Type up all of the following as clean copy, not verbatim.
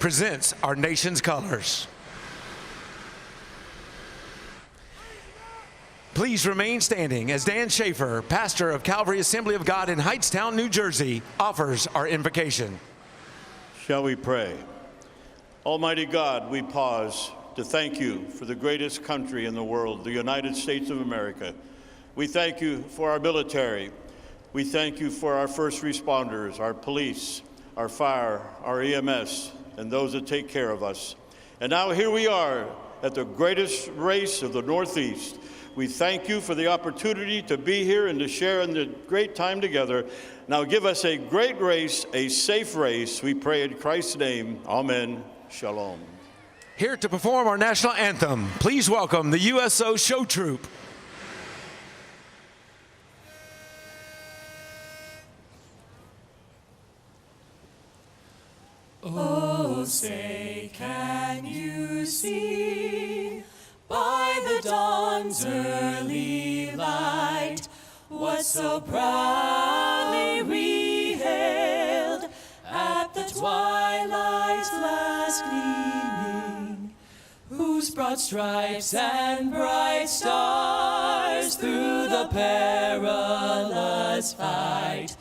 presents our nation's colors. Please remain standing as Dan Schaefer, pastor of Calvary Assembly of God in Hightstown, New Jersey, offers our invocation. Shall we pray? Almighty God, we pause to thank you for the greatest country in the world, the United States of America. We thank you for our military. We thank you for our first responders, our police, our fire, our EMS, and those that take care of us. And now here we are at the greatest race of the Northeast. We thank you for the opportunity to be here and to share in the great time together. Now give us a great race, a safe race. We pray in Christ's name. Amen. Shalom. Here to perform our national anthem, please welcome the USO Show Troop. Oh, say, can you see by the dawn's early light what so proudly we hailed at the twilight's last gleaming, whose broad stripes and bright stars through the perilous fight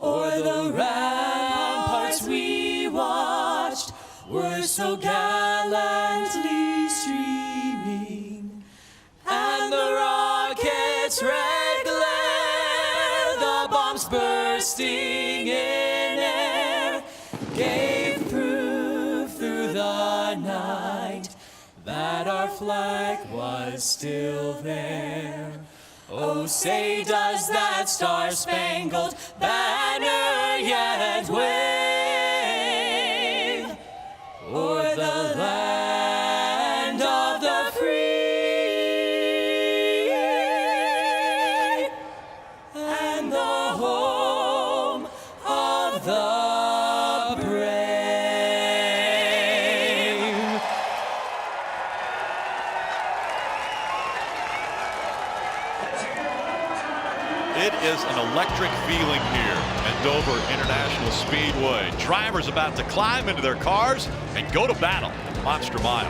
o'er the ramparts we watched were so gallantly streaming, and the rockets' red glare, the bombs bursting in air, gave proof through the night that our flag was still there. Oh, say, does that star-spangled banner yet wave o'er the land of the free and the home of the brave? It is an electric feeling here at Dover International Speedway. Drivers about to climb into their cars and go to battle at the Monster Mile.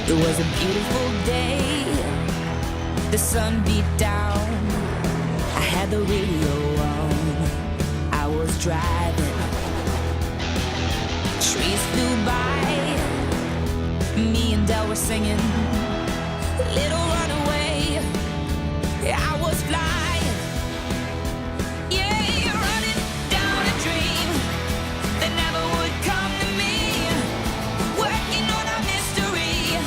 It was a beautiful day, the sun beat down, I had the radio on, I was driving, trees flew by, me and Del were singing, little runaway, I was flying, yeah, running down a dream that never would come to me, working on a mystery,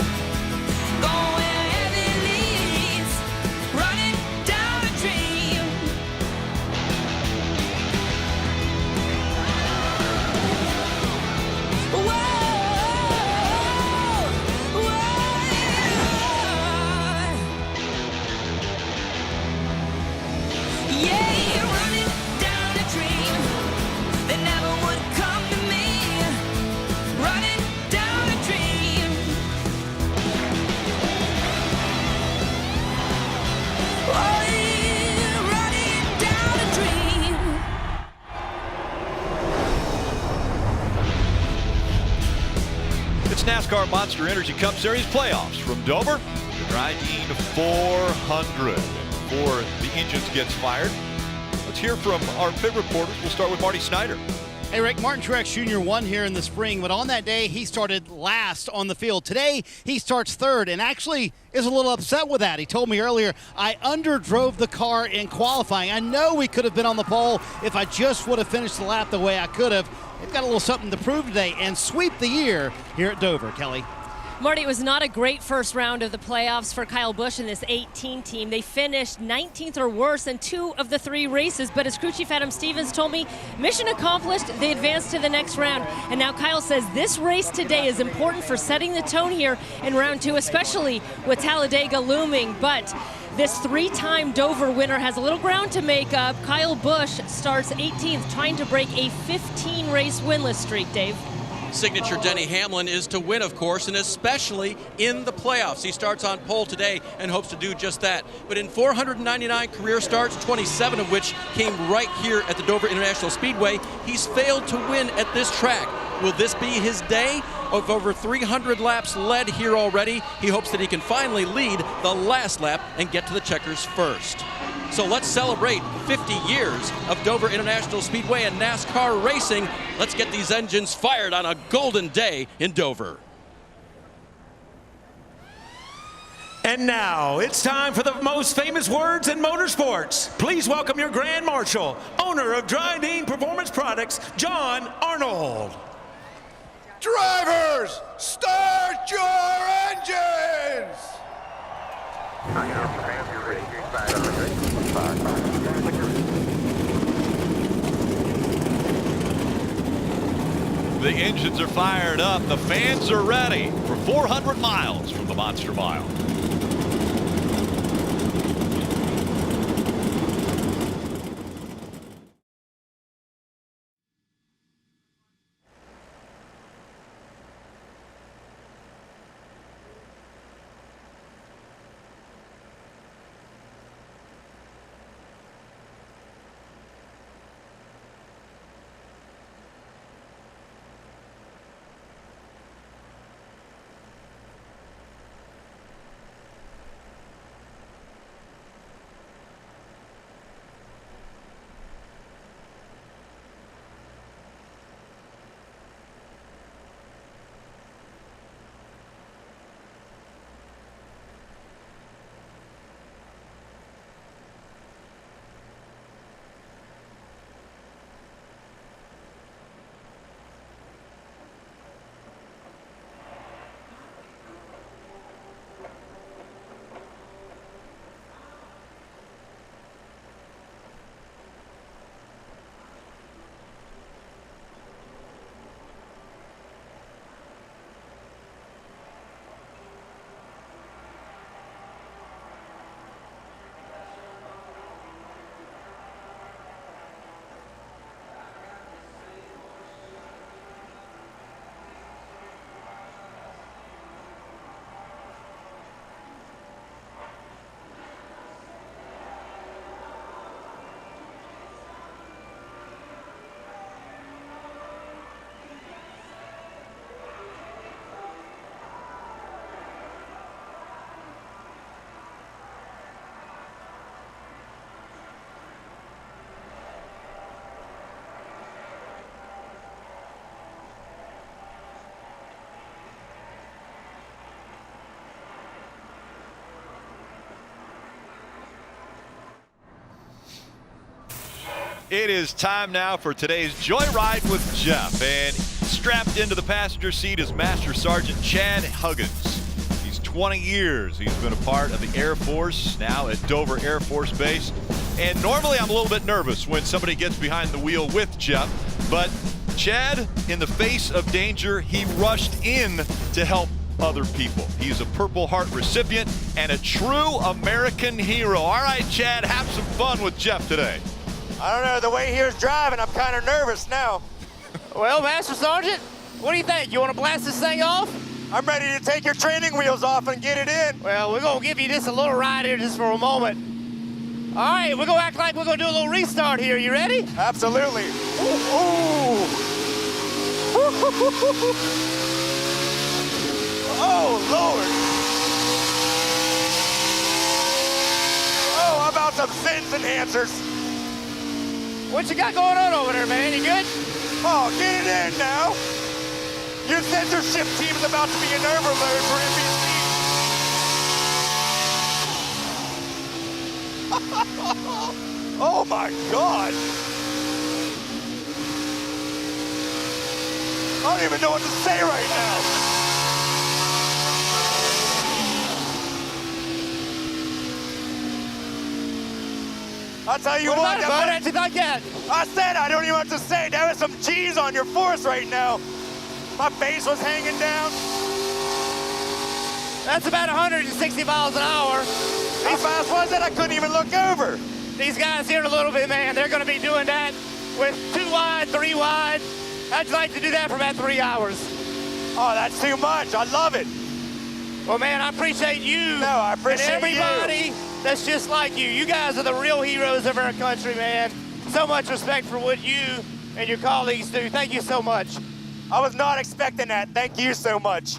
going wherever it leads, running down a dream. Whoa, whoa. Yeah, running down a dream that never would come to me, running down a dream. Oh, yeah, running down a dream. It's NASCAR Monster Energy Cup Series playoffs from Dover to Drydene 400. Before the engines gets fired, let's hear from our pit reporters. We'll start with Marty Snyder. Hey, Rick, Martin Truex Jr. won here in the spring, but on that day, he started last on the field. Today, he starts third and actually is a little upset with that. He told me earlier, I underdrove the car in qualifying. I know we could have been on the pole if I just would have finished the lap the way I could have. They've got a little something to prove today and sweep the year here at Dover, Kelly. Marty, it was not a great first round of the playoffs for Kyle Busch and this 18 team. They finished 19th or worse in 2 of the 3 races, but as crew chief Adam Stevens told me, mission accomplished, they advanced to the next round. And now Kyle says this race today is important for setting the tone here in round 2, especially with Talladega looming. But this 3-time Dover winner has a little ground to make up. Kyle Busch starts 18th, trying to break a 15-race winless streak, Dave. Signature Denny Hamlin is to win, of course, and especially in the playoffs. He starts on pole today and hopes to do just that. But in 499 career starts, 27 of which came right here at the Dover International Speedway, he's failed to win at this track. Will this be his day? Of over 300 laps led here already, he hopes that he can finally lead the last lap and get to the checkers first. So let's celebrate 50 years of Dover International Speedway and NASCAR racing. Let's get these engines fired on a golden day in Dover. And now it's time for the most famous words in motorsports. Please welcome your Grand Marshal, owner of Drydene Performance Products, John Arnold. Drivers, start your engines! The engines are fired up. The fans are ready for 400 miles from the Monster Mile. It is time now for today's Joyride with Jeff. And strapped into the passenger seat is Master Sergeant Chad Huggins. He's 20 years. He's been a part of the Air Force, now at Dover Air Force Base. And normally I'm a little bit nervous when somebody gets behind the wheel with Jeff. But Chad, in the face of danger, he rushed in to help other people. He's a Purple Heart recipient and a true American hero. All right, Chad, have some fun with Jeff today. I don't know, the way here's driving, I'm kind of nervous now. Well, Master Sergeant, what do you think? You want to blast this thing off? I'm ready to take your training wheels off and get it in. Well, we're going to give you just a little ride here just for a moment. All right, we're going to act like we're going to do a little restart here. You ready? Absolutely. Ooh. Oh, Lord. Oh, how about some sense enhancers? What you got going on over there, man? You good? Oh, get it in now. Your censorship team's about to be in overload for NBC. Oh, my God. I don't even know what to say right now. I'll tell you what. I said I don't even know what to say. There was some G's on your force right now. My face was hanging down. That's about 160 miles an hour. How fast was it? I couldn't even look over. These guys here in a little bit, man, they're going to be doing that with 2 wide, 3 wide. I'd like to do that for about 3 hours. Oh, that's too much. I love it. Well, man, I appreciate you. No, I appreciate and everybody that's just like you. You guys are the real heroes of our country, man. So much respect for what you and your colleagues do. Thank you so much. I was not expecting that. Thank you so much.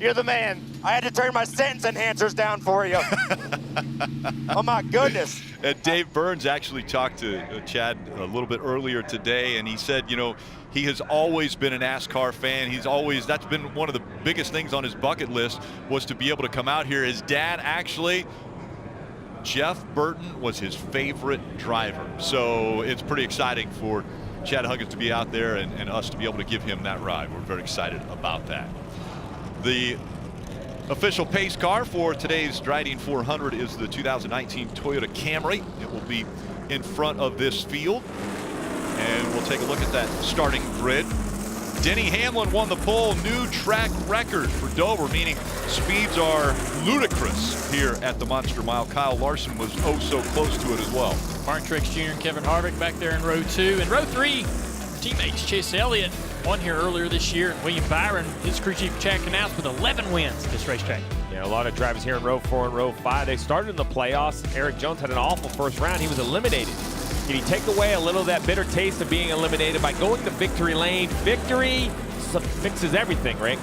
You're the man. I had to turn my sentence enhancers down for you. Oh, my goodness. Dave Burns actually talked to Chad a little bit earlier today, and he said, you know, he has always been a NASCAR fan. That's been one of the biggest things on his bucket list, was to be able to come out here. His dad actually, Jeff Burton, was his favorite driver. So it's pretty exciting for Chad Huggins to be out there and us to be able to give him that ride. We're very excited about that. The official pace car for today's Drydene 400 is the 2019 Toyota Camry. It will be in front of this field. And we'll take a look at that starting grid. Denny Hamlin won the pole, new track record for Dover, meaning speeds are ludicrous here at the Monster Mile. Kyle Larson was oh so close to it as well. Mark Truex Jr. and Kevin Harvick back there in row 2. In row 3, teammates Chase Elliott won here earlier this year, and William Byron, his crew chief Chad Knaus, with 11 wins at this racetrack. Yeah, a lot of drivers here in row 4 and row 5. They started in the playoffs. Eric Jones had an awful first round. He was eliminated. Can he take away a little of that bitter taste of being eliminated by going to victory lane? Victory fixes everything, Rick.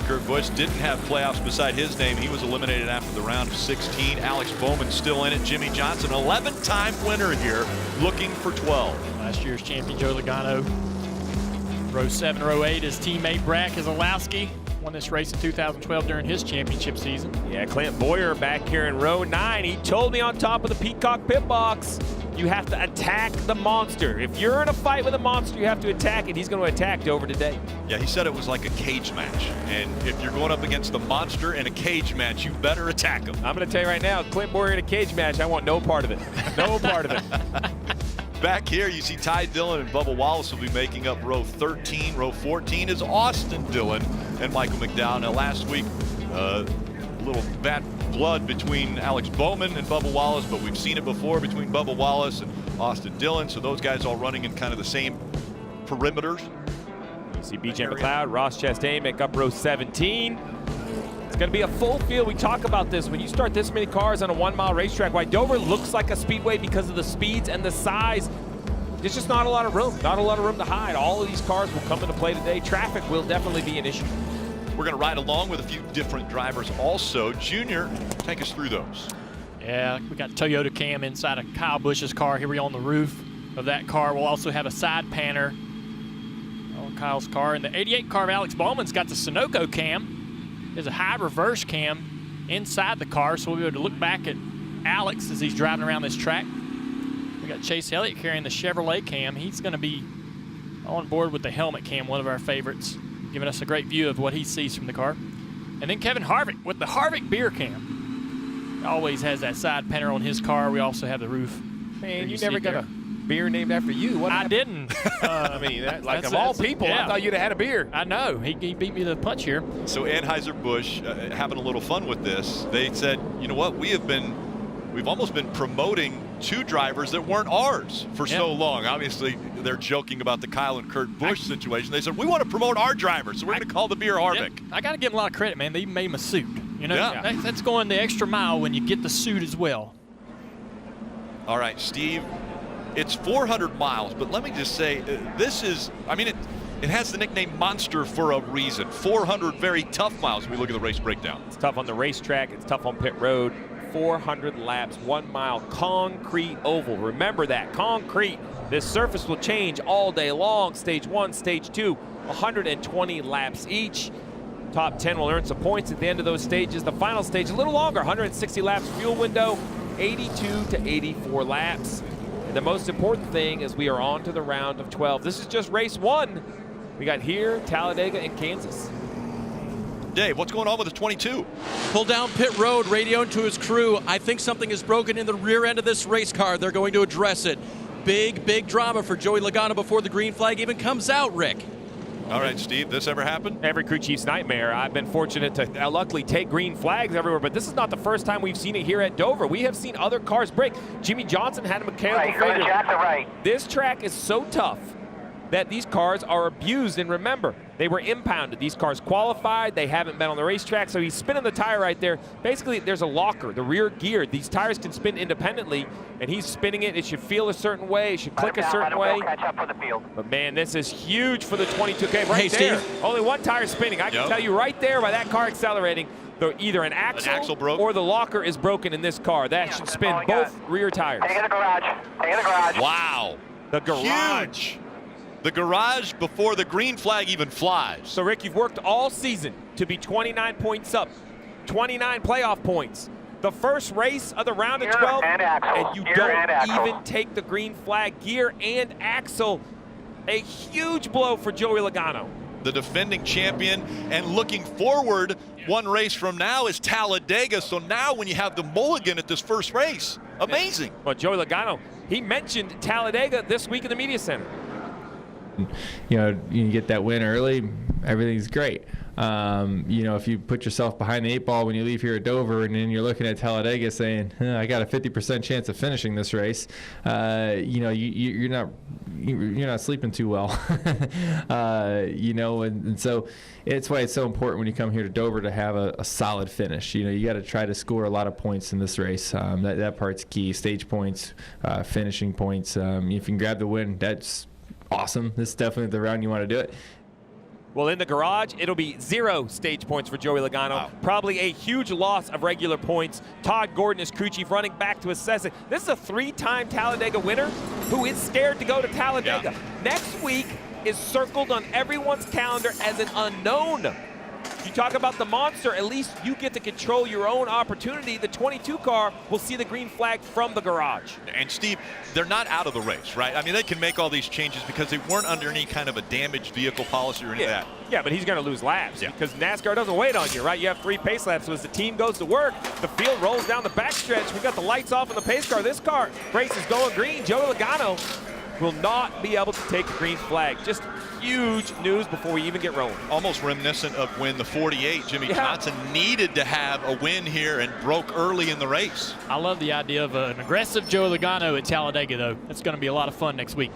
Kurt Busch didn't have playoffs beside his name. He was eliminated after the round of 16. Alex Bowman still in it. Jimmy Johnson, 11-time winner here, looking for 12. Last year's champion Joe Logano. Row 7, row 8, his teammate Brad Keselowski won this race in 2012 during his championship season. Yeah, Clint Boyer back here in row 9. He told me on top of the Peacock pit box, you have to attack the monster. If you're in a fight with a monster, you have to attack it. He's going to attack Dover today. Yeah, he said it was like a cage match. And if you're going up against the monster in a cage match, you better attack him. I'm going to tell you right now, Clint Boyer in a cage match, I want no part of it. No part of it. Back here, you see Ty Dillon and Bubba Wallace will be making up row 13. Row 14 is Austin Dillon and Michael McDowell. Now, last week, a little bad blood between Alex Bowman and Bubba Wallace, but we've seen it before between Bubba Wallace and Austin Dillon. So those guys all running in kind of the same perimeters. You see BJ McLeod, Ross Chastain make up row 17. It's going to be a full field. We talk about this. When you start this many cars on a 1-mile racetrack, why Dover looks like a speedway because of the speeds and the size. There's just not a lot of room. Not a lot of room to hide. All of these cars will come into play today. Traffic will definitely be an issue. We're going to ride along with a few different drivers also. Junior, take us through those. Yeah, we got Toyota Cam inside of Kyle Busch's car. Here we are on the roof of that car. We'll also have a side panner on Kyle's car. And the 88 car of Alex Bowman's got the Sunoco Cam. There's a high reverse cam inside the car, so we'll be able to look back at Alex as he's driving around this track. We got Chase Elliott carrying the Chevrolet cam. He's going to be on board with the helmet cam, one of our favorites, giving us a great view of what he sees from the car. And then Kevin Harvick with the Harvick beer cam. Always has that side panel on his car. We also have the roof. Man, you never got a beer named after you. What I didn't. I mean, like of all people, yeah. I thought you'd have had a beer. I know. He beat me to the punch here. So Anheuser-Busch having a little fun with this. They said, you know what, we've almost been promoting 2 drivers that weren't ours for so long. Obviously, they're joking about the Kyle and Kurt Busch situation. They said, we want to promote our drivers, so we're going to call the beer Harvick. Yeah, I got to give him a lot of credit, man. They even made him a suit. You know, Yeah. that's going the extra mile when you get the suit as well. All right, Steve, it's 400 miles, but let me just say, this is, I mean, it has the nickname Monster for a reason. 400 very tough miles when we look at the race breakdown. It's tough on the racetrack. It's tough on pit road. 400 laps, 1 mile, concrete oval. Remember that, concrete. This surface will change all day long. Stage 1, Stage 2, 120 laps each. Top 10 will earn some points at the end of those stages. The final stage, a little longer, 160 laps fuel window, 82 to 84 laps. And the most important thing is we are on to the round of 12. This is just race 1. We got here, Talladega, and Kansas. Dave, what's going on with the 22? Pull down pit road, radioing to his crew. I think something is broken in the rear end of this race car. They're going to address it. Big drama for Joey Logano before the green flag even comes out, Rick. All right, Steve, this ever happened? Every crew chief's nightmare. I've been fortunate to luckily take green flags everywhere, but this is not the first time we've seen it here at Dover. We have seen other cars break. Jimmy Johnson had a mechanical failure. Right. This track is so tough that these cars are abused, and remember, they were impounded. These cars qualified, they haven't been on the racetrack, so he's spinning the tire right there. Basically, there's a locker, the rear gear. These tires can spin independently, and he's spinning it. It should feel a certain way, it should click a certain way. Catch up for the field. But man, this is huge for the 22K right Hey, there. Steve. Only one tire spinning. I can tell you right there by that car accelerating, either an axle broke, or the locker is broken in this car. That should spin both rear tires. Take it in the garage. Wow. The garage. Huge. The garage before the green flag even flies. So, Rick, you've worked all season to be 29 points up, 29 playoff points. The first race of the round of 12, and you don't even take the green flag. Gear and axle. A huge blow for Joey Logano. The defending champion, and looking forward, one race from now is Talladega. So now when you have the mulligan at this first race, amazing. Well, Joey Logano, he mentioned Talladega this week in the media center. You know, you get that win early, everything's great. You know, if you put yourself behind the 8 ball when you leave here at Dover, and then you're looking at Talladega saying, I got a 50% chance of finishing this race, you know, you're not sleeping too well. You know, and so it's why it's so important when you come here to Dover to have a solid finish. You know, you got to try to score a lot of points in this race. That part's key. Stage points, finishing points. If you can grab the win, that's awesome. This is definitely the round you want to do it. Well, in the garage, it'll be 0 stage points for Joey Logano. Wow. Probably a huge loss of regular points. Todd Gordon is crew chief running back to assess it. This is a 3-time Talladega winner who is scared to go to Talladega. Yeah. Next week is circled on everyone's calendar as an unknown. You talk about the monster, at least you get to control your own opportunity. The 22 car will see the green flag from the garage. And Steve, they're not out of the race, right? I mean, they can make all these changes because they weren't under any kind of a damaged vehicle policy or any of that. Yeah, but he's going to lose laps because NASCAR doesn't wait on you, right? You have 3 pace laps, so as the team goes to work, the field rolls down the backstretch. We got the lights off on the pace car. This car race is going green. Joey Logano will not be able to take the green flag. Just huge news before we even get rolling. Almost reminiscent of when the 48, Jimmy Johnson needed to have a win here and broke early in the race. I love the idea of an aggressive Joey Logano at Talladega, though. That's going to be a lot of fun next week.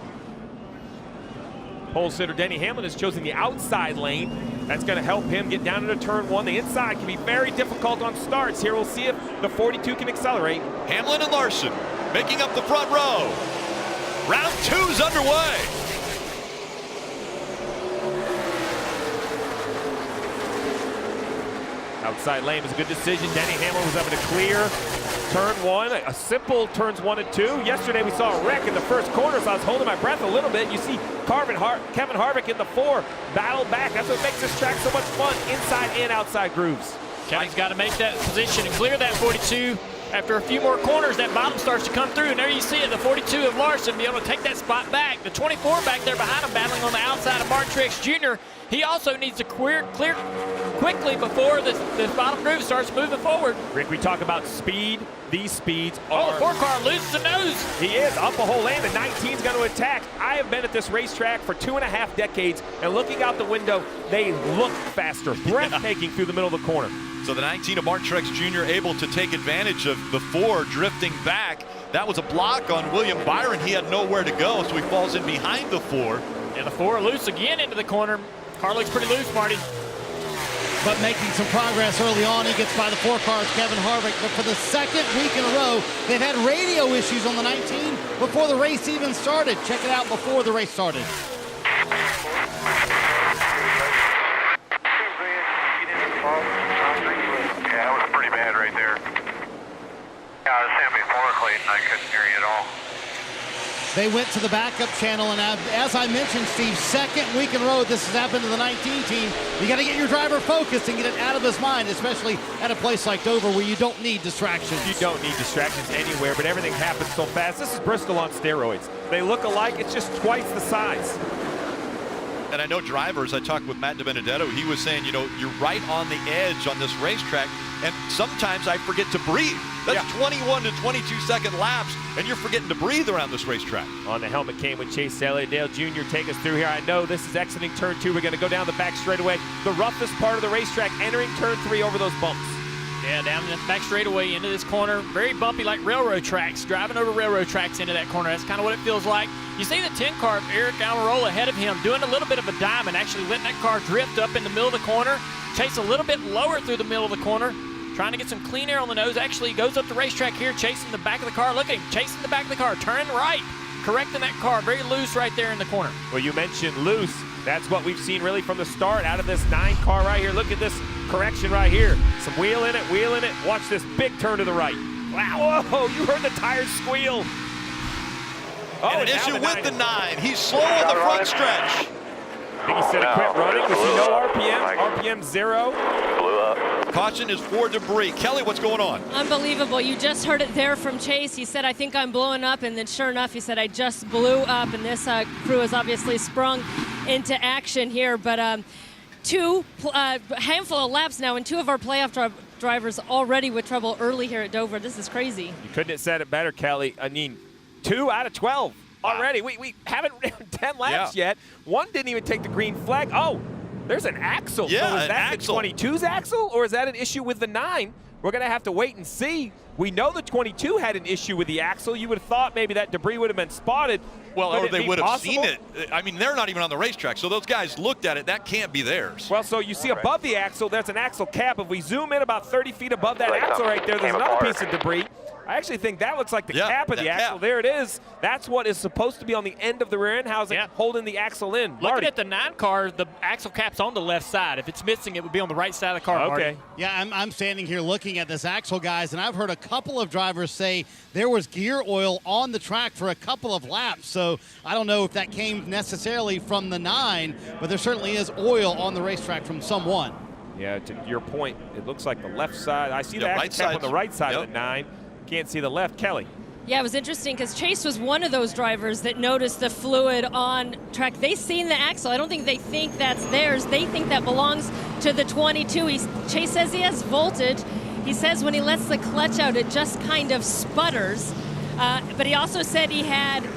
Pole sitter Denny Hamlin has chosen the outside lane. That's going to help him get down into turn 1. The inside can be very difficult on starts. Here we'll see if the 42 can accelerate. Hamlin and Larson making up the front row. Round 2's underway. Outside lane was a good decision. Denny Hamlin was able to clear turn 1, a simple turns 1 and 2. Yesterday we saw a wreck in the first corner, so I was holding my breath a little bit. You see Kevin Harvick in the 4 battle back. That's what makes this track so much fun, inside and outside grooves. Kevin's got to make that position and clear that 42. After a few more corners, that bottom starts to come through, and there you see it, the 42 of Larson be able to take that spot back. The 24 back there behind him battling on the outside of Martin Truex Jr. He also needs to clear quickly before this bottom groove starts moving forward. Rick, we talk about speed. These speeds are... Oh, the 4-car loses the nose. He is up a whole lane. The 19's going to attack. I have been at this racetrack for 2.5 decades, and looking out the window, they look faster, breathtaking through the middle of the corner. So the 19 of Martin Truex Jr. able to take advantage of the 4 drifting back. That was a block on William Byron. He had nowhere to go, so he falls in behind the 4. And the 4 loose again into the corner. Car looks pretty loose, Marty. But making some progress early on. He gets by the 4 cars, Kevin Harvick. But for the second week in a row, they've had radio issues on the 19 before the race even started. Check it out before the race started. Yeah, that was pretty bad right there. Yeah, I was standing before Clayton. I couldn't hear you at all. They went to the backup channel, and as I mentioned, Steve, second week in a row this has happened to the 19 team. You got to get your driver focused and get it out of his mind, especially at a place like Dover where you don't need distractions. You don't need distractions anywhere, but everything happens so fast. This is Bristol on steroids. They look alike. It's just twice the size. And I know drivers, I talked with Matt DiBenedetto, he was saying, you know, you're right on the edge on this racetrack, and sometimes I forget to breathe. That's 21 to 22 second laps, and you're forgetting to breathe around this racetrack. On the helmet came with Chase Elliott. Dale Jr. take us through here. I know this is exiting turn 2. We're going to go down the back straightaway. The roughest part of the racetrack, entering turn 3 over those bumps. Yeah, down the back straightaway into this corner. Very bumpy like railroad tracks, driving over railroad tracks into that corner. That's kind of what it feels like. You see the 10 car of Eric Almirola ahead of him doing a little bit of a diamond, actually letting that car drift up in the middle of the corner. Chase a little bit lower through the middle of the corner, trying to get some clean air on the nose. Actually, he goes up the racetrack here, chasing the back of the car. Look at him, chasing the back of the car, turning right, correcting that car. Very loose right there in the corner. Well, you mentioned loose. That's what we've seen really from the start out of this 9 car right here. Look at this correction right here. Some wheel in it, wheel in it. Watch this big turn to the right. Wow, whoa, you heard the tires squeal. Oh, and an issue with the 9. He's slow on the front stretch. I think he said quit running. We see no RPM, RPM 0. Blew up. Caution is for debris. Kelly, what's going on? Unbelievable. You just heard it there from Chase. He said, I think I'm blowing up. And then sure enough, he said, I just blew up. And this crew has obviously sprung into action here. But handful of laps now, and 2 of our playoff drivers already with trouble early here at Dover. This is crazy. You couldn't have said it better, Kelly. I mean, 2 out of 12 already. We haven't ran 10 laps yet. 1 didn't even take the green flag. Oh, there's an axle. Yeah, so is an that axle. the 22's axle, or is that an issue with the 9? We're going to have to wait and see. We know the 22 had an issue with the axle. You would have thought maybe that debris would have been spotted. Well, or they would have seen it. I mean, they're not even on the racetrack, so those guys looked at it. That can't be theirs. Well, so you see above the axle, there's an axle cap. If we zoom in about 30 feet above that axle right there, there's another piece of debris. I actually think that looks like the cap of the axle. There it is. That's what is supposed to be on the end of the rear end housing, holding the axle in. Looking at the 9 car, the axle cap's on the left side. If it's missing, it would be on the right side of the car. Okay. Marty. Yeah, I'm standing here looking at this axle, guys, and I've heard a couple of drivers say there was gear oil on the track for a couple of laps. So I don't know if that came necessarily from the 9, but there certainly is oil on the racetrack from someone. Yeah, to your point, it looks like the left side. I see the right axle cap on the right side yep. of the 9. Can't see the left. Kelly. Yeah, it was interesting because Chase was one of those drivers that noticed the fluid on track. They seen the axle. I don't think they think that's theirs. They think that belongs to the 22. Chase says he has voltage. He says when he lets the clutch out, it just kind of sputters. But he also said he had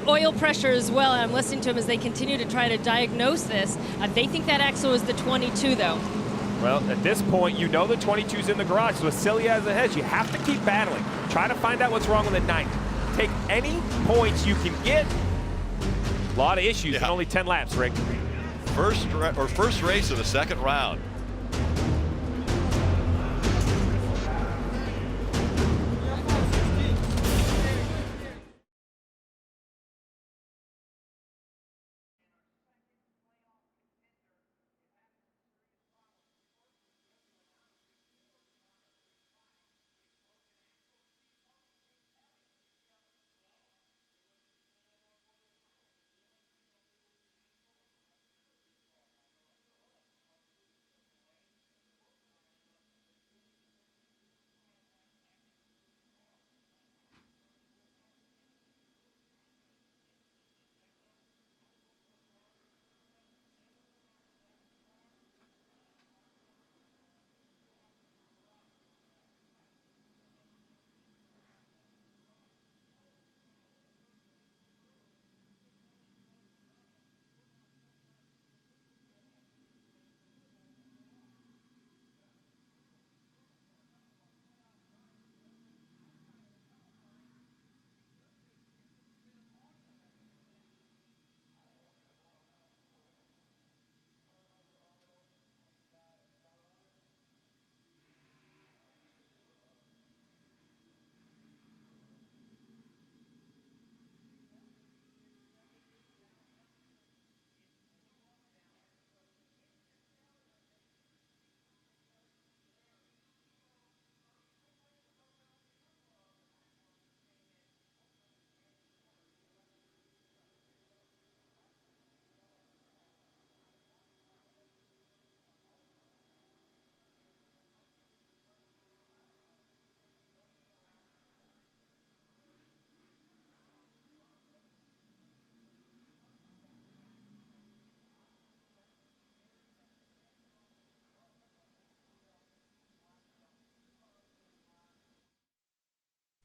oil pressure as well. And I'm listening to him as they continue to try to diagnose this. They think that axle is the 22, though. Well, at this point, you know the 22's in the garage, so as silly as it is, you have to keep battling. Try to find out what's wrong with the 9. Take any points you can get. A lot of issues in only 10 laps, Rick. First race of the second round.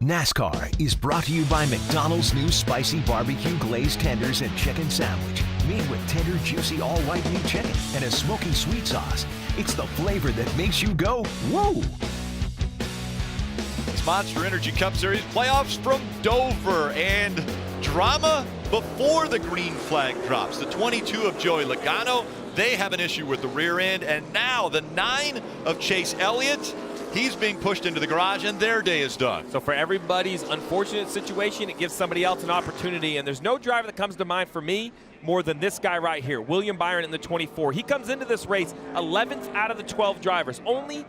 NASCAR is brought to you by McDonald's new spicy barbecue glazed tenders and chicken sandwich. Made with tender, juicy, all-white meat chicken and a smoky sweet sauce. It's the flavor that makes you go, whoa! It's Monster Energy Cup Series playoffs from Dover, and drama before the green flag drops. The 22 of Joey Logano, they have an issue with the rear end, and now the 9 of Chase Elliott. He's being pushed into the garage, and their day is done. So for everybody's unfortunate situation, it gives somebody else an opportunity, and there's no driver that comes to mind for me more than this guy right here, William Byron in the 24. He comes into this race 11th out of the 12 drivers, only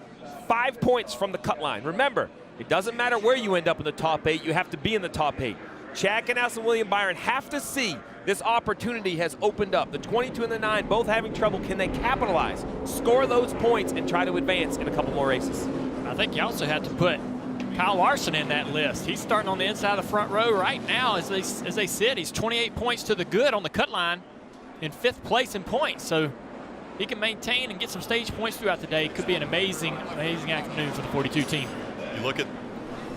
5 points from the cut line. Remember, it doesn't matter where you end up in the top 8, you have to be in the top 8. Chad Knaus and William Byron have to see this opportunity has opened up. The 22 and the 9 both having trouble. Can they capitalize, score those points, and try to advance in a couple more races? I think you also have to put Kyle Larson in that list. He's starting on the inside of the front row right now as they sit. He's 28 points to the good on the cut line in 5th place in points. So he can maintain and get some stage points throughout the day. Could be an amazing, amazing afternoon for the 42 team. You look at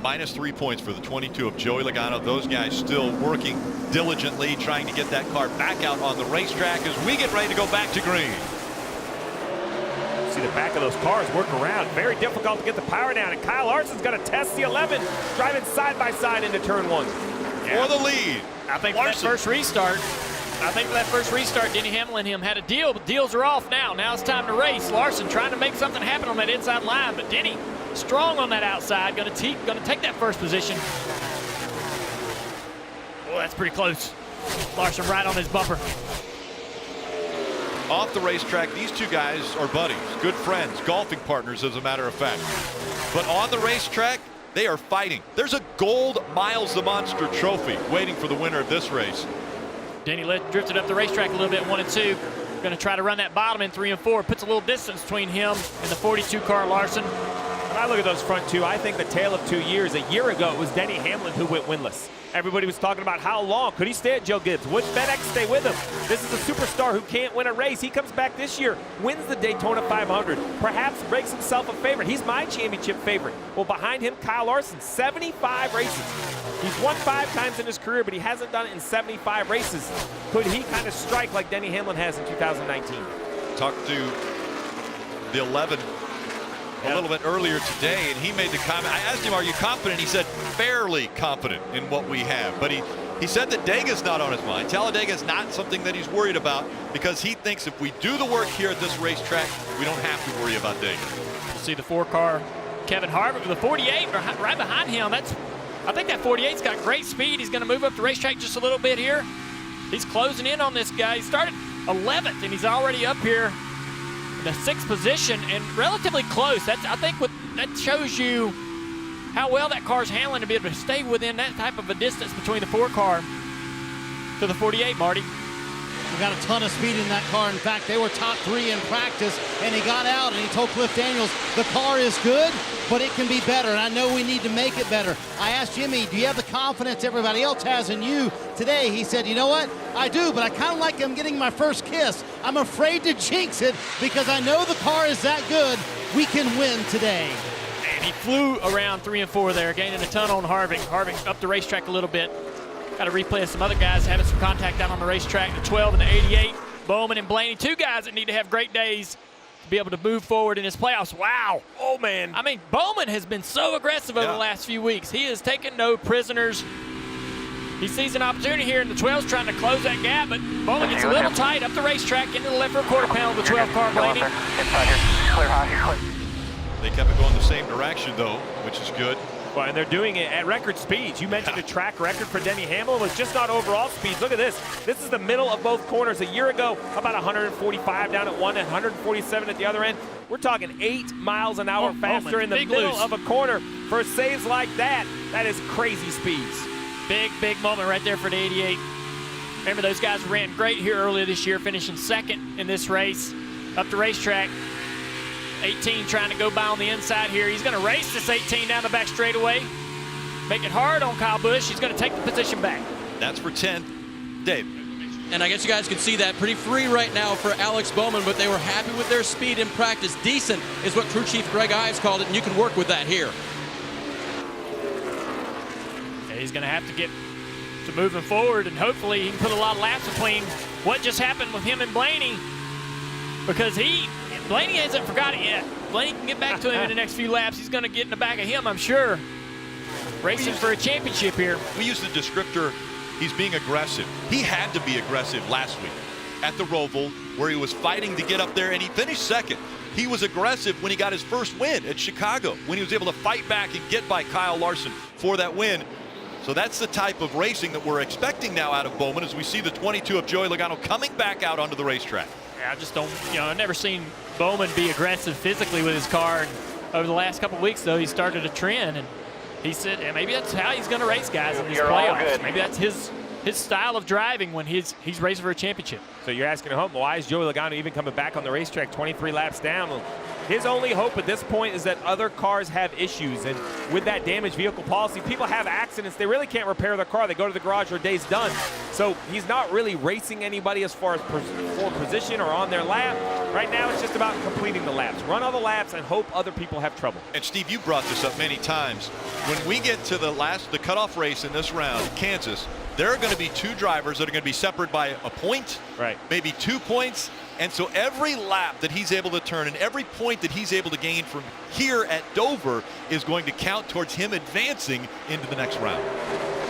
-3 points for the 22 of Joey Logano. Those guys still working diligently, trying to get that car back out on the racetrack as we get ready to go back to green. See the back of those cars work around. Very difficult to get the power down, and Kyle Larson's going to test the 11, driving side by side into turn 1. For the lead. I think for that first restart, Denny Hamlin and him had a deal, but deals are off now. Now it's time to race. Larson trying to make something happen on that inside line, but Denny strong on that outside, going to take that first position. Oh, that's pretty close. Larson right on his bumper. Off the racetrack, these two guys are buddies, good friends, golfing partners, as a matter of fact. But on the racetrack, they are fighting. There's a gold Miles the Monster trophy waiting for the winner of this race. Denny drifted up the racetrack a little bit, 1 and 2. Going to try to run that bottom in 3 and 4. Puts a little distance between him and the 42 car Larson. When I look at those front two, I think the tale of 2 years. A year ago, it was Denny Hamlin who went winless. Everybody was talking about how long could he stay at Joe Gibbs? Would FedEx stay with him? This is a superstar who can't win a race. He comes back this year, wins the Daytona 500, perhaps breaks himself a favorite. He's my championship favorite. Well, behind him, Kyle Larson, 75 races. He's won 5 times in his career, but he hasn't done it in 75 races. Could he kind of strike like Denny Hamlin has in 2019? Talked to the 11 a little bit earlier today, and he made the comment. I asked him, are you confident? He said, fairly confident in what we have. But he said that Dega's not on his mind. Talladega's not something that he's worried about, because he thinks if we do the work here at this racetrack, we don't have to worry about Dega. We'll see the 4-car Kevin Harvick with the 48 right behind him. I think that 48's got great speed. He's going to move up the racetrack just a little bit here. He's closing in on this guy. He started 11th, and he's already up here in the 6th position and relatively close. I think that shows you how well that car's handling to be able to stay within that type of a distance between the 4-car to the 48, Marty. We got a ton of speed in that car. In fact, they were top 3 in practice, and he got out and he told Cliff Daniels, the car is good, but it can be better, and I know we need to make it better. I asked Jimmy, do you have the confidence everybody else has in you today? He said, you know what? I do, but I kind of like I'm getting my first kiss. I'm afraid to jinx it because I know the car is that good. We can win today. And he flew around 3 and 4 there, gaining a ton on Harvick. Harvick up the racetrack a little bit. Got to replay some other guys having some contact down on the racetrack. The 12 and the 88, Bowman and Blaney, 2 guys that need to have great days to be able to move forward in his playoffs. Wow. Oh, man. I mean, Bowman has been so aggressive over the last few weeks. He has taken no prisoners. He sees an opportunity here, and the 12's trying to close that gap, but Bowman gets a little tight up the racetrack into the left rear quarter panel of the 12 car Blaney. They kept it going the same direction, though, which is good. Well, and they're doing it at record speeds. You mentioned the track record for Denny Hamlin was just not overall speeds. Look at this. This is the middle of both corners. A year ago, about 145 down at one and 147 at the other end. We're talking 8 miles an hour faster in the middle of a corner. For saves like that, that is crazy speeds. Big moment right there for the 88. Remember, those guys ran great here earlier this year, finishing 2nd in this race up the racetrack. 18 trying to go by on the inside here. He's going to race this 18 down the back straightaway. Make it hard on Kyle Busch. He's going to take the position back. That's for 10. Dave. And I guess you guys can see that pretty free right now for Alex Bowman, but they were happy with their speed in practice. Decent is what crew chief Greg Ives called it, and you can work with that here. he's going to have to get to moving forward, and hopefully he can put a lot of laps between what just happened with him and Blaney, because Blaney hasn't forgot it yet. Blaney can get back to him in the next few laps. He's going to get in the back of him, I'm sure. Racing for a championship here. We use the descriptor, he's being aggressive. He had to be aggressive last week at the Roval, where he was fighting to get up there, and he finished second. He was aggressive when he got his first win at Chicago, when he was able to fight back and get by Kyle Larson for that win. So that's the type of racing that we're expecting now out of Bowman, as we see the 22 of Joey Logano coming back out onto the racetrack. Yeah, I just don't, I've never seen Bowman be aggressive physically with his car. And over the last couple of weeks, though, he started a trend, and he said, and maybe that's how he's going to race guys in these playoffs. Maybe that's his style of driving when he's racing for a championship. So you're asking at home, why is Joey Logano even coming back on the racetrack 23 laps down? Well, his only hope at this point is that other cars have issues, and with that damaged vehicle policy, people have accidents. They really can't repair their car. They go to the garage, their day's done. So he's not really racing anybody as far as for position or on their lap. Right now, it's just about completing the laps. Run all the laps and hope other people have trouble. And Steve, you brought this up many times. When we get to the cutoff race in this round, Kansas, there are going to be two drivers that are going to be separated by a point, right? Maybe 2 points. And so every lap that he's able to turn and every point that he's able to gain from here at Dover is going to count towards him advancing into the next round.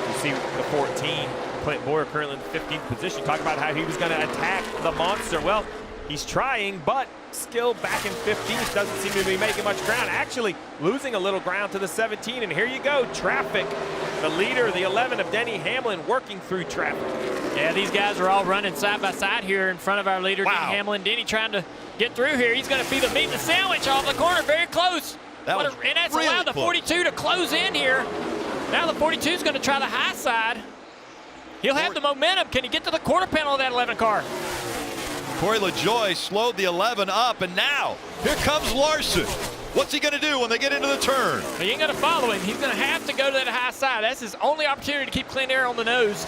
You see the 14, Clint Boyer currently in the 15th position. Talk about how he was going to attack the monster. Well, he's trying, but still back in 15th, doesn't seem to be making much ground. Actually losing a little ground to the 17, and here you go, traffic. The leader, the 11 of Denny Hamlin, working through traffic. Yeah, these guys are all running side by side here in front of our leader, Denny Hamlin. Denny trying to get through here. He's going to be the meat and the sandwich off the corner, very close. And that's really allowed the 42 to close in here. Now the 42 is going to try the high side. He'll have the momentum. Can he get to the quarter panel of that 11 car? Corey LaJoie slowed the 11 up, and now here comes Larson. What's he going to do when they get into the turn? He ain't going to follow him. He's going to have to go to that high side. That's his only opportunity to keep clean air on the nose.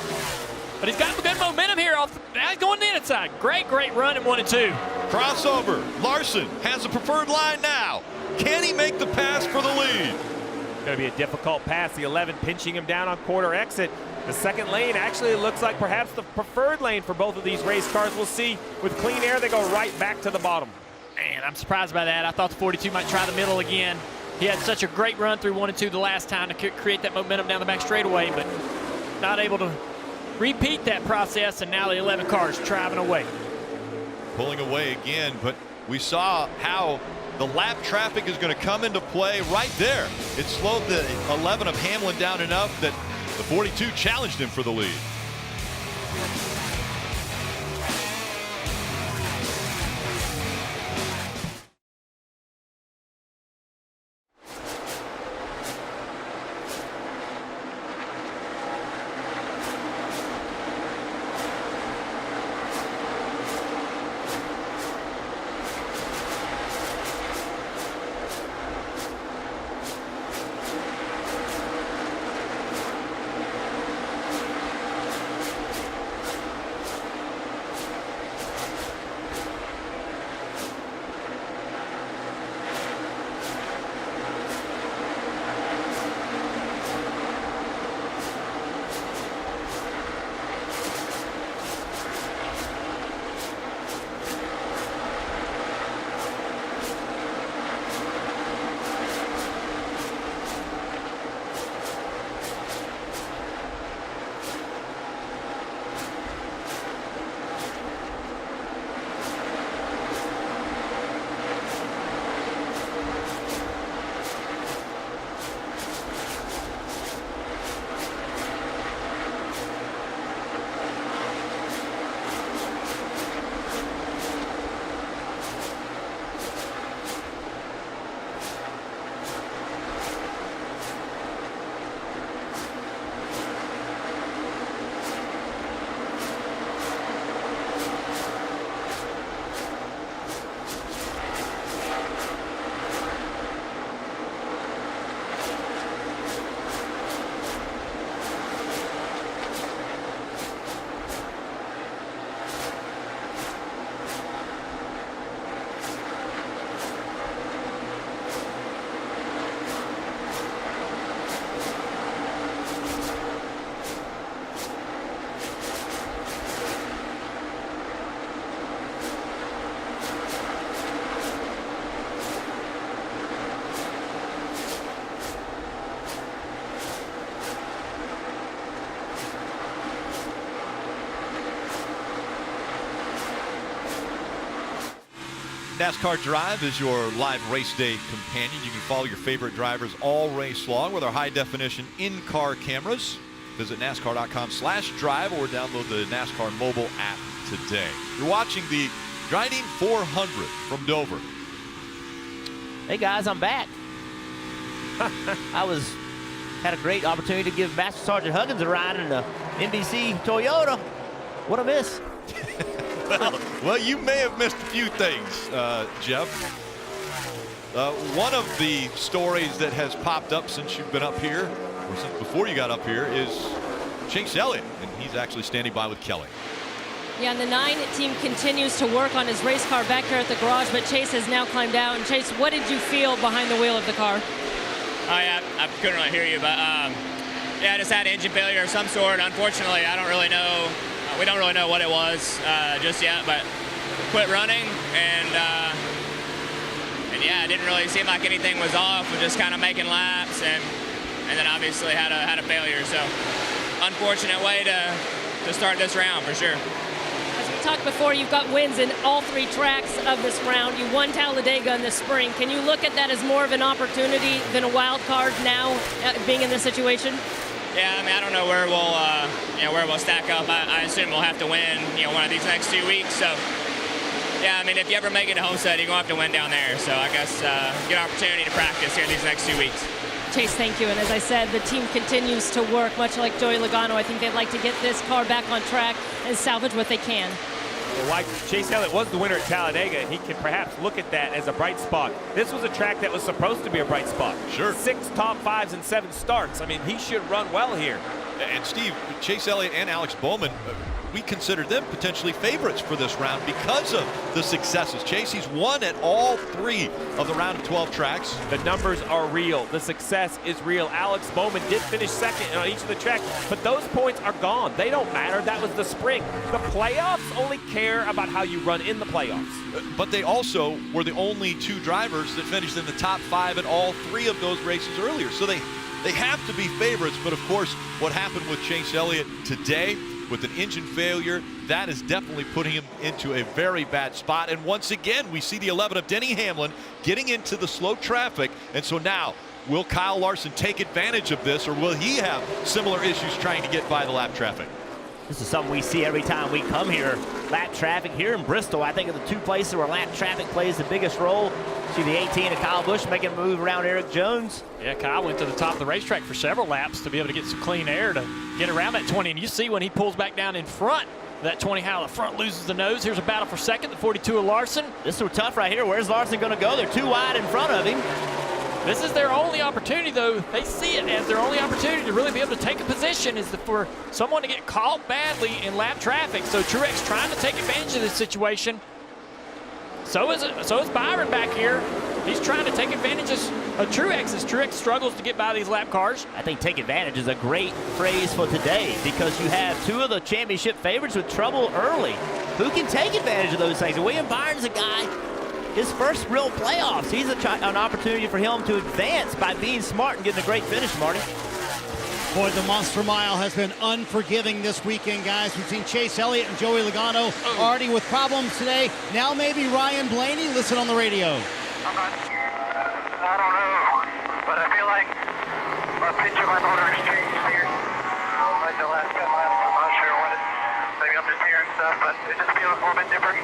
But he's got good momentum here. Now he's going to the inside. Great run in 1 and 2. Crossover. Larson has the preferred line now. Can he make the pass for the lead? It's going to be a difficult pass. The 11 pinching him down on quarter exit. The second lane actually looks like perhaps the preferred lane for both of these race cars. We'll see. With clean air, they go right back to the bottom. Man, I'm surprised by that. I thought the 42 might try the middle again. He had such a great run through 1 and 2 the last time to create that momentum down the back straightaway, but not able to repeat that process, and now the 11 car is driving away. Pulling away again, but we saw how the lap traffic is going to come into play right there. It slowed the 11 of Hamlin down enough that the 42 challenged him for the lead. NASCAR Drive is your live race day companion. You can follow your favorite drivers all race long with our high-definition in-car cameras. Visit NASCAR.com/drive or download the NASCAR mobile app today. You're watching the Drydene 400 from Dover. Hey guys, I'm back. Had a great opportunity to give Master Sergeant Huggins a ride in the NBC Toyota. What a miss. Well, you may have missed a few things, Jeff. One of the stories that has popped up since you've been up here, or since before you got up here, is Chase Elliott, and he's actually standing by with Kelly. Yeah, and the 9 team continues to work on his race car back here at the garage, but Chase has now climbed out. And Chase, what did you feel behind the wheel of the car? Oh yeah, I couldn't really hear you, but yeah, I just had engine failure of some sort. Unfortunately, I don't really know. We don't really know what it was just yet, but quit running, and yeah, it didn't really seem like anything was off. We're just kind of making laps, and then obviously had a failure. So unfortunate way to start this round for sure. As we talked before, you've got wins in all 3 tracks of this round. You won Talladega in the spring. Can you look at that as more of an opportunity than a wild card now, being in this situation? Yeah, I mean, I don't know where we'll stack up. I assume we'll have to win, one of these next 2 weeks. So, yeah, I mean, if you ever make it to Homestead, you're going to have to win down there. So I guess get an opportunity to practice here these next 2 weeks. Chase, thank you. And as I said, the team continues to work, much like Joey Logano. I think they'd like to get this car back on track and salvage what they can. Well, why Chase Elliott was the winner at Talladega, he can perhaps look at that as a bright spot. This was a track that was supposed to be a bright spot. Sure. 6 top 5s and 7 starts. I mean, he should run well here. And Steve, Chase Elliott and Alex Bowman, we consider them potentially favorites for this round because of the successes. Chase, he's won at all 3 of the round of 12 tracks. The numbers are real. The success is real. Alex Bowman did finish second on each of the tracks, but those points are gone. They don't matter. That was the spring. The playoffs only care about how you run in the playoffs. But they also were the only 2 drivers that finished in the top 5 in all 3 of those races earlier. So they have to be favorites, but of course, what happened with Chase Elliott today with an engine failure, that is definitely putting him into a very bad spot. And once again, we see the 11 of Denny Hamlin getting into the slow traffic. And so now, will Kyle Larson take advantage of this, or will he have similar issues trying to get by the lap traffic? This is something we see every time we come here. Lap traffic here in Bristol, I think, are the 2 places where lap traffic plays the biggest role. See the 18 of Kyle Busch making a move around Eric Jones. Yeah, Kyle went to the top of the racetrack for several laps to be able to get some clean air to get around that 20. And you see when he pulls back down in front, that 20, how the front loses the nose. Here's a battle for second, the 42 of Larson. This is tough right here. Where's Larson going to go? They're too wide in front of him. This is their only opportunity, though. They see it as their only opportunity to really be able to take a position is for someone to get caught badly in lap traffic. So Truex trying to take advantage of this situation. So is Byron back here. He's trying to take advantage of Truex as Truex struggles to get by these lap cars. I think take advantage is a great phrase for today because you have 2 of the championship favorites with trouble early. Who can take advantage of those things? And William Byron's a guy, his first real playoffs. He's an opportunity for him to advance by being smart and getting a great finish, Marty. Boy, the Monster Mile has been unforgiving this weekend, guys. We've seen Chase Elliott and Joey Logano already with problems today. Now maybe Ryan Blaney. Listen on the radio. I don't know, but I feel like a pitch of my motor has changed here. Like the last 10 laps, I'm not sure what it is. Maybe I'm just hearing stuff, but it just feels a little bit different.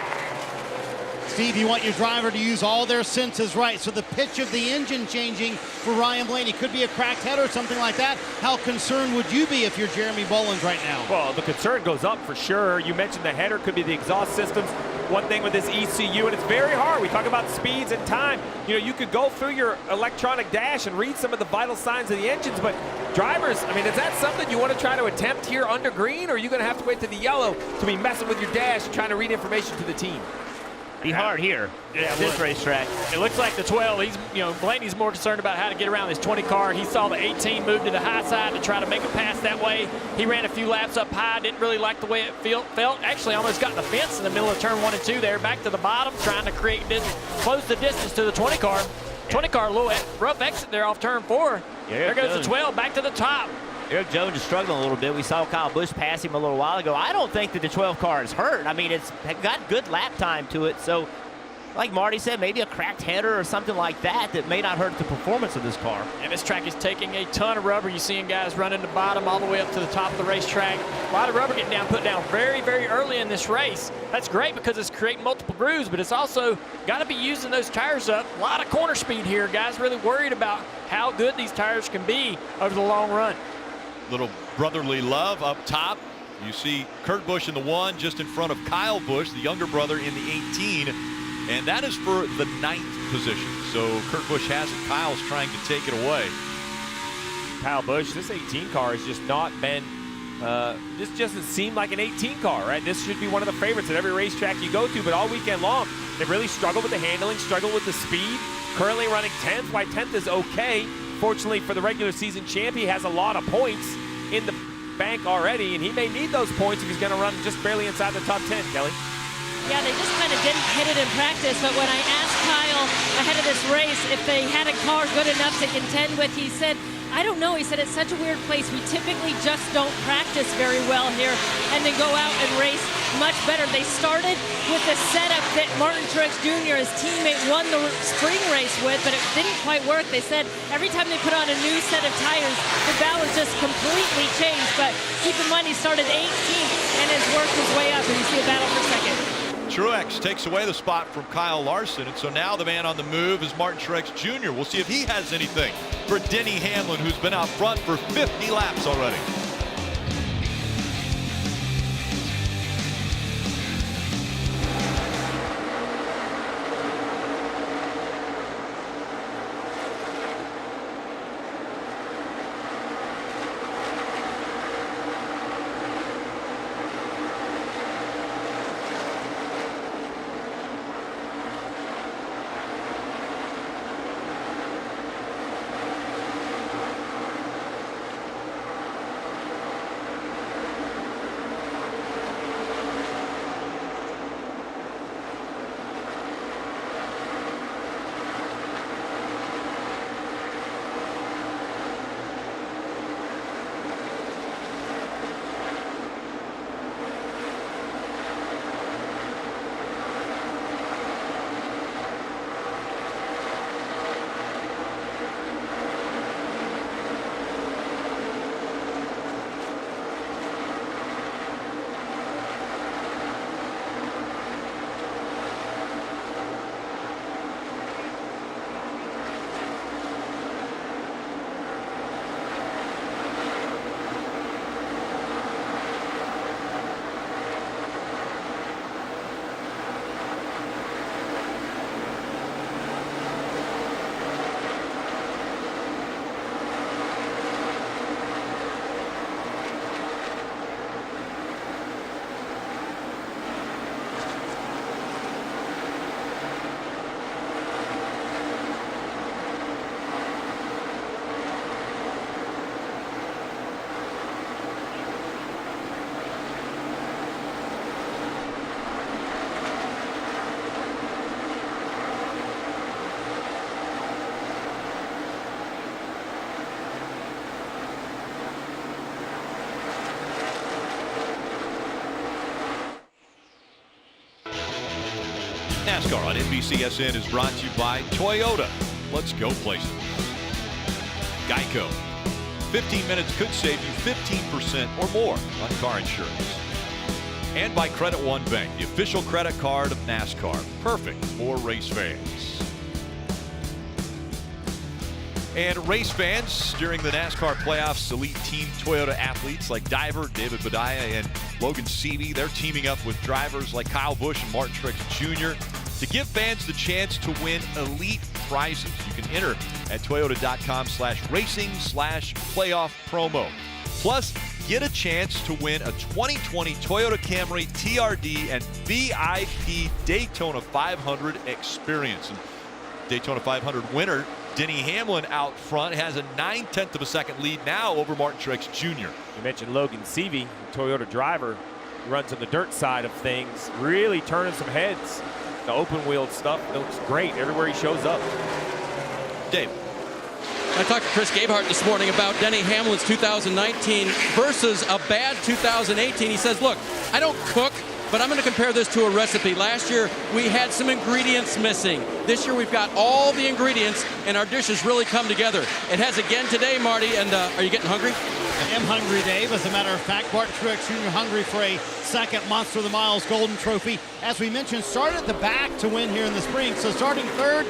Steve, you want your driver to use all their senses right. So the pitch of the engine changing for Ryan Blaney could be a cracked head or something like that. How concerned would you be if you're Jeremy Bolins right now? Well, the concern goes up for sure. You mentioned the header could be the exhaust systems. One thing with this ECU, and it's very hard. We talk about speeds and time. You know, you could go through your electronic dash and read some of the vital signs of the engines, but drivers, I mean, is that something you want to try to attempt here under green, or are you going to have to wait to the yellow to be messing with your dash and trying to read information to the team? Be hard here. Yeah, this racetrack. It looks like the 12. Blaney's more concerned about how to get around this 20 car. He saw the 18 move to the high side to try to make a pass that way. He ran a few laps up high. Didn't really like the way it felt. Actually, almost got in the fence in the middle of turn 1 and 2 there. Back to the bottom, trying to close the distance to the 20 car. 20 car, a little rough exit there off turn 4. Yeah, there goes the 12 back to the top. Eric Jones is struggling a little bit. We saw Kyle Busch pass him a little while ago. I don't think that the 12 car is hurt. I mean, it's got good lap time to it. So like Marty said, maybe a cracked header or something like that may not hurt the performance of this car. And this track is taking a ton of rubber. You're seeing guys running the bottom all the way up to the top of the racetrack. A lot of rubber getting put down very, very early in this race. That's great because it's creating multiple grooves, but it's also got to be using those tires up. A lot of corner speed here. Guys really worried about how good these tires can be over the long run. Little brotherly love up top. You see Kurt Busch in the 1 just in front of Kyle Busch, the younger brother, in the 18. And that is for the 9th position. So Kurt Busch has it. Kyle's trying to take it away. Kyle Busch, this 18 car has just not been, this doesn't seem like an 18 car, right? This should be one of the favorites at every racetrack you go to, but all weekend long, they've really struggled with the handling, struggled with the speed. Currently running 10th, why 10th is okay. Fortunately for the regular season champ, he has a lot of points in the bank already, and he may need those points if he's going to run just barely inside the top 10, Kelly. Yeah, they just kind of didn't hit it in practice, but when I asked Kyle ahead of this race if they had a car good enough to contend with, he said, I don't know. He said, it's such a weird place. We typically just don't practice very well here and then go out and race much better. They started with the setup that Martin Truex Jr., his teammate, won the spring race with, but it didn't quite work. They said every time they put on a new set of tires, the balance just completely changed. But keep in mind, he started 18th and has worked his way up, and you see a battle for second. Truex takes away the spot from Kyle Larson, and so now the man on the move is Martin Truex Jr. We'll see if he has anything for Denny Hamlin, who's been out front for 50 laps already. NASCAR on NBCSN is brought to you by Toyota. Let's go places. Geico. 15 minutes could save you 15% or more on car insurance. And by Credit One Bank, the official credit card of NASCAR. Perfect for race fans. And race fans, during the NASCAR playoffs, elite team Toyota athletes like Diver, David Badaya, and Logan Seavey, they're teaming up with drivers like Kyle Busch and Martin Truex Jr. to give fans the chance to win elite prizes. You can enter at toyota.com/racing/playoff promo. Plus, get a chance to win a 2020 Toyota Camry TRD and VIP Daytona 500 experience. And Daytona 500 winner Denny Hamlin out front has a 9/10 of a second lead now over Martin Truex Jr. You mentioned Logan Seavey, Toyota driver, runs on the dirt side of things, really turning some heads. The open wheeled stuff looks great everywhere he shows up. Dave. I talked to Chris Gabehart this morning about Denny Hamlin's 2019 versus a bad 2018. He says, look, I don't cook, but I'm going to compare this to a recipe. Last year, we had some ingredients missing. This year, we've got all the ingredients, and our dishes really come together. It has again today, Marty, and are you getting hungry? I am hungry, Dave. As a matter of fact, Barton Truex Jr. hungry for a second Monster of the Miles Golden Trophy. As we mentioned, started at the back to win here in the spring, so starting third,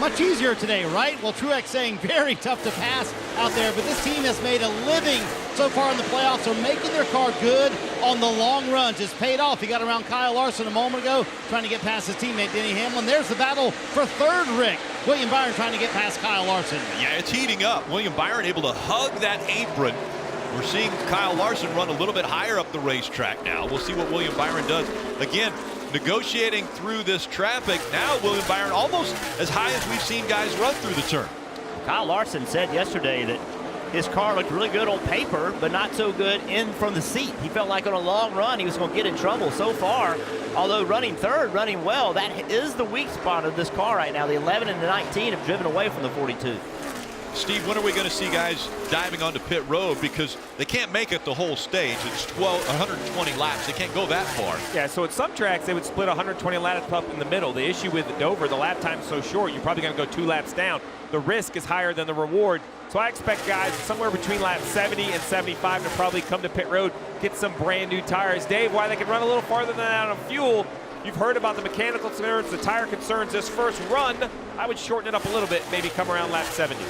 much easier today, right? Well, Truex saying very tough to pass out there, but this team has made a living so far in the playoffs, so making their car good on the long runs. It's paid off. He got around Kyle Larson a moment ago, trying to get past his teammate Denny Hamlin. There's the battle for third, Rick. William Byron trying to get past Kyle Larson. Yeah, it's heating up. William Byron able to hug that apron. We're seeing Kyle Larson run a little bit higher up the racetrack now. We'll see what William Byron does. Again, negotiating through this traffic. Now William Byron almost as high as we've seen guys run through the turn. Kyle Larson said yesterday that his car looked really good on paper, but not so good in from the seat. He felt like on a long run he was going to get in trouble. So far, although running third, running well, that is the weak spot of this car right now. The 11 and the 19 have driven away from the 42. Steve, when are we going to see guys diving onto pit road, because they can't make it the whole stage? It's 120 laps. They can't go that far. Yeah, so at some tracks they would split 120 laps up in the middle. The issue with Dover, the lap time's so short, you're probably going to go 2 laps down. The risk is higher than the reward. So I expect guys somewhere between lap 70 and 75 to probably come to pit road, get some brand new tires. Dave, why they can run a little farther than that on fuel? You've heard about the mechanical concerns, the tire concerns this first run. I would shorten it up a little bit, maybe come around lap 70.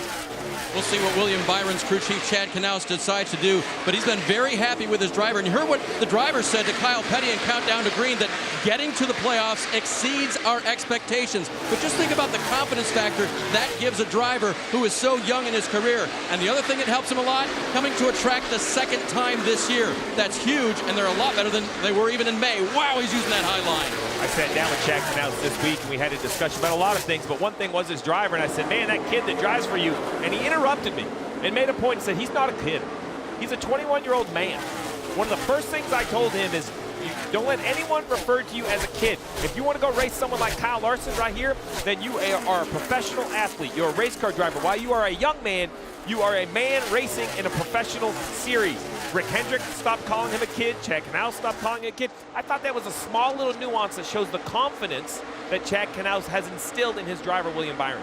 We'll see what William Byron's crew chief Chad Knaus decides to do, but he's been very happy with his driver. And you heard what the driver said to Kyle Petty in Countdown to Green, that getting to the playoffs exceeds our expectations. But just think about the confidence factor that gives a driver who is so young in his career. And the other thing that helps him a lot, coming to a track the second time this year. That's huge, and they're a lot better than they were even in May. Wow, he's using that high line. I sat down with Chad Knaus this week, and we had a discussion about a lot of things, but one thing was his driver, and I said, man, that kid that drives for you, and he interrupted me and made a point and said, he's not a kid. He's a 21-year-old man. One of the first things I told him is, you don't let anyone refer to you as a kid. If you want to go race someone like Kyle Larson right here, then you are a professional athlete. You're a race car driver. While you are a young man, you are a man racing in a professional series. Rick Hendrick stopped calling him a kid. Chad Knaus stopped calling him a kid. I thought that was a small little nuance that shows the confidence that Chad Knaus has instilled in his driver, William Byron.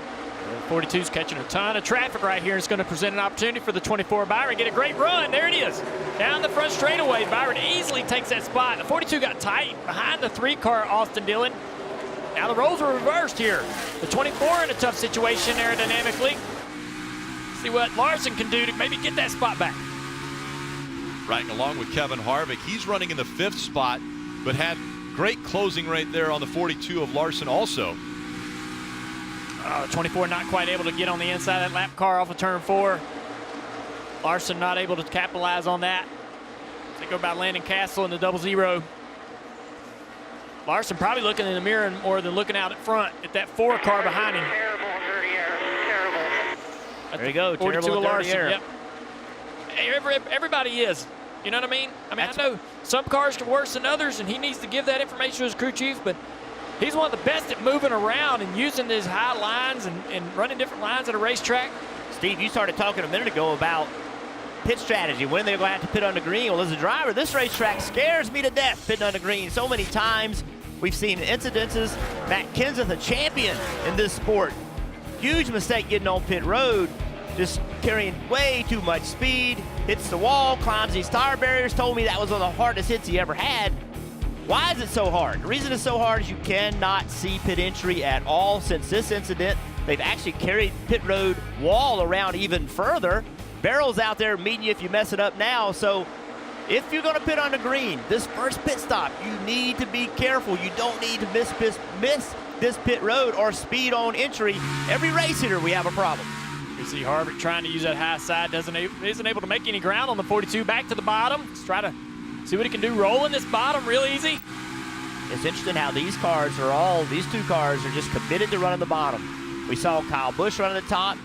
42's catching a ton of traffic right here. It's going to present an opportunity for the 24 Byron. Get a great run. There it is. Down the front straightaway. Byron easily takes that spot. The 42 got tight behind the 3-car Austin Dillon. Now the roles are reversed here. The 24 in a tough situation aerodynamically. See what Larson can do to maybe get that spot back. Riding along with Kevin Harvick. He's running in the 5th spot, but had great closing right there on the 42 of Larson also. 24 not quite able to get on the inside of that lap car off of turn 4. Larson not able to capitalize on that. They go by Landon Castle in the 0-0. Larson probably looking in the mirror more than looking out at front at that 4 car behind him. There you go, 42 terrible of Larson. air. Yep. Hey, everybody is. You know what I mean? I know some cars are worse than others, and he needs to give that information to his crew chief, but he's one of the best at moving around and using his high lines and running different lines at a racetrack. Steve, you started talking a minute ago about pit strategy, when they're going to have to pit under green. Well, as a driver, this racetrack scares me to death, pitting under green. So many times we've seen incidences. Matt Kenseth, a champion in this sport. Huge mistake getting on pit road, just carrying way too much speed, hits the wall, climbs these tire barriers. Told me that was one of the hardest hits he ever had. Why is it so hard? The reason it's so hard is you cannot see pit entry at all. Since this incident, they've actually carried pit road wall around even further. Barrels out there meeting you if you mess it up now. So if you're going to pit on the green, this first pit stop, you need to be careful. You don't need to miss this pit road or speed on entry. Every race hitter, we have a problem. You see Harvick trying to use that high side, isn't able to make any ground on the 42. Back to the bottom. Let's try to see what he can do. Rolling this bottom real easy. It's interesting how these two cars are just committed to running the bottom. We saw Kyle Busch running the top.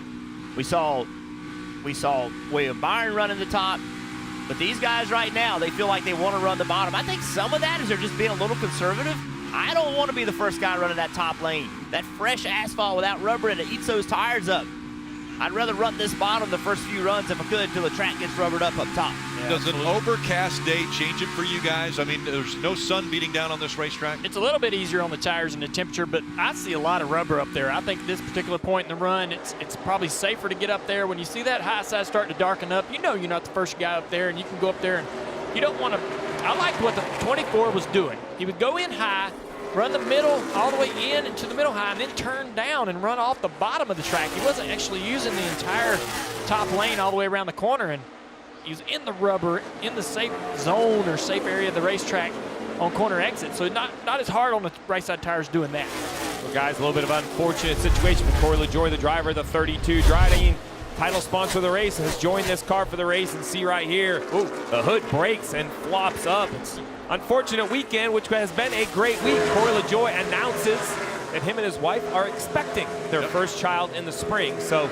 We saw William Byron running the top. But these guys right now, they feel like they want to run the bottom. I think some of that is they're just being a little conservative. I don't want to be the first guy running that top lane. That fresh asphalt without rubber in it eats those tires up. I'd rather run this bottom the first few runs if I could until the track gets rubbered up top. Yeah, Does absolutely. an overcast day change it for you guys? I mean, there's no sun beating down on this racetrack. It's a little bit easier on the tires and the temperature, but I see a lot of rubber up there. I think this particular point in the run, it's probably safer to get up there. When you see that high side starting to darken up, you know you're not the first guy up there, and you can go up there and you don't want to. I liked what the 24 was doing. He would go in high, run the middle all the way in into the middle high, and then turn down and run off the bottom of the track. He wasn't actually using the entire top lane all the way around the corner, and he was in the rubber, in the safe zone or safe area of the racetrack on corner exit. So not as hard on the right side tires doing that. Well, guys, a little bit of unfortunate situation for Corey LaJoie, the driver of the 32 Drydene. Title sponsor of the race, has joined this car for the race, and see right here, ooh, the hood breaks and flops up. It's unfortunate weekend, which has been a great week. Corey LaJoie announces that him and his wife are expecting their first child in the spring. So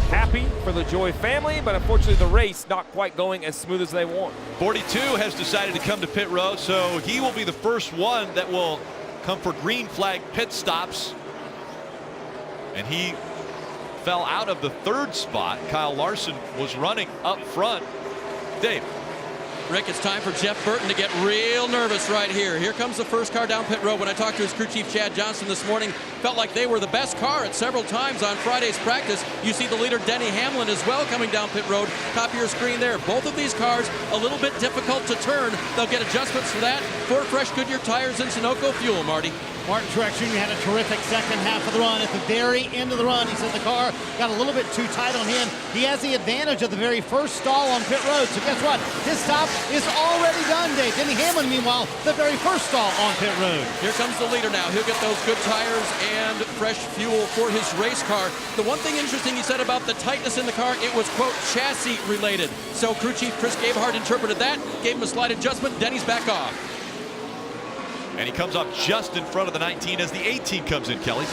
happy for the LaJoie family, but unfortunately the race not quite going as smooth as they want. 42 has decided to come to pit road, so he will be the first one that will come for green flag pit stops. And he fell out of the third spot. Kyle Larson was running up front. Dave. Rick, it's time for Jeff Burton to get real nervous right here. Here comes the first car down pit road. When I talked to his crew chief, Chad Johnson, this morning, felt like they were the best car at several times on Friday's practice. You see the leader, Denny Hamlin, as well coming down pit road. Top of your screen there. Both of these cars a little bit difficult to turn. They'll get adjustments for that. 4 fresh Goodyear tires and Sunoco fuel, Marty. Martin Truex Jr. had a terrific second half of the run. At the very end of the run, he said the car got a little bit too tight on him. He has the advantage of the very first stall on pit road. So guess what? His stop is already done, Dave. Denny Hamlin, meanwhile, the very first stall on pit road. Here comes the leader now. He'll get those good tires and fresh fuel for his race car. The one thing interesting he said about the tightness in the car, it was, quote, chassis related. So crew chief Chris Gabehart interpreted that, gave him a slight adjustment. Denny's back off. And he comes up just in front of the 19 as the 18 comes in, Kelly.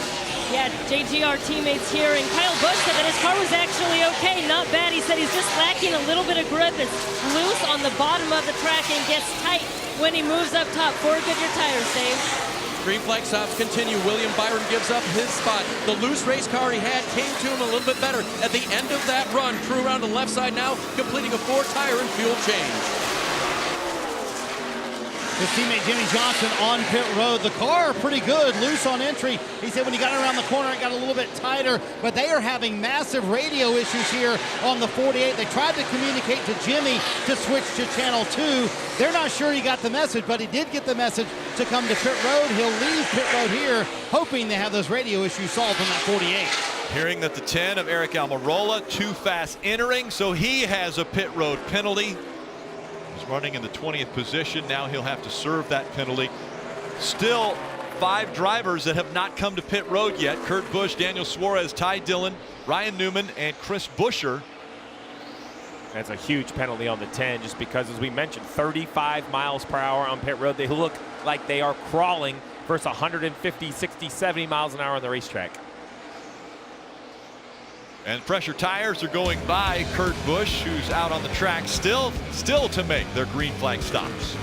Yeah, JGR teammates here, and Kyle Busch said that his car was actually okay, not bad. He said he's just lacking a little bit of grip. It's loose on the bottom of the track and gets tight when he moves up top. 4 Goodyear tires, Dave. Green flag stops continue. William Byron gives up his spot. The loose race car he had came to him a little bit better at the end of that run. Crew around the left side now, completing a 4 tire and fuel change. His teammate Jimmy Johnson on pit road. The car pretty good, loose on entry. He said when he got around the corner, it got a little bit tighter, but they are having massive radio issues here on the 48. They tried to communicate to Jimmy to switch to channel 2. They're not sure he got the message, but he did get the message to come to pit road. He'll leave pit road here, hoping they have those radio issues solved on that 48. Hearing that the 10 of Eric Almirola, too fast entering, so he has a pit road penalty. Running in the 20th position. Now he'll have to serve that penalty. Still 5 drivers that have not come to pit road yet. Kurt Busch, Daniel Suarez, Ty Dillon, Ryan Newman, and Chris Buescher. That's a huge penalty on the 10, just because, as we mentioned, 35 miles per hour on pit road. They look like they are crawling versus 150, 60, 70 miles an hour on the racetrack. And pressure tires are going by Kurt Busch, who's out on the track still to make their green flag stops.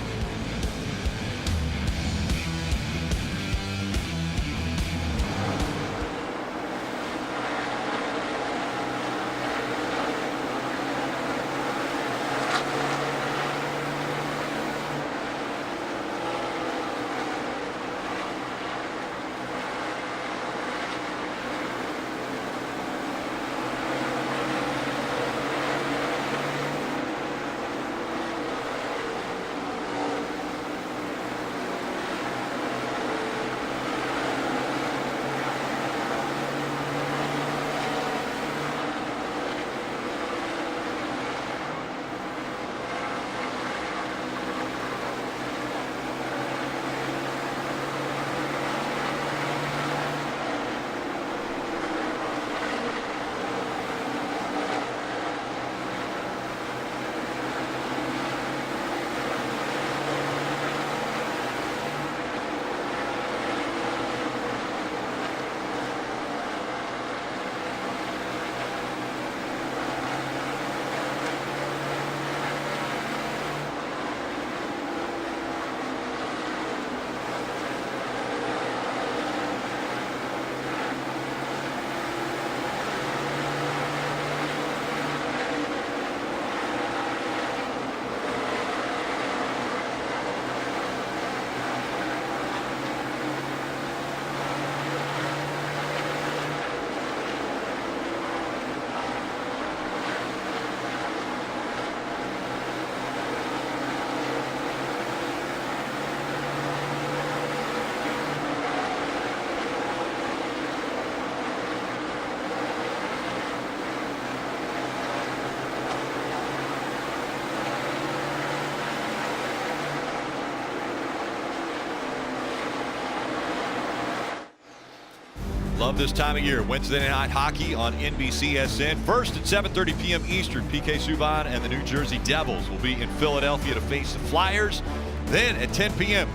Love this time of year. Wednesday night hockey on NBCSN. First at 7:30 p.m. Eastern, PK Subban and the New Jersey Devils will be in Philadelphia to face the Flyers. Then at 10 p.m.,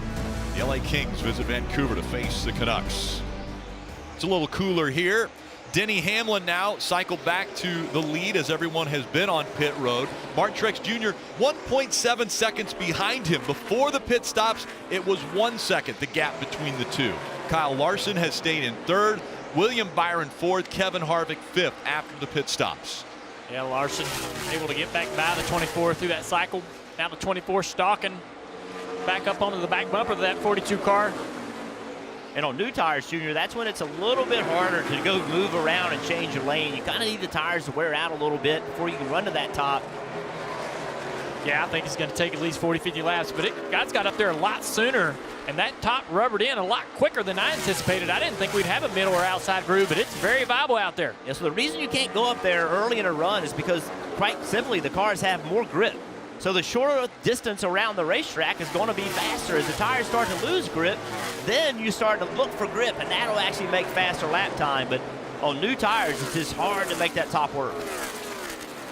the LA Kings visit Vancouver to face the Canucks. It's a little cooler here. Denny Hamlin now cycled back to the lead as everyone has been on pit road. Martin Truex Jr. 1.7 seconds behind him. Before the pit stops, it was 1 second, the gap between the two. Kyle Larson has stayed in third. William Byron fourth. Kevin Harvick fifth after the pit stops. Yeah, Larson able to get back by the 24 through that cycle. Now the 24 stalking back up onto the back bumper of that 42 car. And on new tires, Junior, that's when it's a little bit harder to go move around and change your lane. You kind of need the tires to wear out a little bit before you can run to that top. Yeah, I think it's going to take at least 40, 50 laps, but guys got up there a lot sooner, and that top rubbered in a lot quicker than I anticipated. I didn't think we'd have a middle or outside groove, but it's very viable out there. Yeah, so the reason you can't go up there early in a run is because, quite simply, the cars have more grip. So the shorter distance around the racetrack is going to be faster. As the tires start to lose grip, then you start to look for grip, and that'll actually make faster lap time. But on new tires, it's just hard to make that top work.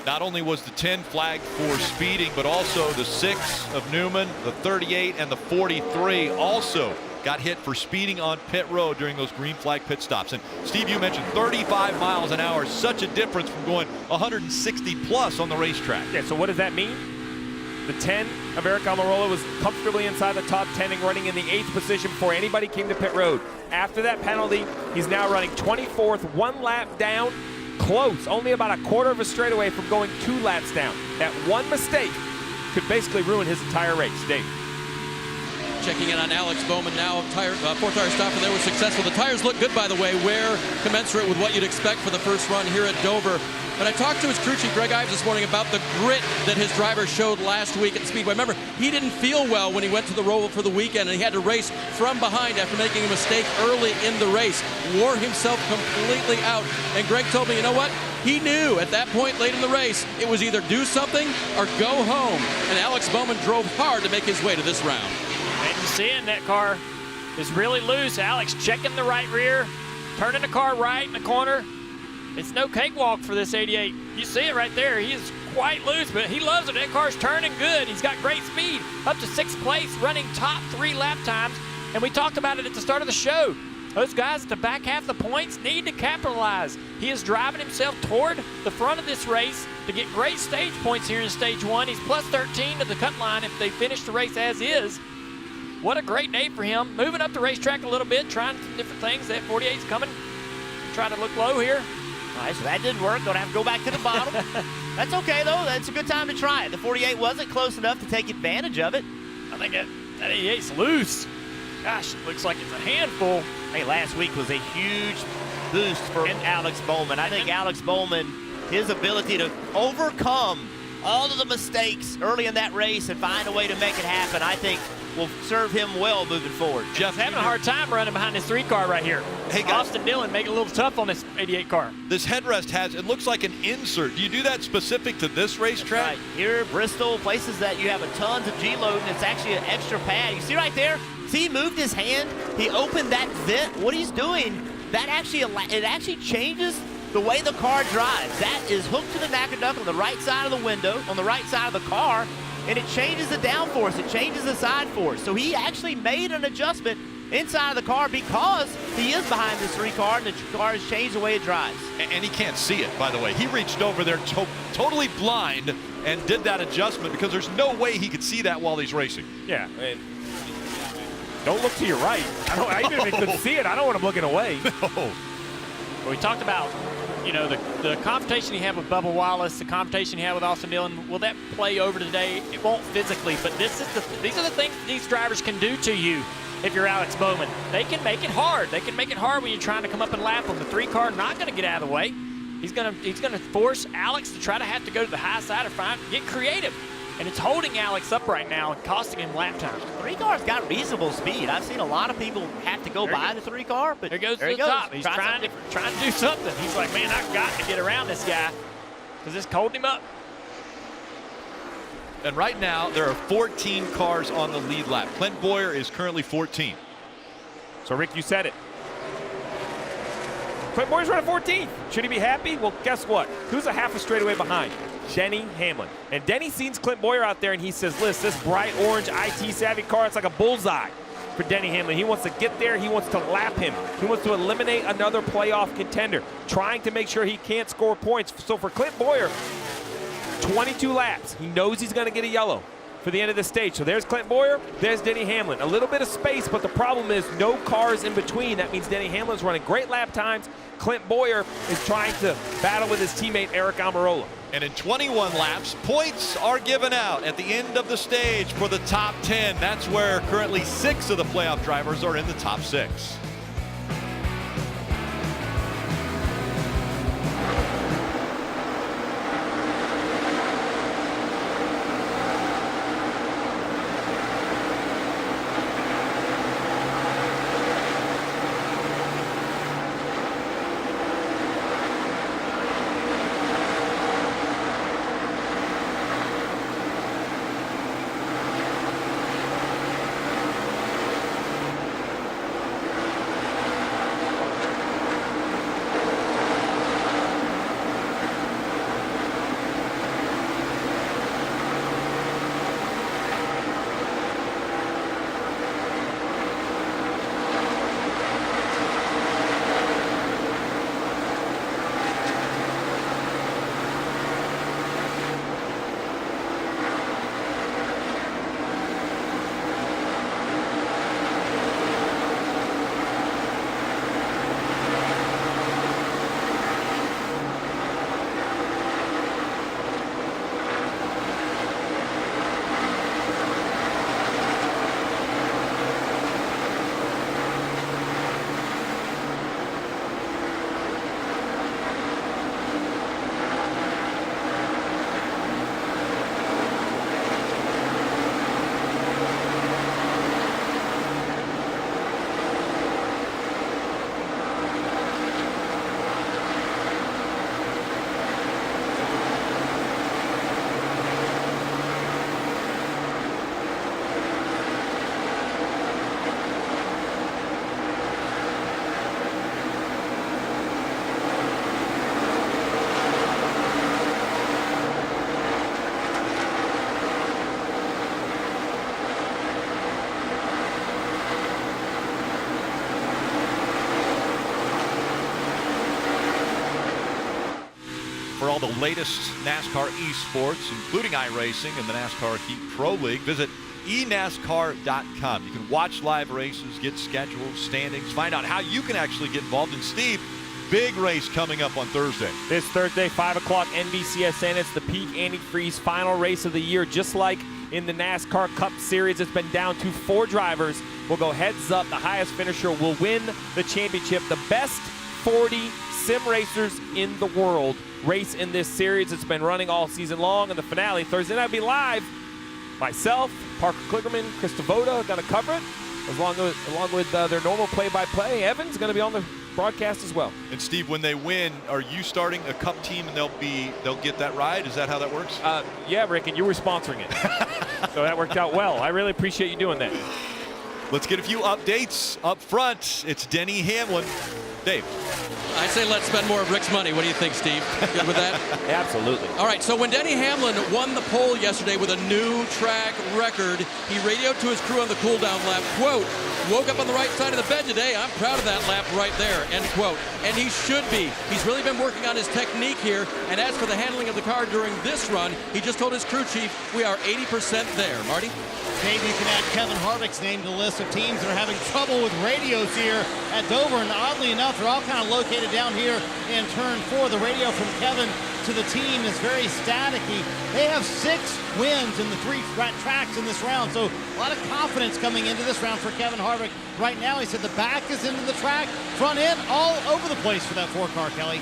Not only was the 10 flagged for speeding, but also the 6 of Newman, the 38, and the 43 also got hit for speeding on pit road during those green flag pit stops. And Steve, you mentioned 35 miles an hour, such a difference from going 160 plus on the racetrack. Yeah, so what does that mean? The 10 of Eric Almirola was comfortably inside the top 10 and running in the 8th position before anybody came to pit road. After that penalty, he's now running 24th, 1 lap down, close, only about a quarter of a straightaway from going 2 laps down. That one mistake could basically ruin his entire race. Dave. Checking in on Alex Bowman now, 4-tire stop, and they were successful. The tires look good, by the way, wear commensurate with what you'd expect for the first run here at Dover. But I talked to his crew chief, Greg Ives, this morning about the grit that his driver showed last week at Speedway. Remember, he didn't feel well when he went to the Roval for the weekend, and he had to race from behind after making a mistake early in the race. Wore himself completely out. And Greg told me, you know what? He knew at that point late in the race, it was either do something or go home. And Alex Bowman drove hard to make his way to this round. And you see in that car is really loose. Alex checking the right rear, turning the car right in the corner. It's no cakewalk for this 88. You see it right there. He is quite loose, but he loves it. That car's turning good. He's got great speed. Up to 6th place, running top 3 lap times. And we talked about it at the start of the show. Those guys at the back half of the points need to capitalize. He is driving himself toward the front of this race to get great stage points here in stage 1. He's plus 13 to the cut line if they finish the race as is. What a great day for him. Moving up the racetrack a little bit, trying some different things. That 48's coming. Try to look low here. All right, so that didn't work. Gonna have to go back to the bottom. That's okay, though. That's a good time to try it. The 48 wasn't close enough to take advantage of it. I think that 88's loose. Gosh, it looks like it's a handful. Hey, last week was a huge boost for Alex Bowman. I think Alex Bowman, his ability to overcome all of the mistakes early in that race and find a way to make it happen, I think will serve him well moving forward. Jeff's having a hard time running behind this 3 car right here. Hey guys, Austin Dillon making it a little tough on this 88 car. This headrest has, it looks like an insert. Do you do that specific to this racetrack? Right. Here, Bristol, places that you have a tons of G-load, and it's actually an extra pad. You see right there? See, he moved his hand. He opened that vent. What he's doing, that actually changes the way the car drives. That is hooked to the NACA on the right side of the window, on the right side of the car, and it changes the downforce, it changes the side force. So he actually made an adjustment inside of the car because he is behind this 3 car, and the car has changed the way it drives. And he can't see it, by the way. He reached over there totally blind and did that adjustment because there's no way he could see that while he's racing. Yeah, and don't look to your right. Even if he couldn't see it, I don't want him looking away. No. Well, we talked about, you know, the confrontation you have with Bubba Wallace, the confrontation you have with Austin Dillon. Will that play over today? It won't physically, but these are the things these drivers can do to you if you're Alex Bowman. They can make it hard. They can make it hard when you're trying to come up and lap them. The 3 car not going to get out of the way. He's going to force Alex to try to have to go to the high side or get creative. And it's holding Alex up right now and costing him lap time. 3 car's got reasonable speed. I've seen a lot of people have to go by the 3 car, but there goes to the top. He's trying to do something. He's like, man, I've got to get around this guy because it's holding him up. And right now, there are 14 cars on the lead lap. Clint Boyer is currently 14. So, Rick, you said it. Clint Boyer's running 14th. Should he be happy? Well, guess what? Who's a half a straightaway behind? Denny Hamlin. And Denny sees Clint Boyer out there and he says, listen, this bright orange IT savvy car, it's like a bullseye for Denny Hamlin. He wants to get there. He wants to lap him. He wants to eliminate another playoff contender, trying to make sure he can't score points. So for Clint Boyer, 22 laps. He knows he's going to get a yellow for the end of the stage. So there's Clint Boyer, there's Denny Hamlin. A little bit of space, but the problem is no cars in between. That means Denny Hamlin's running great lap times. Clint Boyer is trying to battle with his teammate Eric Almirola. And in 21 laps, points are given out at the end of the stage for the top 10. That's where currently 6 of the playoff drivers are in the top 6. For all the latest NASCAR esports, including iRacing and the NASCAR Heat Pro League, visit enascar.com. You can watch live races, get schedules, standings, find out how you can actually get involved. And Steve, big race coming up on Thursday. This Thursday, 5 o'clock, NBCSN. It's the peak antifreeze final race of the year. Just like in the NASCAR Cup Series, it's been down to 4 drivers. We'll go heads up. The highest finisher will win the championship. The best 40 sim racers in the world race in this series. It's been running all season long, and the finale Thursday night will be live. Myself, Parker Kligerman, Chris Devoda going to cover it, along with their normal play-by-play. Evan's going to be on the broadcast as well. And Steve, when they win, are you starting a Cup team and they'll get that ride? Is that how that works? Yeah, Rick, and you were sponsoring it, so that worked out well. I really appreciate you doing that. Let's get a few updates up front. It's Denny Hamlin. Dave. I say let's spend more of Rick's money. What do you think, Steve? Good with that? Absolutely. All right, so when Denny Hamlin won the pole yesterday with a new track record, he radioed to his crew on the cool-down lap, quote, "Woke up on the right side of the bed today. I'm proud of that lap right there," end quote. And he should be. He's really been working on his technique here. And as for the handling of the car during this run, he just told his crew chief, we are 80% there. Marty? Maybe you can add Kevin Harvick's name to the list of teams that are having trouble with radios here at Dover. And oddly enough, they're all kind of located down here in turn 4. The radio from Kevin to the team is very staticky. They have 6 wins in the 3 tracks in this round. So a lot of confidence coming into this round for Kevin Harvick. Right now, he said the back is into the track, front end all over the place for that 4-car, Kelly.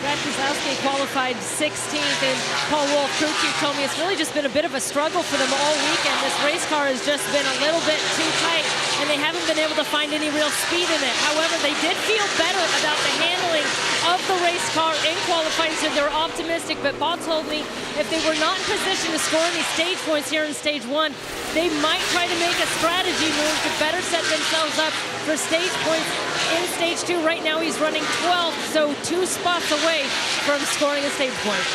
Brad Keselowski qualified 16th, and Paul Wolf, crew chief, told me it's really just been a bit of a struggle for them all weekend. This race car has just been a little bit too tight, and they haven't been able to find any real speed in it. However, they did feel better about the handling of the race car in qualifying, so they're optimistic. But Bob told me if they were not in position to score any stage points here in stage 1, they might try to make a strategy move to better set themselves up for stage points in stage 2. Right now he's running 12th, so 2 spots away from scoring a stage point.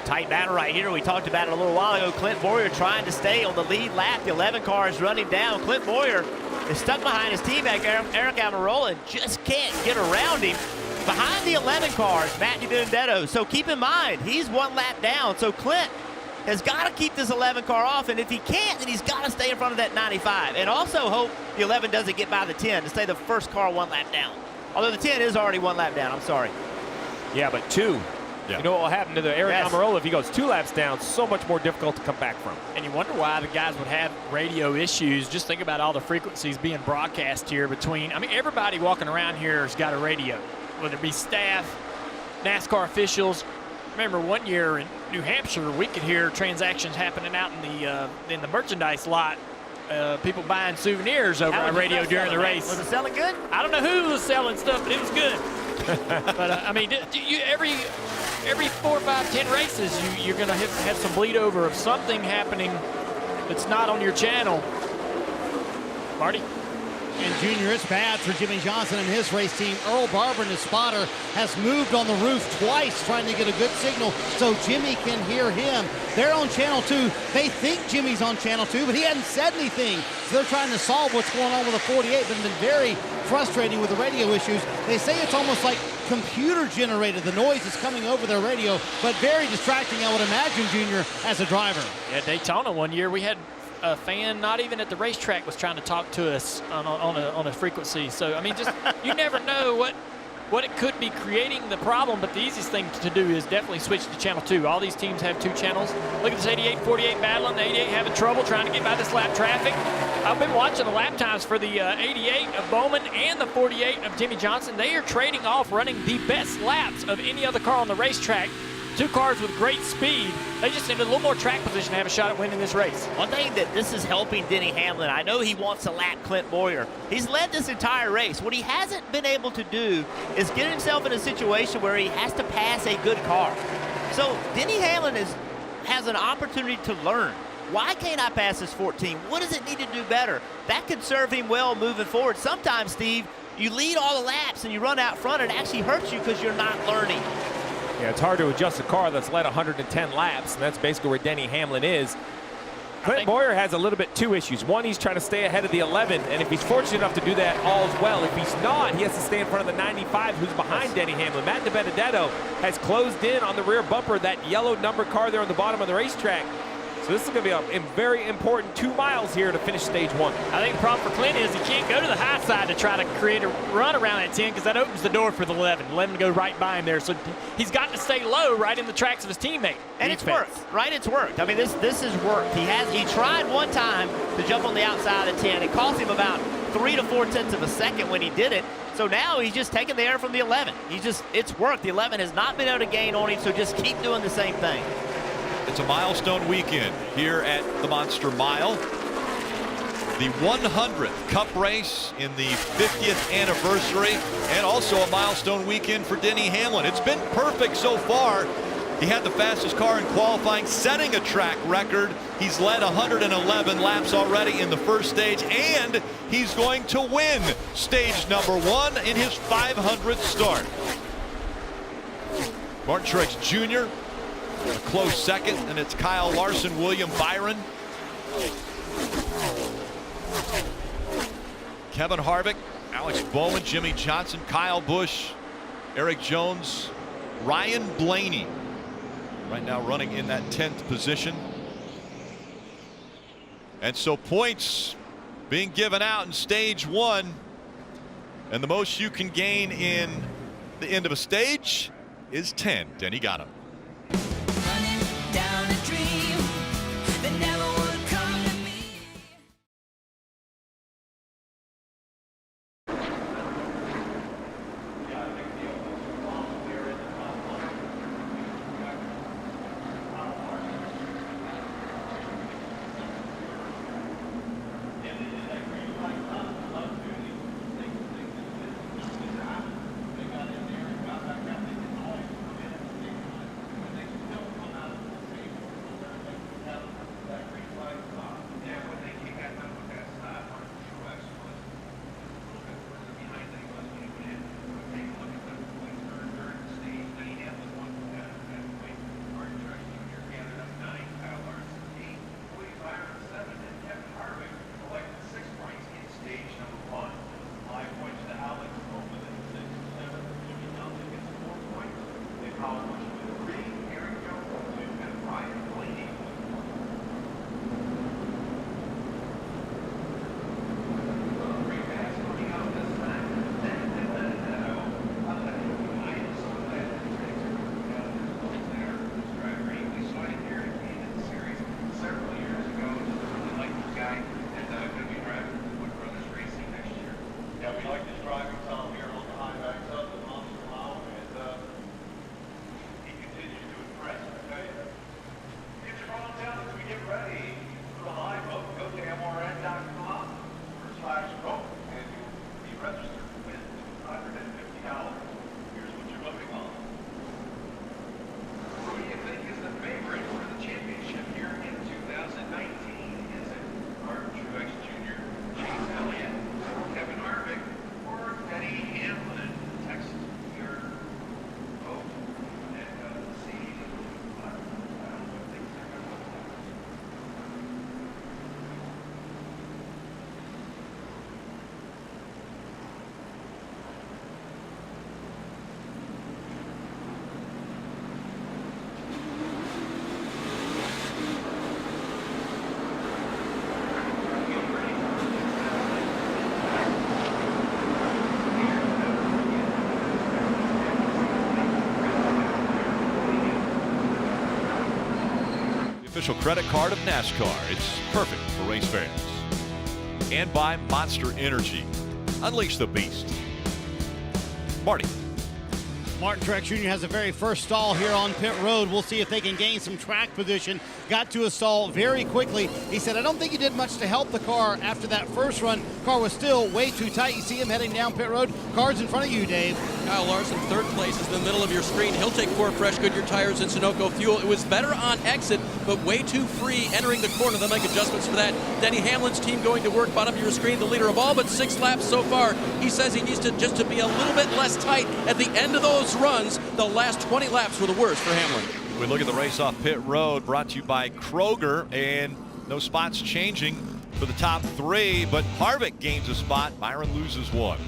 Tight battle right here. We talked about it a little while ago. Clint Boyer trying to stay on the lead lap. The 11 car is running down. Clint Boyer is stuck behind his teammate, Eric Almirola, and just can't get around him. Behind the 11 cars, Matt DiBenedetto. So keep in mind, he's 1 lap down. So Clint has got to keep this 11 car off, and if he can't, then he's got to stay in front of that 95. And also hope the 11 doesn't get by the 10 to stay the first car 1 lap down. Although the 10 is already 1 lap down, I'm sorry. Yeah, but 2. Yeah. You know what will happen to the Eric Almirola if he goes 2 laps down? So much more difficult to come back from. And you wonder why the guys would have radio issues. Just think about all the frequencies being broadcast here between. I mean, everybody walking around here has got a radio, whether it be staff, NASCAR officials. Remember one year in New Hampshire, we could hear transactions happening out in the merchandise lot. People buying souvenirs over our radio during the race. Was it selling good? I don't know who was selling stuff, but it was good. But I mean, every 4, 5, 10 races, you're going to have some bleed over of something happening that's not on your channel. Marty? And Junior, it's bad for Jimmy Johnson and his race team. Earl Barber, his spotter, has moved on the roof twice trying to get a good signal so Jimmy can hear him. They're on channel 2. They think Jimmy's on channel 2, but he hadn't said anything. So they're trying to solve what's going on with the 48, but it's been very frustrating with the radio issues. They say it's almost like computer generated. The noise is coming over their radio, but very distracting, I would imagine, Junior, as a driver. Yeah, Daytona one year, we had a fan not even at the racetrack was trying to talk to us on a frequency. So I mean, just you never know what it could be creating the problem, but the easiest thing to do is definitely switch to channel 2. All these teams have 2 channels. Look at this 88-48 battling. The 88 having trouble trying to get by this lap traffic. I've been watching the lap times for the 88 of Bowman and the 48 of Jimmy Johnson. They are trading off running the best laps of any other car on the racetrack. 2 cars with great speed. They just need a little more track position to have a shot at winning this race. One thing that this is helping Denny Hamlin, I know he wants to lap Clint Boyer. He's led this entire race. What he hasn't been able to do is get himself in a situation where he has to pass a good car. So Denny Hamlin has an opportunity to learn. Why can't I pass this 14? What does it need to do better? That could serve him well moving forward. Sometimes, Steve, you lead all the laps and you run out front, and it actually hurts you because you're not learning. Yeah, it's hard to adjust a car that's led 110 laps, and that's basically where Denny Hamlin is. Clint Boyer has a little bit 2 issues. One, he's trying to stay ahead of the 11, and if he's fortunate enough to do that, all's well. If he's not, he has to stay in front of the 95, who's behind Denny Hamlin. Matt DiBenedetto has closed in on the rear bumper, that yellow number car there on the bottom of the racetrack. So this is going to be a very important 2 miles here to finish stage 1. I think the problem for Clint is he can't go to the high side to try to create a run around that 10 because that opens the door for the 11. 11 goes right by him there. So he's got to stay low right in the tracks of his teammate. And it's worked, right? It's worked. I mean, this has worked. He tried one time to jump on the outside of the 10. It cost him about 3 to 4 tenths of a second when he did it. So now he's just taking the air from the 11. It's worked. The 11 has not been able to gain on him, so just keep doing the same thing. It's a milestone weekend here at the Monster Mile. The 100th Cup race in the 50th anniversary, and also a milestone weekend for Denny Hamlin. It's been perfect so far. He had the fastest car in qualifying, setting a track record. He's led 111 laps already in the first stage, and he's going to win stage number 1 in his 500th start. Martin Truex Jr. a close second, and it's Kyle Larson, William Byron, Kevin Harvick, Alex Bowman, Jimmy Johnson, Kyle Busch, Eric Jones, Ryan Blaney, right now running in that 10th position. And so points being given out in stage 1, and the most you can gain in the end of a stage is 10. Denny got him. Down a dream that never would come to me. Yeah, we like his driving style here on the high backs up the monster mile, and he continues to impress. Okay, get your phone down as we get ready for the live vote. Go to MRN.com/vote and you'll be registered to win $150. Here's what you're voting on. Who do you think is the favorite for the championship here in 2019? Is it Truex Jr., Chase Elliott, Kevin Harvick, or Denny Hamlin? Text your vote and see what things are going to look like. Official credit card of NASCAR. It's perfect for race fans. And by Monster Energy. Unleash the beast. Marty. Martin Truex Jr. has the very first stall here on pit road. We'll see if they can gain some track position. Got to a stall very quickly. He said, I don't think he did much to help the car after that first run. Car was still way too tight. You see him heading down pit road. Car's in front of you, Dave. Kyle Larson, third place, is in the middle of your screen. He'll take 4 fresh Goodyear tires and Sunoco fuel. It was better on exit, but way too free entering the corner. They'll make adjustments for that. Denny Hamlin's team going to work. Bottom of your screen, the leader of all but 6 laps so far. He says he needs to just to be a little bit less tight at the end of those runs. The last 20 laps were the worst for Hamlin. We look at the race off pit road, brought to you by Kroger, and no spots changing for the top 3, but Harvick gains a spot. Byron loses 1.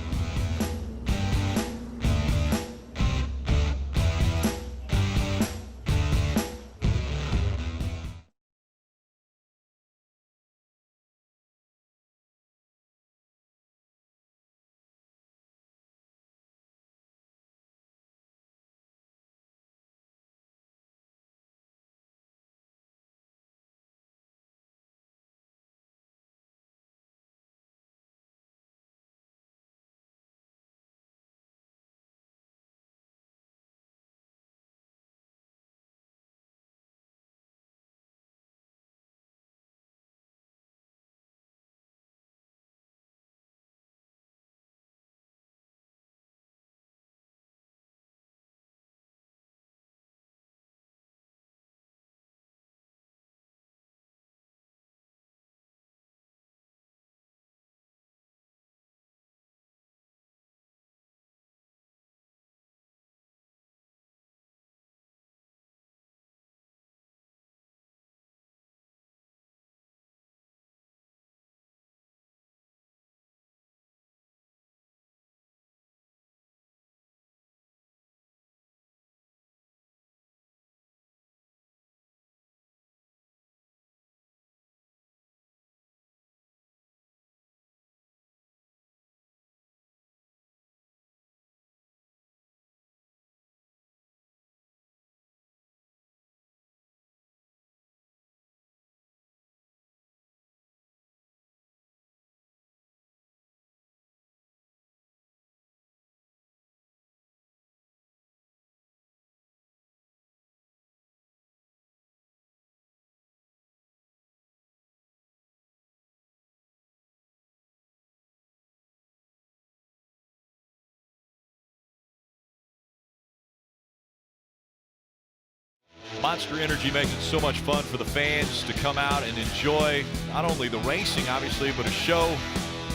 Monster Energy makes it so much fun for the fans to come out and enjoy not only the racing, obviously, but a show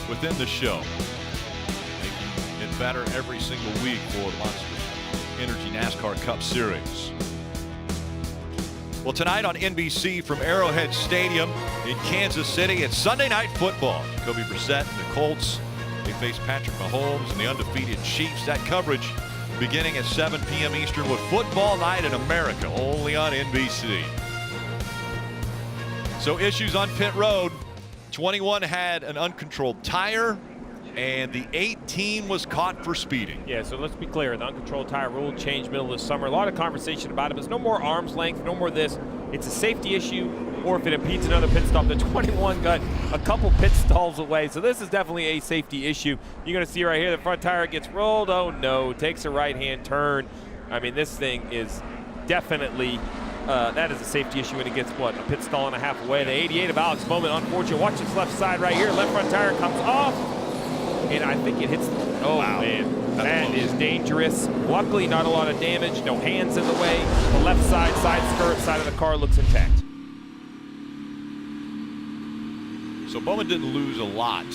within the show. Making it better every single week for the Monster Energy NASCAR Cup Series. Well, tonight on NBC from Arrowhead Stadium in Kansas City, it's Sunday Night Football. Jacoby Brissett and the Colts, they face Patrick Mahomes and the undefeated Chiefs. That coverage beginning at 7 p.m. Eastern with Football Night in America, only on NBC. So issues on pit road. 21 had an uncontrolled tire, and the 18 was caught for speeding. Yeah, so let's be clear. The uncontrolled tire rule changed middle of the summer. A lot of conversation about it. There's no more arm's length, no more this. it's a safety issue, or if it impedes another pit stop. The 21 got a couple pit stalls away, so this is definitely a safety issue. You're going to see right here the front tire gets rolled. Oh no, takes a right-hand turn. I mean, this thing is definitely, that is a safety issue when it gets, what, a pit stall and a half away. The 88 of Alex Bowman, unfortunate. Watch this left side right here. Left front tire comes off, and I think it hits, oh wow, man. That is dangerous. Luckily, not a lot of damage. No hands in the way. The left side skirt side of the car looks intact. So Bowman didn't lose a lot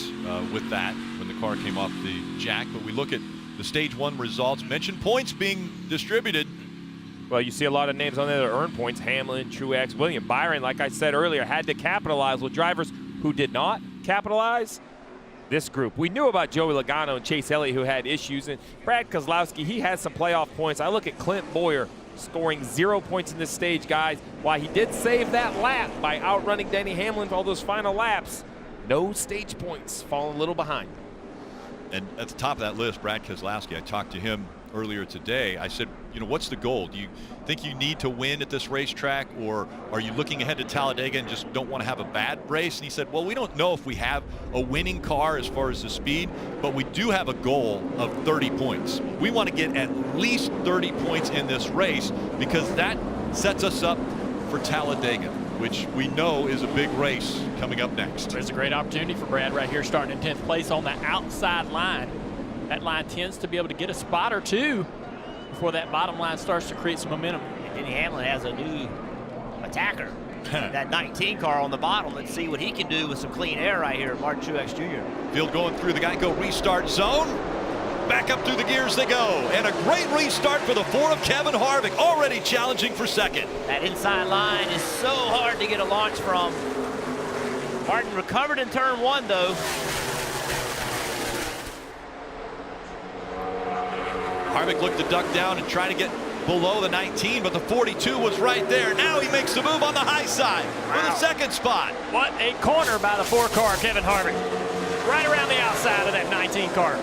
with that when the car came off the jack, but we look at the stage 1 results. Mentioned points being distributed. Well, you see a lot of names on there that earn points. Hamlin, Truex, William Byron, like I said earlier, had to capitalize with drivers who did not capitalize. This group. We knew about Joey Logano and Chase Elliott, who had issues, and Brad Keselowski, he has some playoff points. I look at Clint Boyer scoring 0 points in this stage, guys. While he did save that lap by outrunning Denny Hamlin for all those final laps, no stage points, falling a little behind. And at the top of that list, Brad Keselowski, I talked to him earlier today. I said, you know, what's the goal? Do you think you need to win at this racetrack, or are you looking ahead to Talladega and just don't want to have a bad race? And he said, well, we don't know if we have a winning car as far as the speed, but we do have a goal of 30 points. We want to get at least 30 points in this race because that sets us up for Talladega, which we know is a big race coming up next. There's a great opportunity for Brad right here, starting in 10th place on the outside line. That line tends to be able to get a spot or two before that bottom line starts to create some momentum. And Denny Hamlin has a new attacker. That 19 car on the bottom. Let's see what he can do with some clean air right here, Martin Truex Jr. Field going through the Geico restart zone. Back up through the gears they go. And a great restart for the 4 of Kevin Harvick, already challenging for second. That inside line is so hard to get a launch from. Martin recovered in turn 1, though. Harvick looked to duck down and try to get below the 19, but the 42 was right there. Now he makes the move on the high side for the second spot. What a corner by the 4 car, Kevin Harvick. Right around the outside of that 19 car.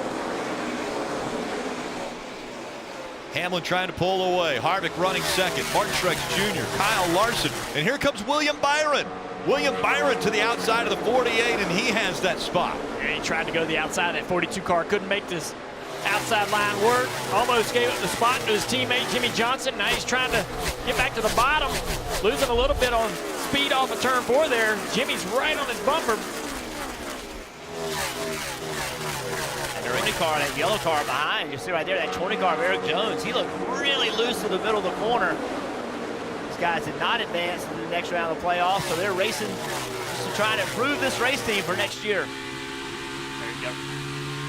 Hamlin trying to pull away. Harvick running second. Martin Truex Jr., Kyle Larson, and here comes William Byron. William Byron to the outside of the 48, and he has that spot. Yeah, he tried to go to the outside of that 42 car, couldn't make this outside line work. Almost gave up the spot to his teammate Jimmy Johnson. Now he's trying to get back to the bottom, losing a little bit on speed off of turn 4 there. Jimmy's right on his bumper. And the 20 car, that yellow car behind, you see right there, that 20 car of Eric Jones, he looked really loose in the middle of the corner. These guys did not advance to the next round of the playoffs, so they're racing just to try to improve this race team for next year. There you go.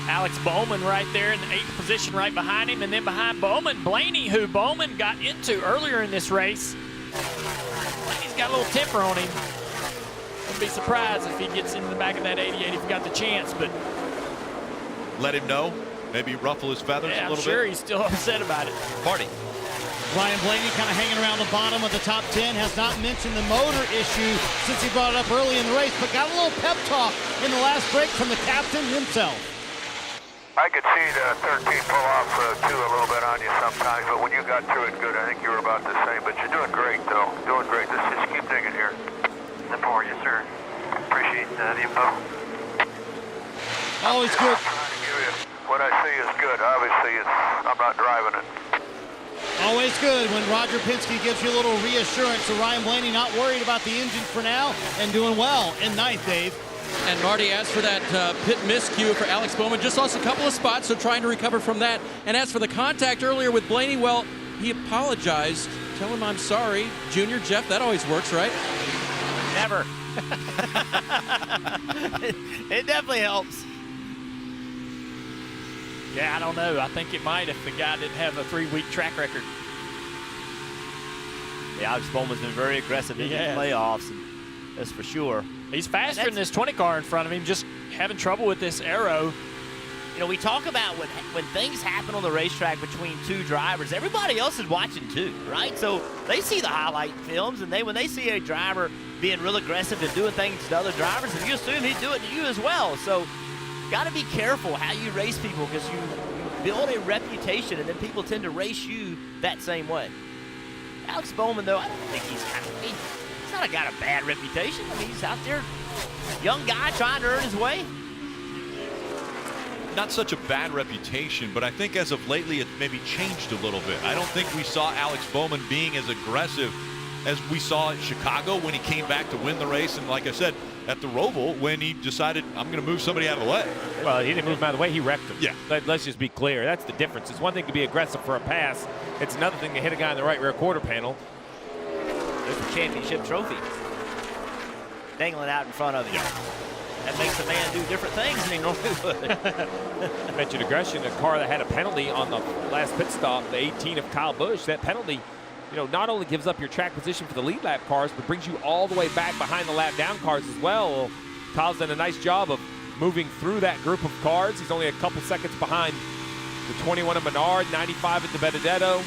Alex Bowman right there in the 8th position right behind him, and then behind Bowman, Blaney, who Bowman got into earlier in this race. Blaney's got a little temper on him. Wouldn't be surprised if he gets into the back of that 88 if he got the chance, but let him know, maybe ruffle his feathers a little bit. I'm sure he's still upset about it. Party. Ryan Blaney kind of hanging around the bottom of the top 10, has not mentioned the motor issue since he brought it up early in the race, but got a little pep talk in the last break from the captain himself. I could see the 13 pull off too a little bit on you sometimes, but when you got through it good, I think you were about the same. But you're doing great, though. Doing great. Let's just keep digging here. The for you, sir. Appreciate the info. Always good. What I see is good. Obviously, I'm not driving it. Always good when Roger Penske gives you a little reassurance. So Ryan Blaney not worried about the engine for now and doing well in 9th, Dave. And Marty, as for that pit miscue for Alex Bowman, just lost a couple of spots, so trying to recover from that. And as for the contact earlier with Blaney, well, he apologized. Tell him I'm sorry. Junior, Jeff, that always works, right? Never. It definitely helps. Yeah, I don't know. I think it might if the guy didn't have a 3-week track record. Yeah, Alex Bowman's been very aggressive in these playoffs, and that's for sure. He's faster than this 20 car in front of him, just having trouble with this aero. You know, we talk about when things happen on the racetrack between 2 drivers, everybody else is watching too, right? So they see the highlight films, and when they see a driver being real aggressive and doing things to other drivers, and you assume he'd do it to you as well. So got to be careful how you race people, because you build a reputation, and then people tend to race you that same way. Alex Bowman, though, I don't think he's not got a bad reputation. I mean, he's out there, young guy trying to earn his way. Not such a bad reputation, but I think as of lately it maybe changed a little bit. I don't think we saw Alex Bowman being as aggressive as we saw in Chicago when he came back to win the race, and like I said, at the Roval when he decided, I'm going to move somebody out of the way. Well, he didn't move him out of the way, he wrecked him. Yeah. Let's just be clear. That's the difference. It's one thing to be aggressive for a pass. It's another thing to hit a guy in the right rear quarter panel. There's the championship trophy dangling out in front of you. That makes a man do different things than he normally would. I mentioned aggression. A car that had a penalty on the last pit stop, the 18 of Kyle Busch, that penalty, you know, not only gives up your track position for the lead lap cars, but brings you all the way back behind the lap down cars as well. Kyle's done a nice job of moving through that group of cars. He's only a couple seconds behind the 21 of Menard, 95 at the Benedetto.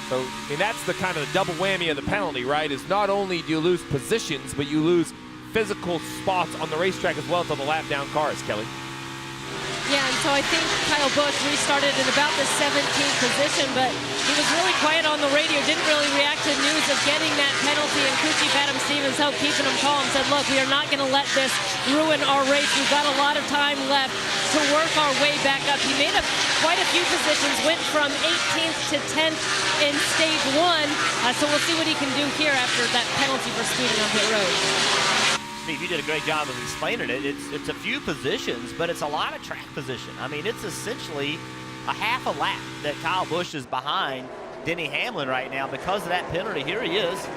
So, I mean, that's the kind of the double whammy of the penalty, right? Is not only do you lose positions, but you lose physical spots on the racetrack as well to the lap down cars, Kelly. Yeah, and so I think Kyle Busch restarted in about the 17th position, but he was really quiet on the radio, didn't really react to news of getting that penalty, and crew chief Adam Stevens helped keeping him calm, said, look, we are not going to let this ruin our race. We've got a lot of time left to work our way back up. He made up quite a few positions, went from 18th to 10th in stage 1, so we'll see what he can do here after that penalty for speeding on pit road. Steve, you did a great job of explaining it. It's a few positions, but it's a lot of track position. I mean, it's essentially a half a lap that Kyle Busch is behind Denny Hamlin right now because of that penalty. Here he is.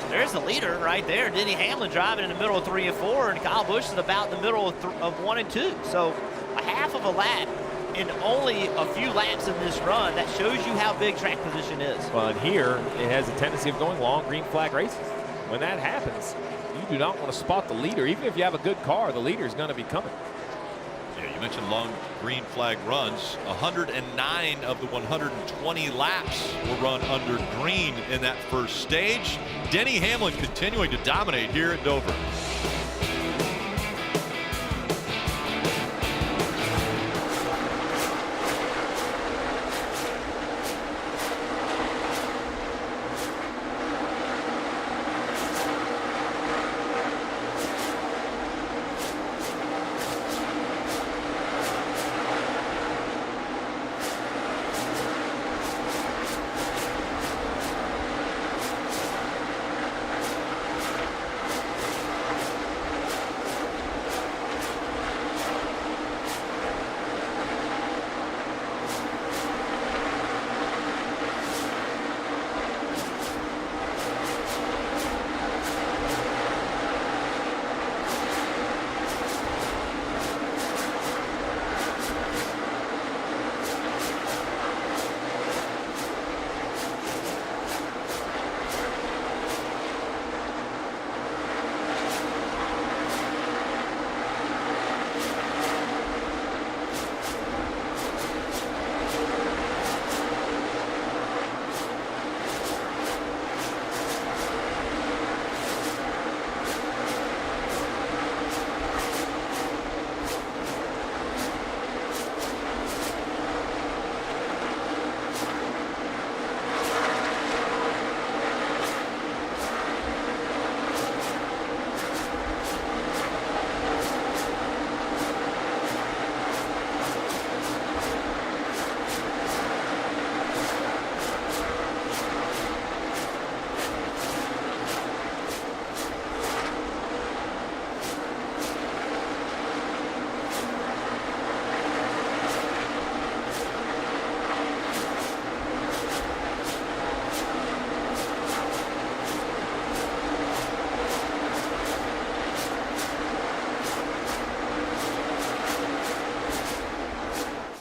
There's the leader right there. Denny Hamlin driving in the middle of 3 and 4, and Kyle Busch is about in the middle of 1 and 2. So a half of a lap in only a few laps in this run. That shows you how big track position is. Well, and here it has a tendency of going long green flag races. When that happens, you do not want to spot the leader. Even if you have a good car, the leader is going to be coming. Yeah, you mentioned long green flag runs. 109 of the 120 laps were run under green in that first stage. Denny Hamlin continuing to dominate here at Dover.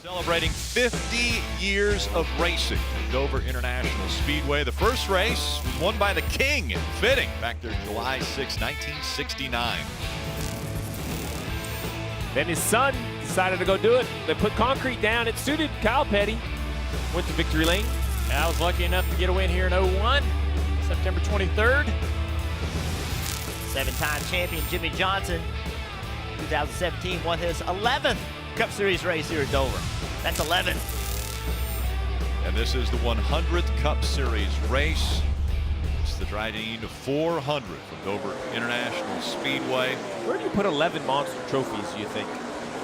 Celebrating 50 years of racing at Dover International Speedway. The first race was won by the King, fitting, back there July 6, 1969. Then his son decided to go do it. They put concrete down. It suited Kyle Petty. Went to victory lane. And I was lucky enough to get a win here in 01, September 23rd. 7-time champion Jimmy Johnson, 2017, won his 11th Cup Series race here at Dover. That's 11. And this is the 100th Cup Series race. It's the Drydene 400 from Dover International Speedway. Where do you put 11 monster trophies, do you think?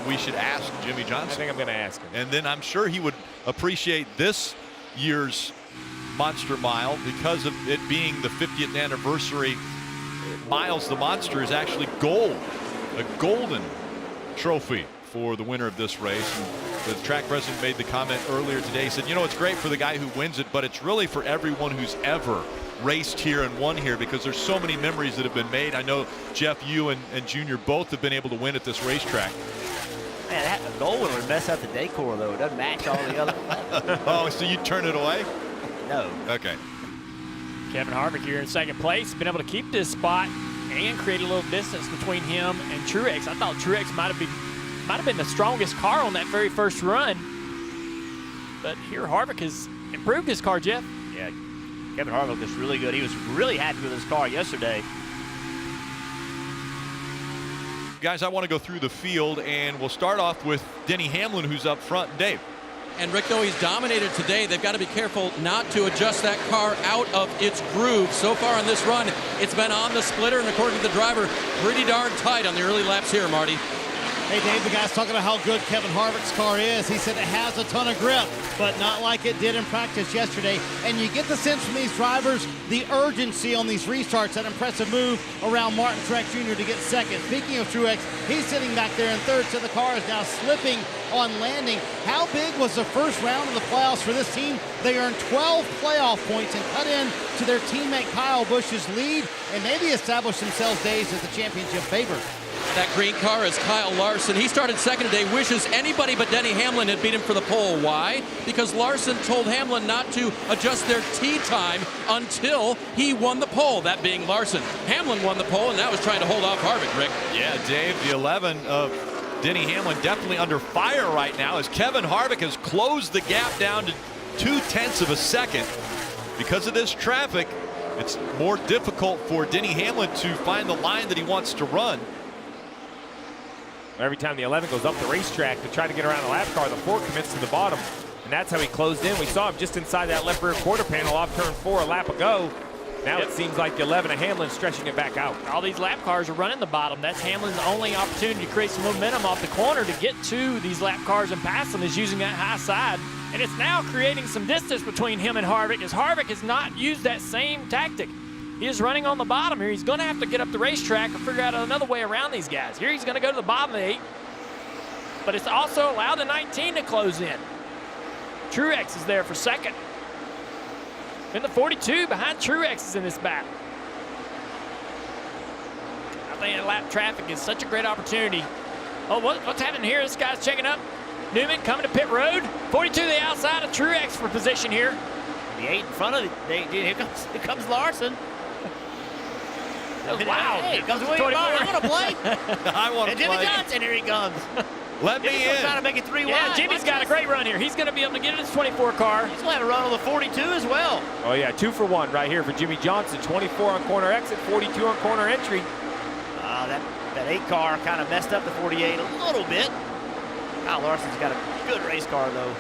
We should ask Jimmy Johnson. I think I'm going to ask him. And then I'm sure he would appreciate this year's Monster Mile because of it being the 50th anniversary. Miles the Monster is actually gold, a golden trophy for the winner of this race. And the track president made the comment earlier today. He said, you know, it's great for the guy who wins it, but it's really for everyone who's ever raced here and won here because there's so many memories that have been made. I know, Jeff, you and Junior both have been able to win at this racetrack. Man, that gold one would mess up the decor, though. It doesn't match all the other. Oh, so you turn it away? No. Okay. Kevin Harvick here in second place, been able to keep this spot and create a little distance between him and Truex. I thought Truex might have been the strongest car on that very first run, but here Harvick has improved his car, Jeff. Yeah, Kevin Harvick is really good. He was really happy with his car yesterday. Guys, I want to go through the field, and we'll start off with Denny Hamlin, who's up front. Dave. And Rick, though he's dominated today, they've got to be careful not to adjust that car out of its groove. So far on this run, it's been on the splitter, and according to the driver, pretty darn tight on the early laps here, Marty. Hey, Dave, the guy's talking about how good Kevin Harvick's car is. He said it has a ton of grip, but not like it did in practice yesterday. And you get the sense from these drivers, the urgency on these restarts, that impressive move around Martin Truex Jr. to get second. Speaking of Truex, he's sitting back there in third, so the car is now slipping on landing. How big was the first round of the playoffs for this team? They earned 12 playoff points and cut in to their teammate Kyle Busch's lead and maybe established themselves days as the championship favorite. That green car is Kyle Larson. He started second today, wishes anybody but Denny Hamlin had beat him for the pole. Why? Because Larson told Hamlin not to adjust their tee time until he won the pole, that being Larson. Hamlin won the pole, and now is trying to hold off Harvick, Rick. Yeah, Dave, the 11 of Denny Hamlin definitely under fire right now as Kevin Harvick has closed the gap down to 0.2 of a second. Because of this traffic, it's more difficult for Denny Hamlin to find the line that he wants to run. Every time the 11 goes up the racetrack to try to get around the lap car, the 4 commits to the bottom, and that's how he closed in. We saw him just inside that left rear quarter panel off turn 4 a lap ago. Now it seems like the 11 of Hamlin stretching it back out. All these lap cars are running the bottom. That's Hamlin's only opportunity to create some momentum off the corner to get to these lap cars and pass them, is using that high side. And it's now creating some distance between him and Harvick, as Harvick has not used that same tactic. He is running on the bottom here. He's going to have to get up the racetrack and figure out another way around these guys. Here he's going to go to the bottom of the 8, but it's also allowed the 19 to close in. Truex is there for second. And the 42 behind Truex is in this battle. I think that lap traffic is such a great opportunity. Oh, what's happening here? This guy's checking up. Newman coming to pit road. 42 to the outside of Truex for position here. The 8 in front of it. Here comes Larson. That was loud. Hey, here comes William Byron. I want to play. I want to play. And Jimmy Johnson, here he comes. Let me in. Trying to make it 3 wide. Yeah, Jimmy's got a great run here. He's going to be able to get in his 24 car. He's going to have a run on the 42 as well. Oh, yeah, 2 for 1 right here for Jimmy Johnson. 24 on corner exit, 42 on corner entry. That 8 car kind of messed up the 48 a little bit. Kyle Larson's got a good race car, though.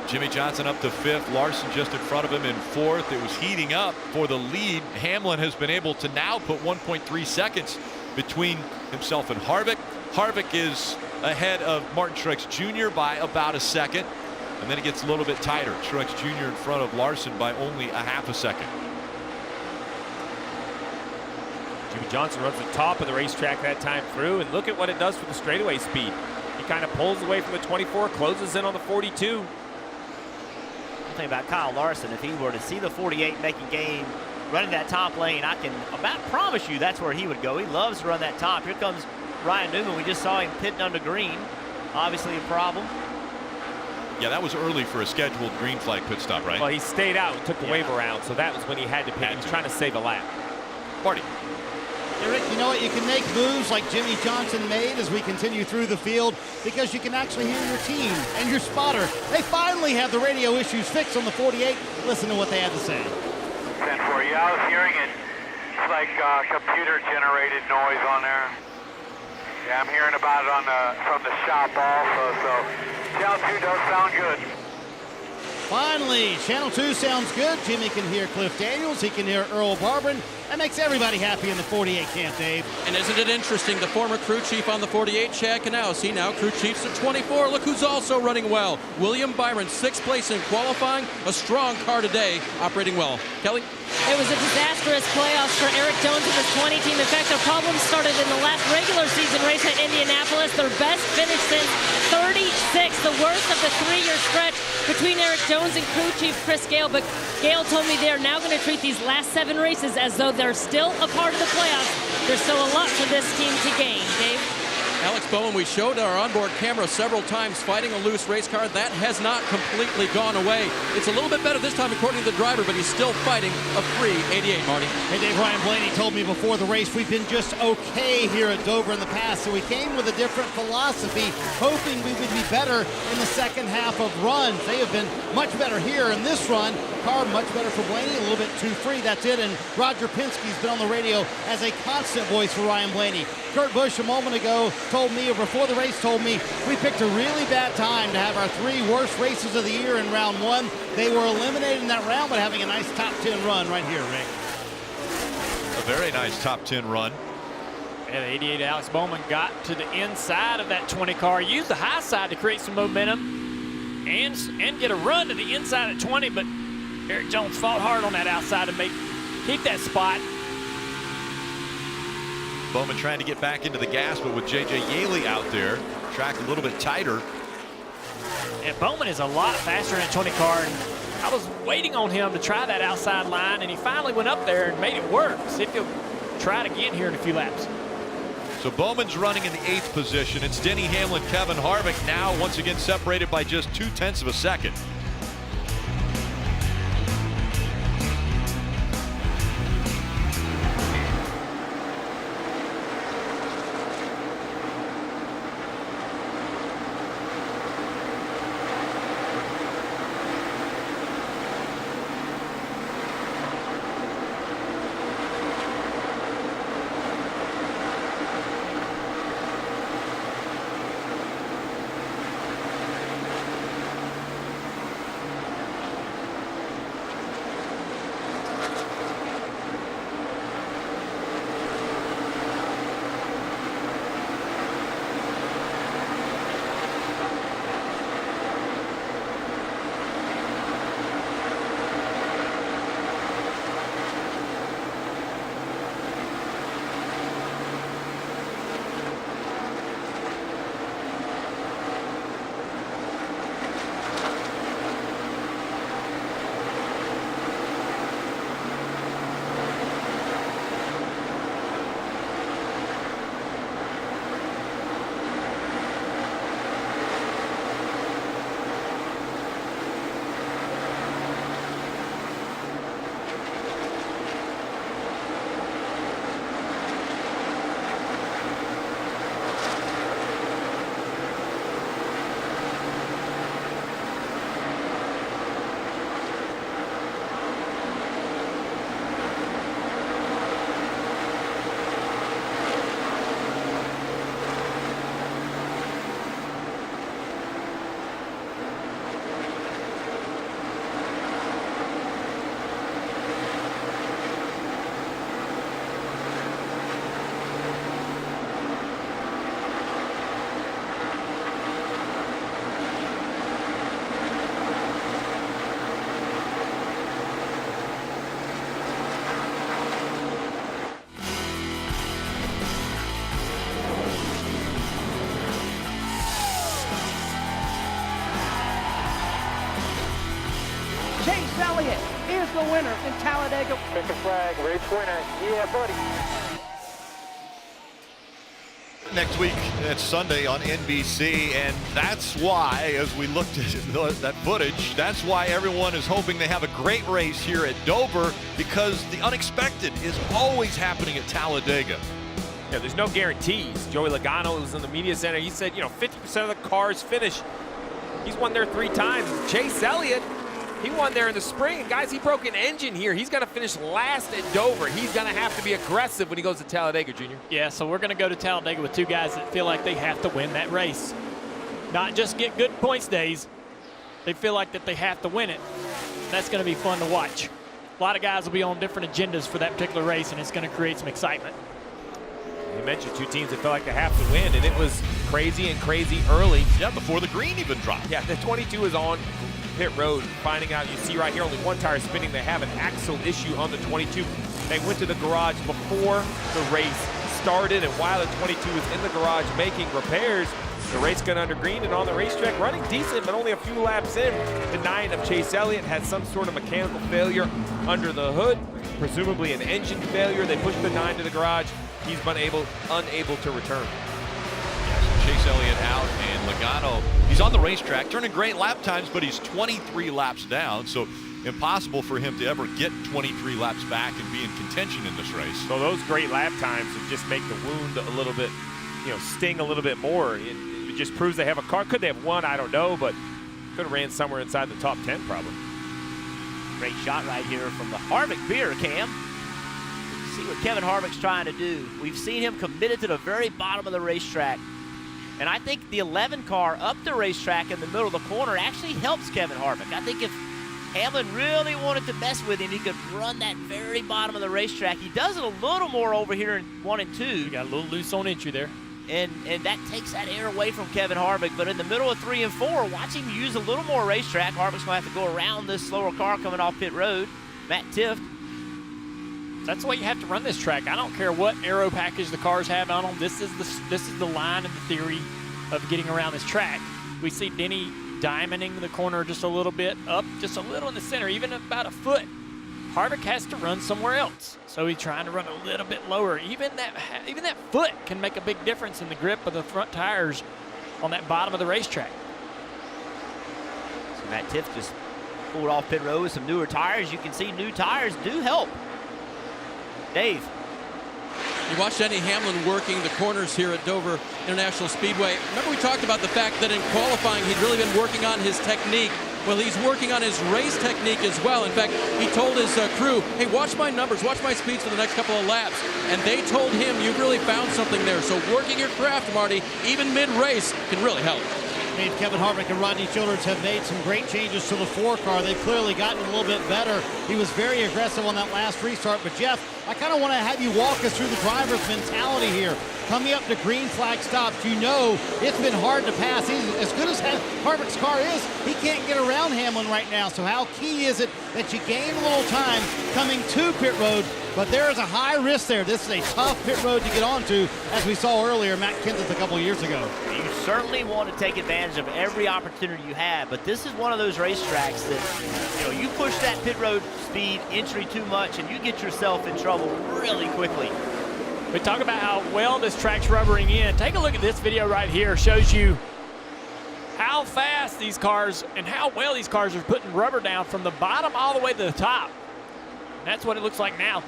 Jimmy Johnson up to 5th. Larson just in front of him in 4th. It was heating up for the lead. Hamlin has been able to now put 1.3 seconds between himself and Harvick. Harvick is ahead of Martin Truex Jr. by about a second. And then it gets a little bit tighter. Truex Jr. in front of Larson by only a half a second. Jimmy Johnson runs the top of the racetrack that time through, and look at what it does for the straightaway speed. He kind of pulls away from the 24, closes in on the 42. One thing about Kyle Larson, if he were to see the 48 making game, running that top lane, I can about promise you that's where he would go. He loves to run that top. Here comes Ryan Newman. We just saw him pitting under green. Obviously a problem. Yeah, that was early for a scheduled green flag pit stop, right? Well, he stayed out and took the wave around, so that was when he had to pit. He was trying to save a lap. Marty. Rick, you know what? You can make moves like Jimmy Johnson made as we continue through the field because you can actually hear your team and your spotter. They finally have the radio issues fixed on the 48. Listen to what they had to say. 10-4, yeah, I was hearing it. It's like computer-generated noise on there. Yeah, I'm hearing about it from the shop also, so Channel 2 does sound good. Finally, Channel 2 sounds good. Jimmy can hear Cliff Daniels. He can hear Earl Barbron. That makes everybody happy in the 48 camp, Dave. And isn't it interesting, the former crew chief on the 48, Chad Knaus, he now crew chiefs at 24. Look who's also running well. William Byron, 6th place in qualifying. A strong car today, operating well. Kelly? It was a disastrous playoffs for Eric Jones and his 20 team. In fact, their problems started in the last regular season race at Indianapolis. Their best finish since 36, the worst of the 3-year stretch between Eric Jones and crew chief Chris Gale. But Gale told me they are now going to treat these last 7 races as though they're still a part of the playoffs. There's still a lot for this team to gain. Dave? Alex Bowman, we showed our onboard camera several times fighting a loose race car. That has not completely gone away. It's a little bit better this time according to the driver, but he's still fighting a free 88, Marty. Hey, Dave, Ryan Blaney told me before the race we've been just okay here at Dover in the past, so we came with a different philosophy, hoping we would be better in the second half of runs. They have been much better here in this run. Car much better for Blaney, a little bit too free, that's it. And Roger Penske's been on the radio as a constant voice for Ryan Blaney. Kurt Busch a moment ago told me, or before the race told me, we picked a really bad time to have our 3 worst races of the year in round 1. They were eliminated in that round, but having a nice top 10 run right here, Rick. A very nice top 10 run. And the 88 Alex Bowman got to the inside of that 20 car, used the high side to create some momentum and get a run to the inside at 20, but Eric Jones fought hard on that outside to keep that spot. Bowman trying to get back into the gas, but with J.J. Yaley out there, track a little bit tighter. And Bowman is a lot faster in a 20 car. And I was waiting on him to try that outside line, and he finally went up there and made it work. See if he'll try it again here in a few laps. So Bowman's running in the 8th position. It's Denny Hamlin, Kevin Harvick now once again separated by just 0.2 of a second. Elliott is the winner in Talladega. Pick a flag, race winner. Yeah, buddy. Next week, it's Sunday on NBC, and that's why, as we looked at that footage, that's why everyone is hoping they have a great race here at Dover, because the unexpected is always happening at Talladega. Yeah, there's no guarantees. Joey Logano was in the media center. He said, 50% of the cars finish. He's won there 3 times. Chase Elliott, he won there in the spring. And guys, he broke an engine here. He's got to finish last at Dover. He's going to have to be aggressive when he goes to Talladega, Junior. Yeah, so we're going to go to Talladega with 2 guys that feel like they have to win that race. Not just get good points days. they feel like that they have to win it. That's going to be fun to watch. A lot of guys will be on different agendas for that particular race, and it's going to create some excitement. You mentioned two teams that felt like they have to win, and it was crazy and crazy early. Yeah, before the green even dropped. Yeah, the 22 is on pit road, finding out, you see right here, only one tire spinning. They have an axle issue on the 22. They went to the garage before the race started, and while the 22 was in the garage making repairs, the race got under green and on the racetrack running decent, but only a few laps in. The 9 of Chase Elliott had some sort of mechanical failure under the hood, presumably an engine failure. They pushed the 9 to the garage. He's been unable to return. Yeah, so Chase Elliott out, and Logano, he's on the racetrack, turning great lap times, but he's 23 laps down, so impossible for him to ever get 23 laps back and be in contention in this race. So those great lap times would just make the wound a little bit, sting a little bit more. It just proves they have a car. Could they have won? I don't know, but could have ran somewhere inside the top 10 probably. Great shot right here from the Harvick beer, Cam. See what Kevin Harvick's trying to do. We've seen him committed to the very bottom of the racetrack. And I think the 11 car up the racetrack in the middle of the corner actually helps Kevin Harvick. I think if Hamlin really wanted to mess with him, he could run that very bottom of the racetrack. He does it a little more over here in 1 and 2. You got a little loose on entry there. And that takes that air away from Kevin Harvick. But in the middle of 3 and 4, watch him use a little more racetrack. Harvick's going to have to go around this slower car coming off pit road. Matt Tifft. That's the way you have to run this track. I don't care what aero package the cars have on them. This is the line and the theory of getting around this track. We see Denny diamonding the corner just a little bit, up just a little in the center, even about a foot. Harvick has to run somewhere else, so he's trying to run a little bit lower. Even that foot can make a big difference in the grip of the front tires on that bottom of the racetrack. So Matt Tifft just pulled off pit road with some newer tires. You can see new tires do help. Dave. You watched Denny Hamlin working the corners here at Dover International Speedway. Remember we talked about the fact that in qualifying he'd really been working on his technique. Well, he's working on his race technique as well. In fact, he told his crew, hey, watch my numbers, watch my speeds for the next couple of laps. And they told him, you've really found something there. So working your craft, Marty, even mid-race, can really help. Kevin Harvick and Rodney Childers have made some great changes to the 4 car. They've clearly gotten a little bit better. He was very aggressive on that last restart. But Jeff, I kind of want to have you walk us through the driver's mentality here. Coming up to green flag stops, you know it's been hard to pass. As good as Harvick's car is, he can't get around Hamlin right now. So how key is it that you gain a little time coming to pit road? But there is a high risk there. This is a tough pit road to get onto, as we saw earlier, Matt Kenseth a couple of years ago. You certainly want to take advantage of every opportunity you have, but this is one of those racetracks that, you push that pit road speed entry too much and you get yourself in trouble really quickly. We talk about how well this track's rubbering in. Take a look at this video right here. Shows you how fast these cars and how well these cars are putting rubber down from the bottom all the way to the top. And that's what it looks like now.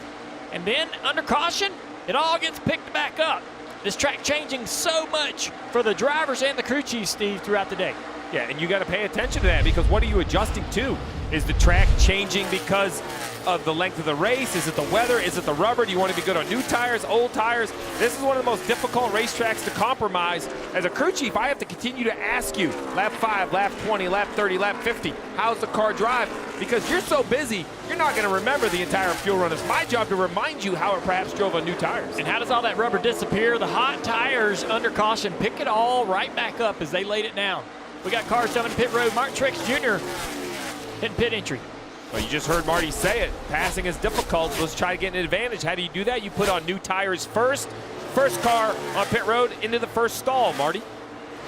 And then under caution, it all gets picked back up. This track changing so much for the drivers and the crew chiefs, Steve, throughout the day. Yeah, and you got to pay attention to that, because what are you adjusting to? Is the track changing because of the length of the race? Is it the weather? Is it the rubber? Do you want to be good on new tires, old tires? This is one of the most difficult racetracks to compromise. As a crew chief, I have to continue to ask you, lap 5, lap 20, lap 30, lap 50, how's the car drive? Because you're so busy, you're not going to remember the entire fuel run. It's my job to remind you how it perhaps drove on new tires. And how does all that rubber disappear? The hot tires under caution pick it all right back up as they laid it down. We got cars coming to pit road. Martin Truex Jr. hitting pit entry. Well, you just heard Marty say it. Passing is difficult. Let's try to get an advantage. How do you do that? You put on new tires first. First car on pit road into the first stall, Marty.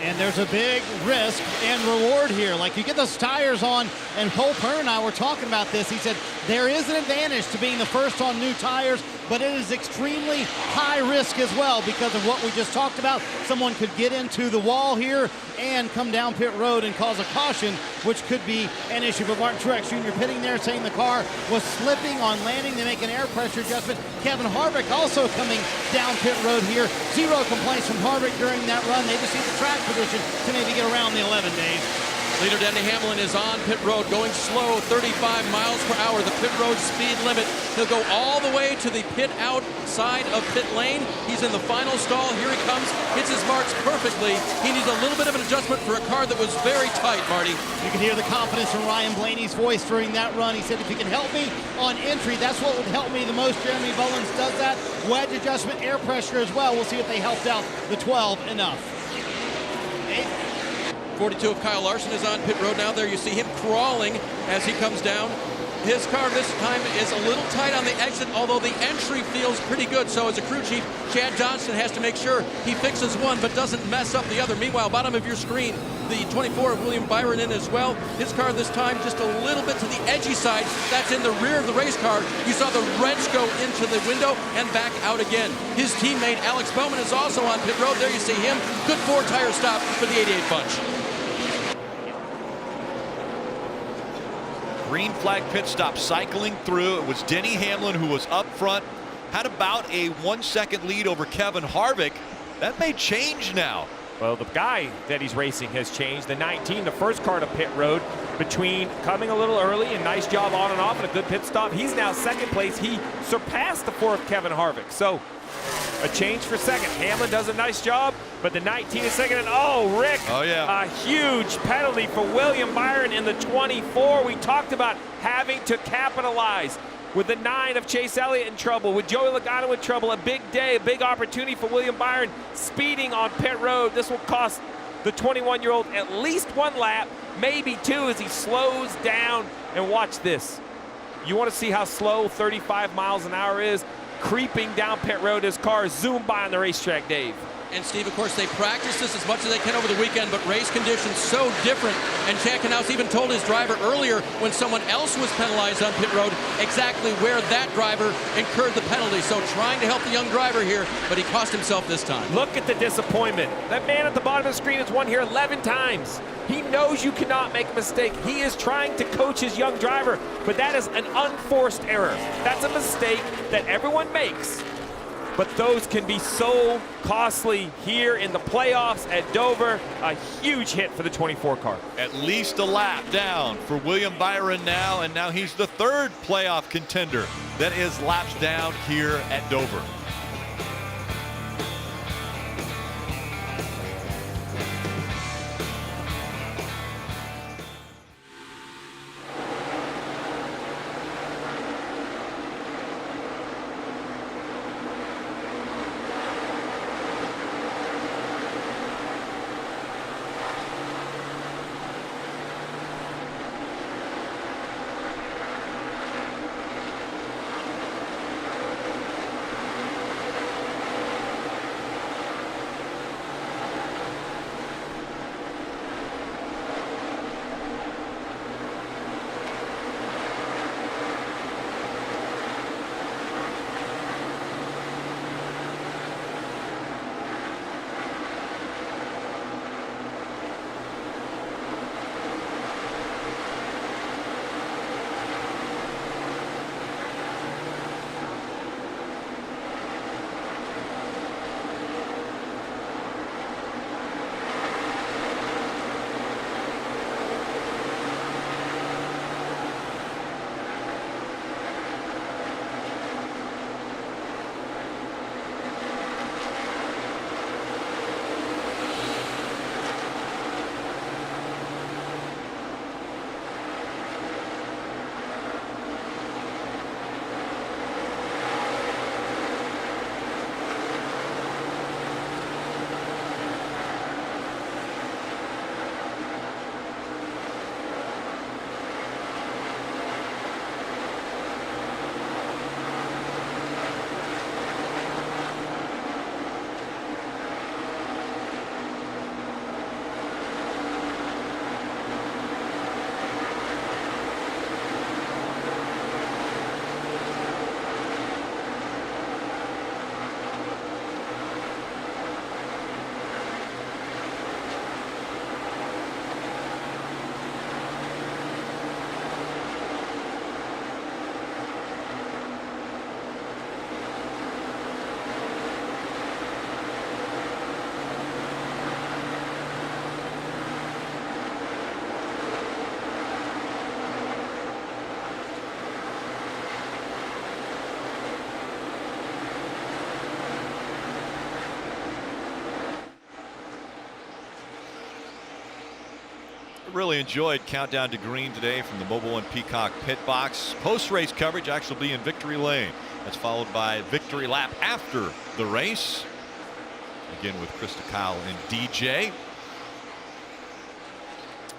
And there's a big risk and reward here. Like, you get those tires on, and Cole Pern and I were talking about this. He said there is an advantage to being the first on new tires, but it is extremely high risk as well because of what we just talked about. Someone could get into the wall here and come down pit road and cause a caution, which could be an issue. But Martin Truex Jr. pitting there, saying the car was slipping on landing. They make an air pressure adjustment. Kevin Harvick also coming down pit road here. 0 complaints from Harvick during that run. They just need the track position to maybe get around the 11 days. Leader Denny Hamlin is on pit road, going slow, 35 miles per hour, the pit road speed limit. He'll go all the way to the pit outside of pit lane. He's in the final stall. Here he comes, hits his marks perfectly. He needs a little bit of an adjustment for a car that was very tight, Marty. You can hear the confidence in Ryan Blaney's voice during that run. He said, if you can help me on entry, that's what would help me the most. Jeremy Bullins does that. Wedge adjustment, air pressure as well. We'll see if they helped out the 12 enough. 42 of Kyle Larson is on pit road now. There you see him crawling as he comes down. His car this time is a little tight on the exit, although the entry feels pretty good. So as a crew chief, Chad Johnston has to make sure he fixes one but doesn't mess up the other. Meanwhile, bottom of your screen, the 24 of William Byron in as well. His car this time just a little bit to the edgy side. That's in the rear of the race car. You saw the wrench go into the window and back out again. His teammate Alex Bowman is also on pit road. There you see him. Good 4-tire stop for the 88 bunch. Green flag pit stop cycling through. It was Denny Hamlin who was up front, had about a 1-second lead over Kevin Harvick. That may change now. Well, the guy that he's racing has changed. The 19, the first car to pit road, between coming a little early and nice job on and off and a good pit stop. He's now second place. He surpassed the 4th Kevin Harvick. So a change for second. Hamlin does a nice job, but the 19 is second. And oh, Rick, a huge penalty for William Byron in the 24. We talked about having to capitalize with the 9 of Chase Elliott in trouble, with Joey Logano in trouble. A big day, a big opportunity for William Byron speeding on pit road. This will cost the 21-year-old at least 1 lap, maybe 2 as he slows down. And watch this. You want to see how slow 35 miles an hour is? Creeping down pit road, his car zoomed by on the racetrack, Dave. And Steve, of course, they practice this as much as they can over the weekend, but race conditions so different. And Chad Knaus even told his driver earlier when someone else was penalized on pit road exactly where that driver incurred the penalty. So trying to help the young driver here, but he cost himself this time. Look at the disappointment. That man at the bottom of the screen has won here 11 times. He knows you cannot make a mistake. He is trying to coach his young driver, but that is an unforced error. That's a mistake that everyone makes. But those can be so costly here in the playoffs at Dover. A huge hit for the 24 car. At least a lap down for William Byron now, and now he's the 3rd playoff contender that is laps down here at Dover. Really enjoyed Countdown to Green today from the Mobile One Peacock pit box. Post-race coverage actually be in Victory Lane. That's followed by Victory Lap after the race. Again with Krista, Kyle, and DJ.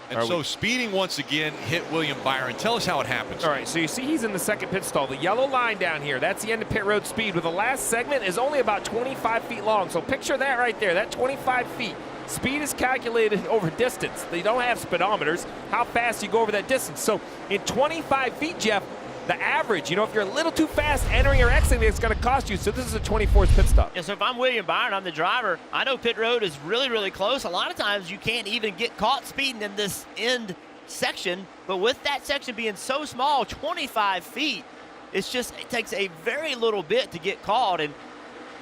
And so speeding once again hit William Byron. Tell us how it happens. All right, so you see he's in the second pit stall. The yellow line down here, that's the end of pit road speed, where the last segment is only about 25 feet long. So picture that right there, that 25 feet. Speed is calculated over distance. They don't have speedometers, how fast you go over that distance. So in 25 feet, Jeff, the average, if you're a little too fast entering or exiting, it's going to cost you. So this is a 24th pit stop. Yeah, so if I'm William Byron, I'm the driver, I know pit road is really, really close. A lot of times you can't even get caught speeding in this end section. But with that section being so small, 25 feet, it takes a very little bit to get caught. And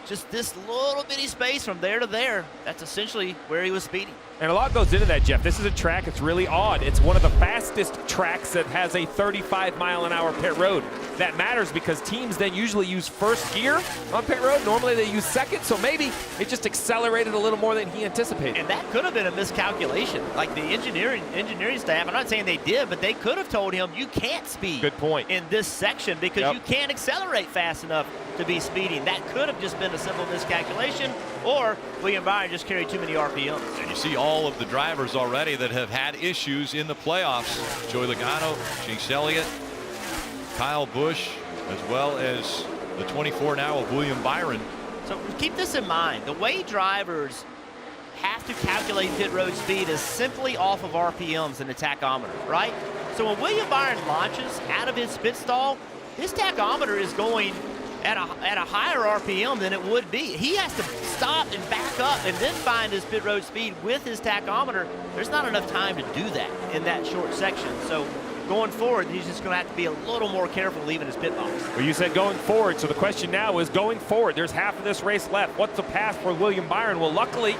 just this little bitty space from there to there, that's essentially where he was speeding. And a lot goes into that, Jeff. This is a track that's really odd. It's one of the fastest tracks that has a 35-mile-an-hour pit road. That matters because teams then usually use first gear on pit road. Normally they use second, so maybe it just accelerated a little more than he anticipated. And that could have been a miscalculation. Like the engineering staff, I'm not saying they did, but they could have told him you can't speed. Good point. In this section because you can't accelerate fast enough to be speeding. That could have just been a simple miscalculation, or William Byron just carried too many RPMs. And you see all of the drivers already that have had issues in the playoffs. Joey Logano, Chase Elliott, Kyle Busch, as well as the 24 now of William Byron. So keep this in mind. The way drivers have to calculate pit road speed is simply off of RPMs and the tachometer, right? So when William Byron launches out of his pit stall, his tachometer is going at a higher RPM than it would be. He has to stop and back up and then find his pit road speed with his tachometer. There's not enough time to do that in that short section. So going forward, he's just going to have to be a little more careful leaving his pit box. Well, you said going forward, so the question now is going forward. There's half of this race left. What's the path for William Byron? Well, luckily,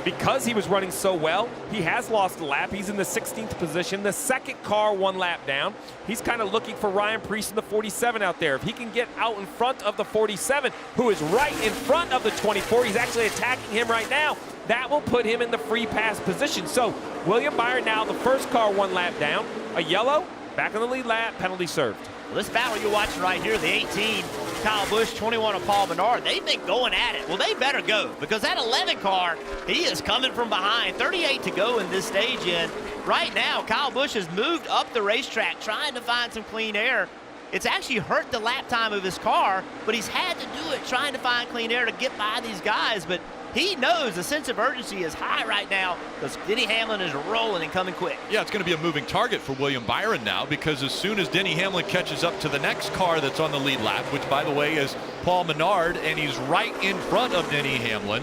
because he was running so well, he has lost a lap. He's in the 16th position. The second car 1 lap down. He's kind of looking for Ryan Preece in the 47 out there. If he can get out in front of the 47, who is right in front of the 24, he's actually attacking him right now. That will put him in the free pass position. So William Byron now the first car 1 lap down. A yellow, back on the lead lap, penalty served. Well, this battle you're watching right here, the 18, Kyle Busch, 21 of Paul Menard, they've been going at it. Well, they better go because that 11 car, he is coming from behind. 38 to go in this stage in. Right now, Kyle Busch has moved up the racetrack trying to find some clean air. It's actually hurt the lap time of his car, but he's had to do it trying to find clean air to get by these guys. But he knows the sense of urgency is high right now because Denny Hamlin is rolling and coming quick. Yeah, it's going to be a moving target for William Byron now because as soon as Denny Hamlin catches up to the next car that's on the lead lap, which by the way is Paul Menard, and he's right in front of Denny Hamlin.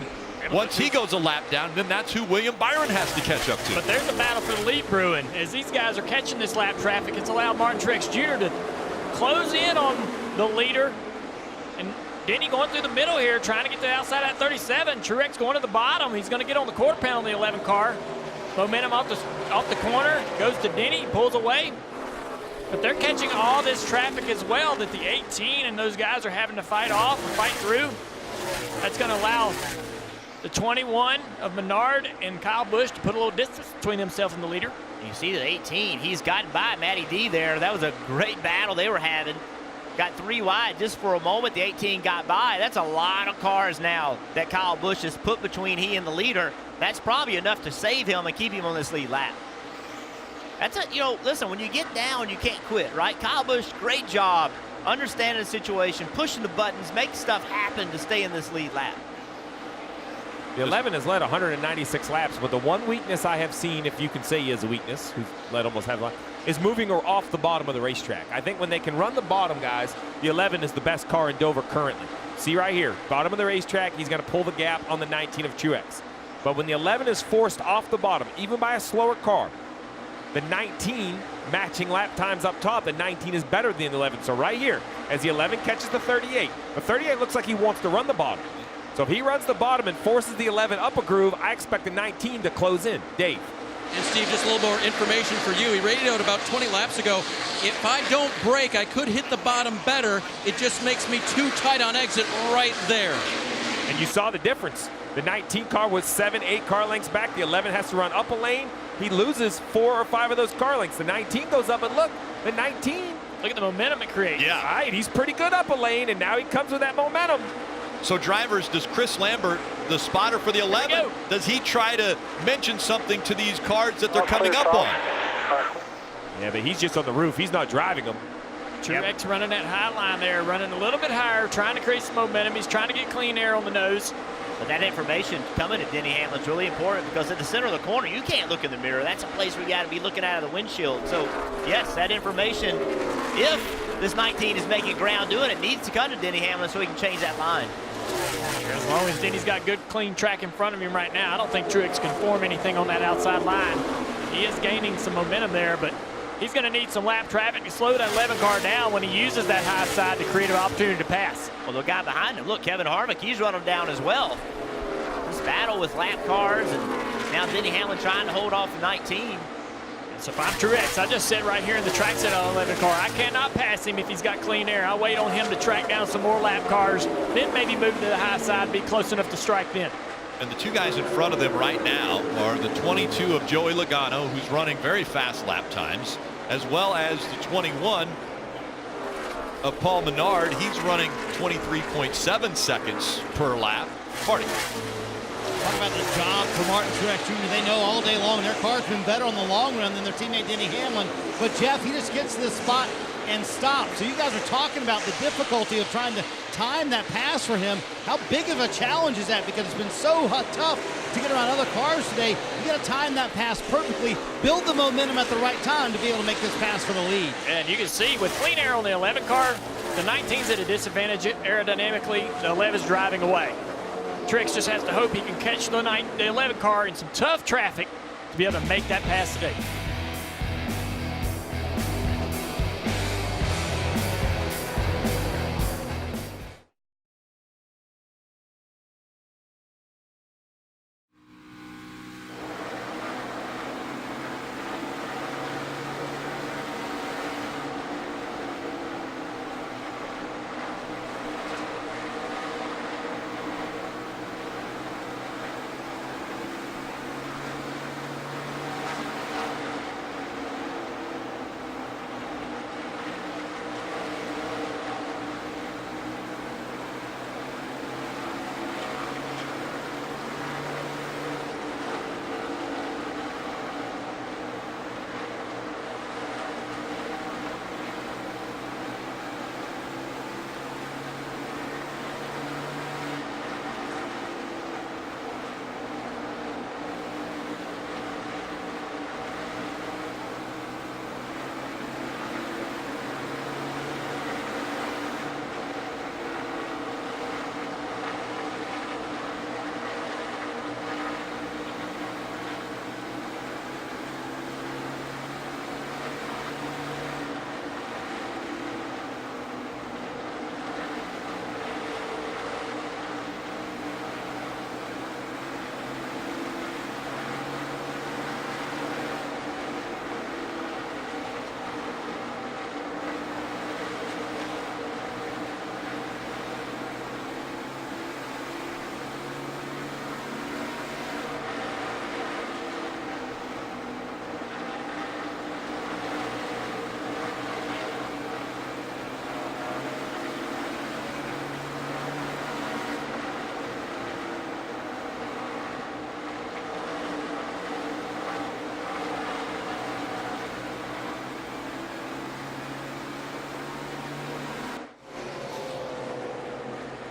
Once he goes a lap down, then that's who William Byron has to catch up to. But there's a battle for the lead brewing. As these guys are catching this lap traffic, it's allowed Martin Truex Jr. to close in on the leader. And Denny going through the middle here, trying to get to the outside at 37. Truex going to the bottom. He's going to get on the quarter panel in the 11 car. Momentum off the corner, goes to Denny, pulls away. But they're catching all this traffic as well that the 18 and those guys are having to fight off and fight through. That's going to allow the 21 of Menard and Kyle Busch to put a little distance between themselves and the leader. You see the 18, he's gotten by Matty D there. That was a great battle they were having. Got 3 wide just for a moment. The 18 got by. That's a lot of cars now that Kyle Busch has put between he and the leader. That's probably enough to save him and keep him on this lead lap. That's it. Listen, when you get down, you can't quit, right? Kyle Busch, great job understanding the situation, pushing the buttons, making stuff happen to stay in this lead lap. The 11 has led 196 laps, but the one weakness I have seen, if you can say he has a weakness, who's led almost half a lap, is moving her off the bottom of the racetrack. I think when they can run the bottom, guys, the 11 is the best car in Dover currently. See right here, bottom of the racetrack, he's going to pull the gap on the 19 of Truex. But when the 11 is forced off the bottom, even by a slower car, the 19 matching lap times up top, the 19 is better than the 11. So right here, as the 11 catches the 38, the 38 looks like he wants to run the bottom. So if he runs the bottom and forces the 11 up a groove, I expect the 19 to close in. Dave. And Steve, just a little more information for you. He radioed about 20 laps ago. If I don't brake, I could hit the bottom better. It just makes me too tight on exit right there. And you saw the difference. The 19 car was 7-8 car lengths back. The 11 has to run up a lane he loses 4 or 5 of those car lengths. The 19 goes up, but look, the 19. Look at the momentum it creates. Yeah. All right, he's pretty good up a lane, and now he comes with that momentum. So drivers, does Chris Lambert, the spotter for the 11, does he try to mention something to these cars that they're coming up on? Yeah, but he's just on the roof. He's not driving them. Truex running that high line there, running a little bit higher, trying to create some momentum. He's trying to get clean air on the nose. But that information coming to Denny Hamlin is really important because at the center of the corner, you can't look in the mirror. That's a place where you got to be looking out of the windshield. So, yes, that information, if this 19 is making ground doing it, needs to come to Denny Hamlin so he can change that line. As long as Denny's got good, clean track in front of him right now, I don't think Truex can form anything on that outside line. He is gaining some momentum there, but he's going to need some lap traffic to slow that 11 car down when he uses that high side to create an opportunity to pass. Well, the guy behind him, look, Kevin Harvick, he's running down as well. This battle with lap cars, and now Denny Hamlin trying to hold off the 19. So if I'm Truex, I just sit right here in the track set on 11 car. I cannot pass him if he's got clean air. I'll wait on him to track down some more lap cars, then maybe move to the high side, be close enough to strike then. And the two guys in front of them right now are the 22 of Joey Logano, who's running very fast lap times, as well as the 21 of Paul Menard. He's running 23.7 seconds per lap. Marty. Talk about the job for Martin Truex Jr. They know all day long their car's been better on the long run than their teammate Denny Hamlin. But Jeff, he just gets to this spot and stops. So you guys are talking about the difficulty of trying to time that pass for him. How big of a challenge is that? Because it's been so tough to get around other cars today. You got to time that pass perfectly, build the momentum at the right time to be able to make this pass for the lead. And you can see with clean air on the 11 car, the 19's at a disadvantage aerodynamically. The 11's driving away. Truex just has to hope he can catch the 11 car in some tough traffic to be able to make that pass today.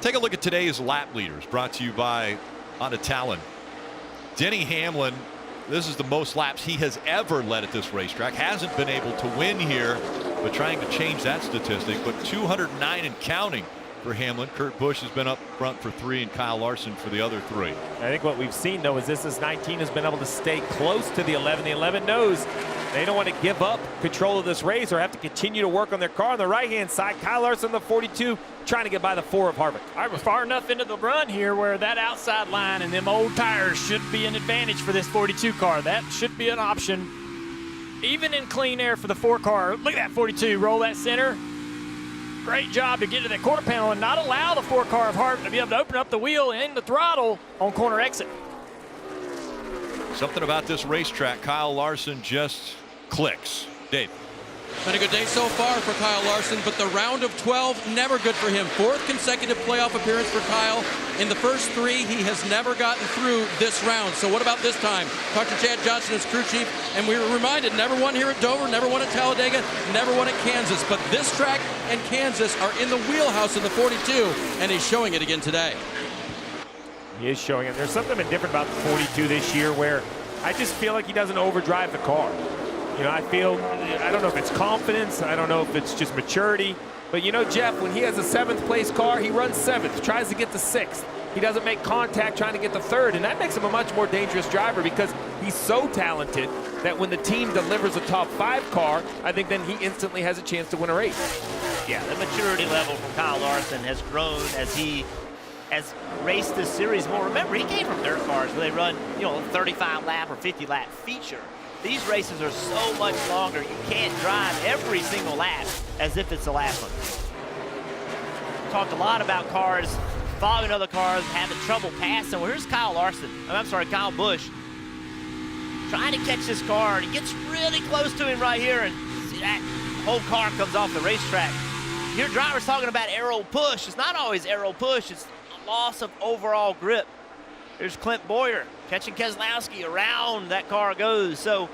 Take a look at today's lap leaders, brought to you by Honda Talon. Denny Hamlin, this is the most laps he has ever led at this racetrack. Hasn't been able to win here, but trying to change that statistic. But 209 and counting for Hamlin. Kurt Busch has been up front for 3 and Kyle Larson for the other 3. I think what we've seen, though, is this 19 has been able to stay close to the 11. The 11 knows they don't want to give up control of this race or have to continue to work on their car. On the right-hand side, Kyle Larson, the 42, trying to get by the 4 of Harvick. All right, we're far enough into the run here where that outside line and them old tires should be an advantage for this 42 car. That should be an option, even in clean air for the 4 car. Look at that 42, roll that center. Great job to get to that quarter panel and not allow the 4 car of Harvick to be able to open up the wheel and the throttle on corner exit. Something about this racetrack, Kyle Larson just clicks. Dave. Been a good day so far for Kyle Larson, but the round of 12, never good for him. 4th consecutive playoff appearance for Kyle. In the first 3, he has never gotten through this round. So what about this time? Talked to Chad Johnson, his crew chief, and we were reminded, never won here at Dover, never won at Talladega, never won at Kansas. But this track and Kansas are in the wheelhouse in the 42, and he's showing it again today. He is showing it. There's something different about the 42 this year where I just feel like he doesn't overdrive the car. You know, I don't know if it's confidence, I don't know if it's just maturity, but you know, Jeff, when he has a 7th place car, he runs 7th, tries to get to 6th. He doesn't make contact trying to get to 3rd, and that makes him a much more dangerous driver because he's so talented that when the team delivers a top 5 car, I think then he instantly has a chance to win a race. Yeah, the maturity level from Kyle Larson has grown as he has raced this series more. Remember, he came from dirt cars where they run, you know, a 35 lap or 50 lap feature. These races are so much longer, you can't drive every single lap as if it's the last one. Talked a lot about cars, following other cars, having trouble passing. Well, here's Kyle Busch, trying to catch this car, and he gets really close to him right here, and see that whole car comes off the racetrack. Your driver's talking about aero push. It's not always aero push, it's a loss of overall grip. Here's Clint Boyer catching Keselowski. Around that car goes. So,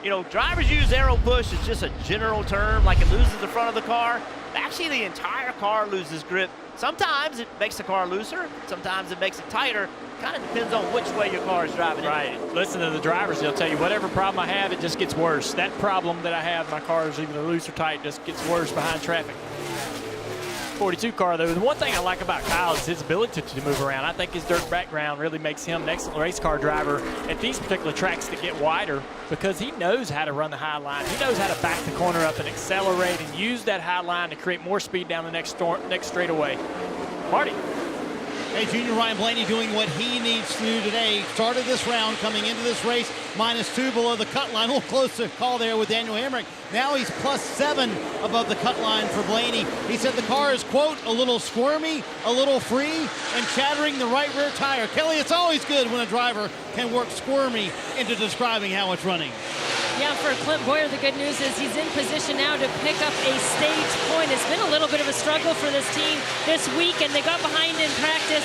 you know, drivers use aero push as just a general term, like it loses the front of the car. Actually, the entire car loses grip. Sometimes it makes the car looser. Sometimes it makes it tighter. Kind of depends on which way your car is driving. Right. Listen to the drivers. They'll tell you whatever problem I have, it just gets worse. That problem that I have, my car is either loose or tight, just gets worse behind traffic. 42 car, though, the one thing I like about Kyle is his ability to move around. I think his dirt background really makes him an excellent race car driver at these particular tracks that get wider because he knows how to run the high line. He knows how to back the corner up and accelerate and use that high line to create more speed down the next straightaway. Marty. Hey, Junior Ryan Blaney doing what he needs to do today. Started this round coming into this race -2 below the cut line. A little close to call there with Daniel Hemrick. Now he's +7 above the cut line for Blaney. He said the car is, quote, a little squirmy, a little free, and chattering the right rear tire. Kelly, it's always good when a driver can work squirmy into describing how it's running. Yeah, for Clint Boyer, the good news is he's in position now to pick up a stage point. It's been a little bit of a struggle for this team this week, and they got behind in practice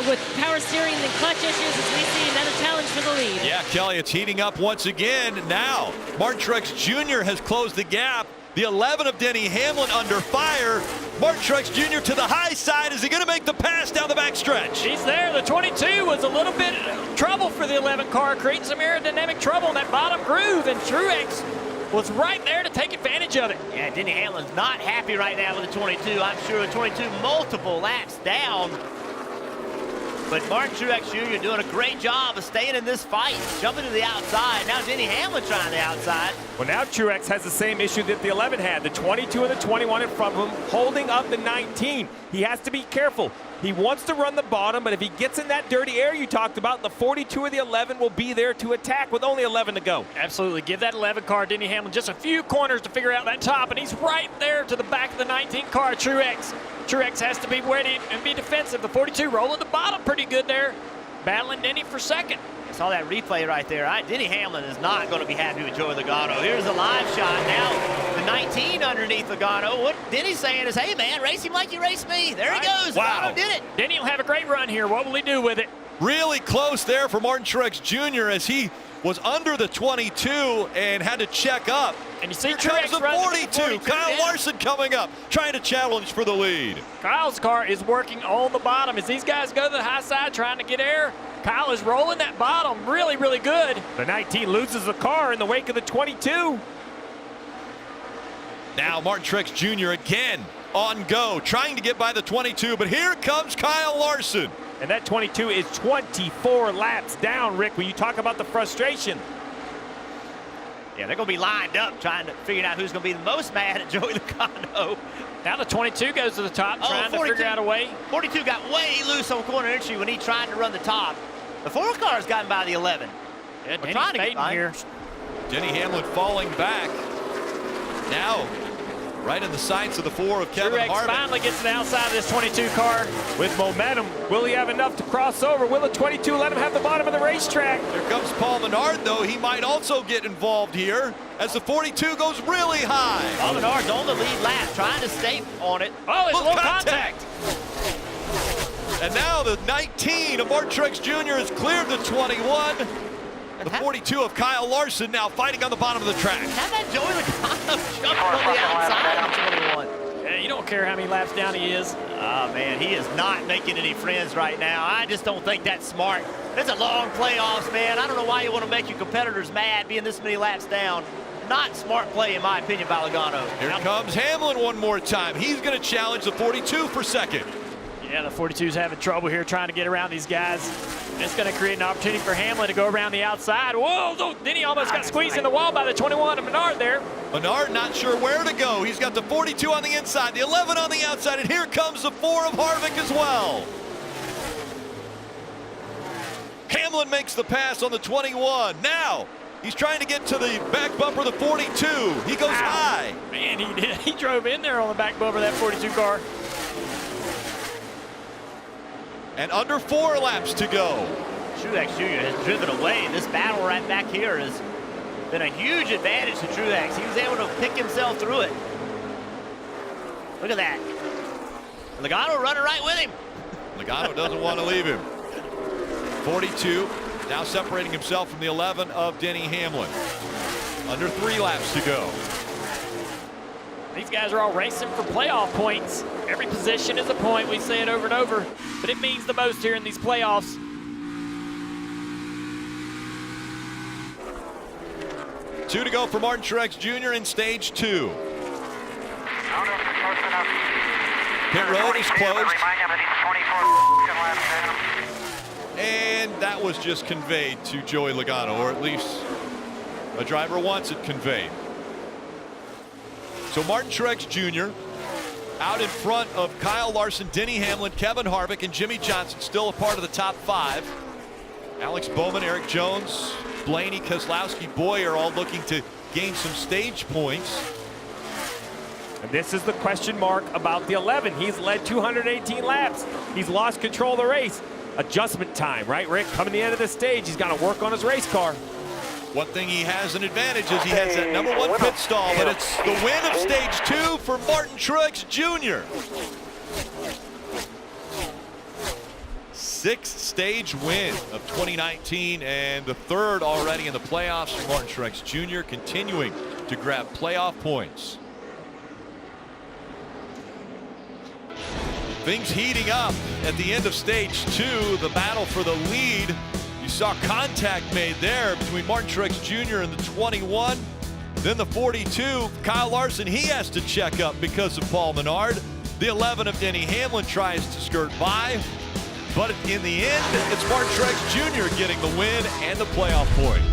with power steering and clutch issues as we see another challenge for the lead. Yeah, Kelly, it's heating up once again. Now, Martin Truex Jr. has closed the gap. The 11 of Denny Hamlin under fire. Martin Truex Jr. to the high side. Is he going to make the pass down the backstretch? He's there. The 22 was a little bit trouble for the 11 car, creating some aerodynamic trouble in that bottom groove, and Truex was right there to take advantage of it. Yeah, Denny Hamlin's not happy right now with the 22. I'm sure the 22 multiple laps down. But Martin Truex Jr. doing a great job of staying in this fight, jumping to the outside. Now Denny Hamlin trying the outside. Well, now Truex has the same issue that the 11 had. The 22 and the 21 in front of him, holding up the 19. He has to be careful. He wants to run the bottom, but if he gets in that dirty air you talked about, the 42 or the 11 will be there to attack with only 11 to go. Absolutely. Give that 11 car, Denny Hamlin, just a few corners to figure out that top, and he's right there to the back of the 19 car, Truex. Truex has to be ready and be defensive. The 42 rolling the bottom pretty good there, battling Denny for second. I saw that replay right there. Denny Hamlin is not going to be happy with Joey Logano. Here's a live shot now. The 19 underneath Logano. What Denny's saying is, hey, man, race him like you raced me. There he goes. Wow. Logano did it. Denny will have a great run here. What will he do with it? Really close there for Martin Truex Jr. as he was under the 22 and had to check up. And you see Here Truex comes the 42. Kyle Larson coming up, trying to challenge for the lead. Kyle's car is working on the bottom as these guys go to the high side trying to get air. Kyle is rolling that bottom really, really good. The 19 loses the car in the wake of the 22. Now Martin Truex Jr. again on go, trying to get by the 22, but here comes Kyle Larson. And that 22 is 24 laps down, Rick, when you talk about the frustration. Yeah, they're going to be lined up trying to figure out who's going to be the most mad at Joey Logano. Now the 22 goes to the top, trying to figure out a way. 42 got way loose on corner entry when he tried to run the top. The 4 car's gotten by the 11. Yeah, We're trying to get by here. Denny Hamlin falling back. Now right in the sights of the 4 of Kevin Truex Harvick. finally gets to the outside of this 22 car with momentum. Will he have enough to cross over? Will the 22 let him have the bottom of the racetrack? Here comes Paul Menard, though. He might also get involved here as the 42 goes really high. Paul Menard's on the lead lap, trying to stay on it. Oh, it's low contact. And now the 19 of Martin Truex Jr. has cleared the 21. The 42 of Kyle Larson now fighting on the bottom of the track. How about Joey Logano jumping on the outside of 21? Yeah, you don't care how many laps down he is. Oh, man, he is not making any friends right now. I just don't think that's smart. It's a long playoffs, man. I don't know why you want to make your competitors mad being this many laps down. Not smart play, in my opinion, by Logano. Here comes Hamlin one more time. He's going to challenge the 42 for second. Yeah, the 42's having trouble here trying to get around these guys. It's going to create an opportunity for Hamlin to go around the outside. Whoa, then he almost got squeezed in the wall by the 21 of Menard there. Menard not sure where to go. He's got the 42 on the inside, the 11 on the outside, and here comes the 4 of Harvick as well. Hamlin makes the pass on the 21. Now, he's trying to get to the back bumper of the 42. He goes high. Man, he did. He drove in there on the back bumper of that 42 car. And under 4 laps to go. Truex Jr. has driven away. This battle right back here has been a huge advantage to Truex. He was able to pick himself through it. Look at that. Logano running right with him. Logano doesn't want to leave him. 42 now separating himself from the 11 of Denny Hamlin. Under 3 laps to go. These guys are all racing for playoff points. Every position is a point. We say it over and over, but it means the most here in these playoffs. Two to go for Martin Truex Jr. in stage 2. Pit road is closed. And that was just conveyed to Joey Logano, or at least a driver wants it conveyed. So Martin Truex Jr. out in front of Kyle Larson, Denny Hamlin, Kevin Harvick, and Jimmy Johnson, still a part of the top 5. Alex Bowman, Eric Jones, Blaney, Keselowski, Boyer all looking to gain some stage points. And this is the question mark about the 11. He's led 218 laps. He's lost control of the race. Adjustment time, right, Rick? Coming to the end of the stage, he's got to work on his race car. One thing he has an advantage is he has that #1 pit stall, but it's the win of stage 2 for Martin Truex Jr. 6th stage win of 2019 and the 3rd already in the playoffs for Martin Truex Jr. continuing to grab playoff points. Things heating up at the end of stage 2, the battle for the lead. You saw contact made there between Martin Truex Jr. and the 21. Then the 42, Kyle Larson, he has to check up because of Paul Menard. The 11 of Denny Hamlin tries to skirt by. But in the end, it's Martin Truex Jr. getting the win and the playoff point.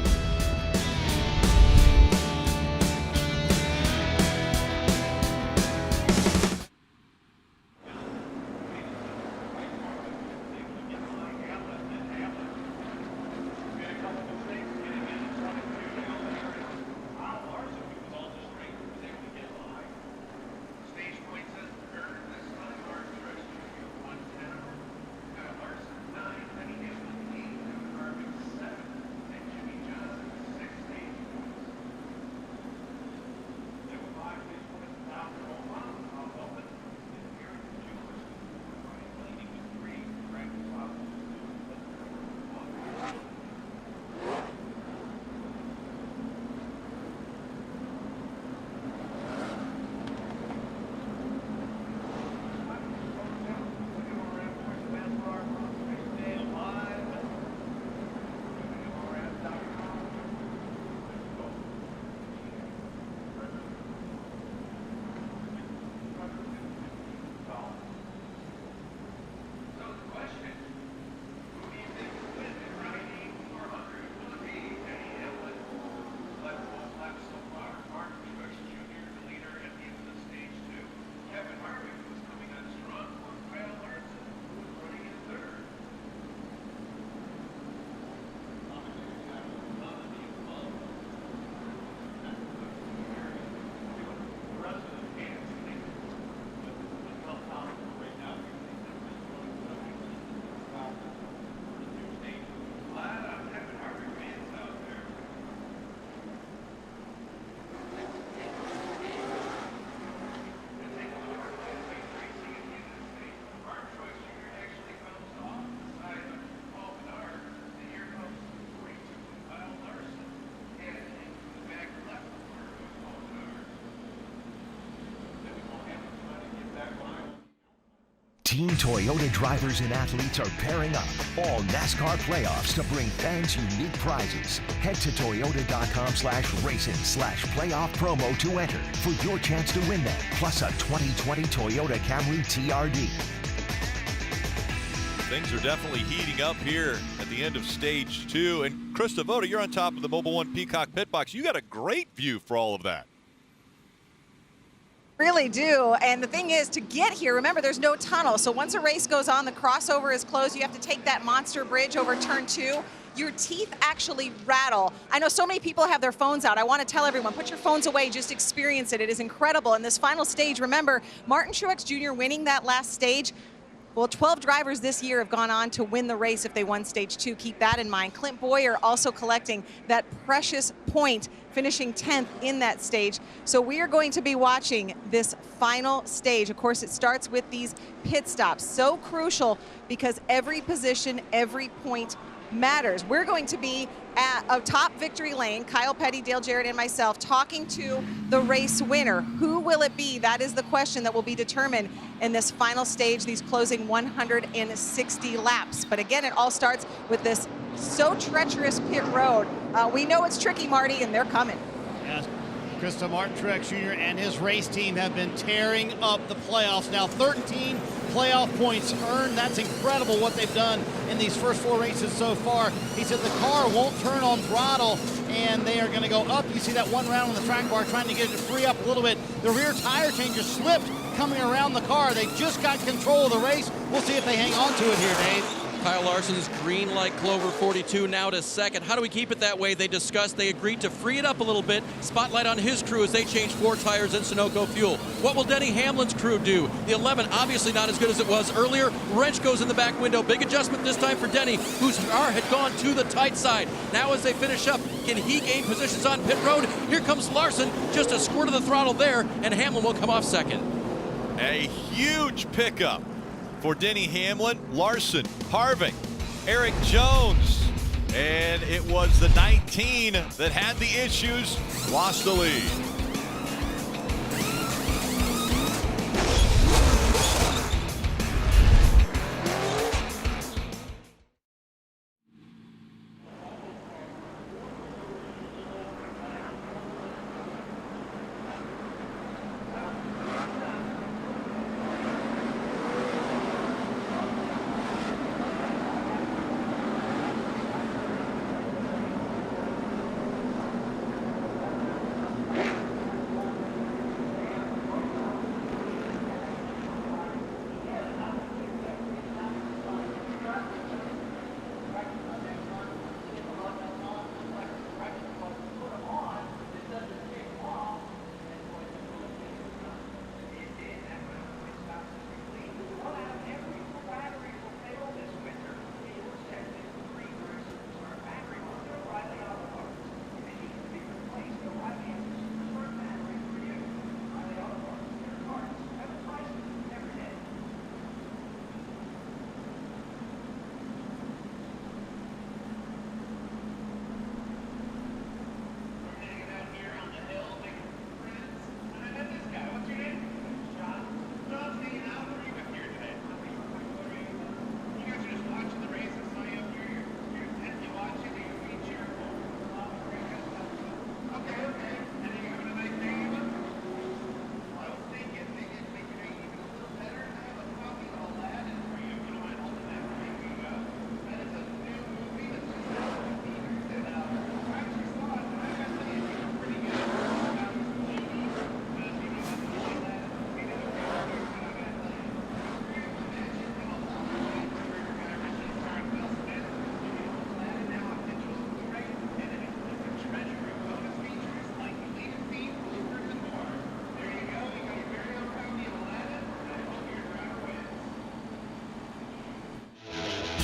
Team Toyota drivers and athletes are pairing up. All NASCAR playoffs to bring fans unique prizes. Head to toyota.com/racing/playoff promo to enter for your chance to win them, plus a 2020 Toyota Camry TRD. Things are definitely heating up here at the end of stage 2. And Chris Devoto, you're on top of the Mobile One Peacock pit box. You got a great view for all of that. Really do. And the thing is, to get here, remember, there's no tunnel. So once a race goes on, the crossover is closed. You have to take that monster bridge over turn 2. Your teeth actually rattle. I know so many people have their phones out. I want to tell everyone, put your phones away, just experience it. It is incredible. And this final stage, remember, Martin Truex Jr. winning that last stage. Well, 12 drivers this year have gone on to win the race if they won stage 2. Keep that in mind. Clint Boyer also collecting that precious point, finishing 10th in that stage. So we are going to be watching this final stage. Of course, it starts with these pit stops. So crucial because every position, every point matters. We're going to be at a top victory lane, Kyle Petty, Dale Jarrett, and myself, talking to the race winner. Who will it be? That is the question that will be determined in this final stage, these closing 160 laps. But again, it all starts with this so treacherous pit road. We know it's tricky, Marty, and they're coming. Yes. Krista, Martin Truex Jr. and his race team have been tearing up the playoffs. Now 13 playoff points earned. That's incredible what they've done in these first 4 races so far. He said the car won't turn on throttle and they are going to go up. You see that one round on the track bar trying to get it to free up a little bit. The rear tire changer slipped coming around the car. They just got control of the race. We'll see if they hang on to it here, Dave. Kyle Larson's green like clover 42 now to second. How do we keep it that way? They discussed, they agreed to free it up a little bit. Spotlight on his crew as they change 4 tires in Sunoco fuel. What will Denny Hamlin's crew do? The 11 obviously not as good as it was earlier. Wrench goes in the back window. Big adjustment this time for Denny, whose car had gone to the tight side. Now as they finish up, can he gain positions on pit road? Here comes Larson, just a squirt of the throttle there, and Hamlin will come off second. A huge pickup for Denny Hamlin, Larson, Harvick, Eric Jones, and it was the 19 that had the issues, lost the lead.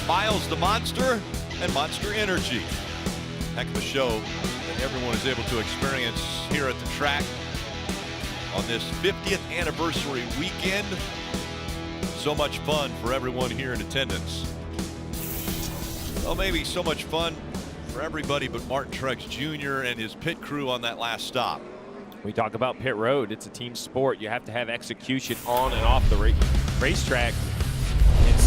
Miles the Monster and Monster Energy. Heck of a show that everyone is able to experience here at the track on this 50th anniversary weekend. So much fun for everyone here in attendance. Well, maybe so much fun for everybody but Martin Truex Jr. and his pit crew on that last stop. We talk about pit road. It's a team sport. You have to have execution on and off the racetrack.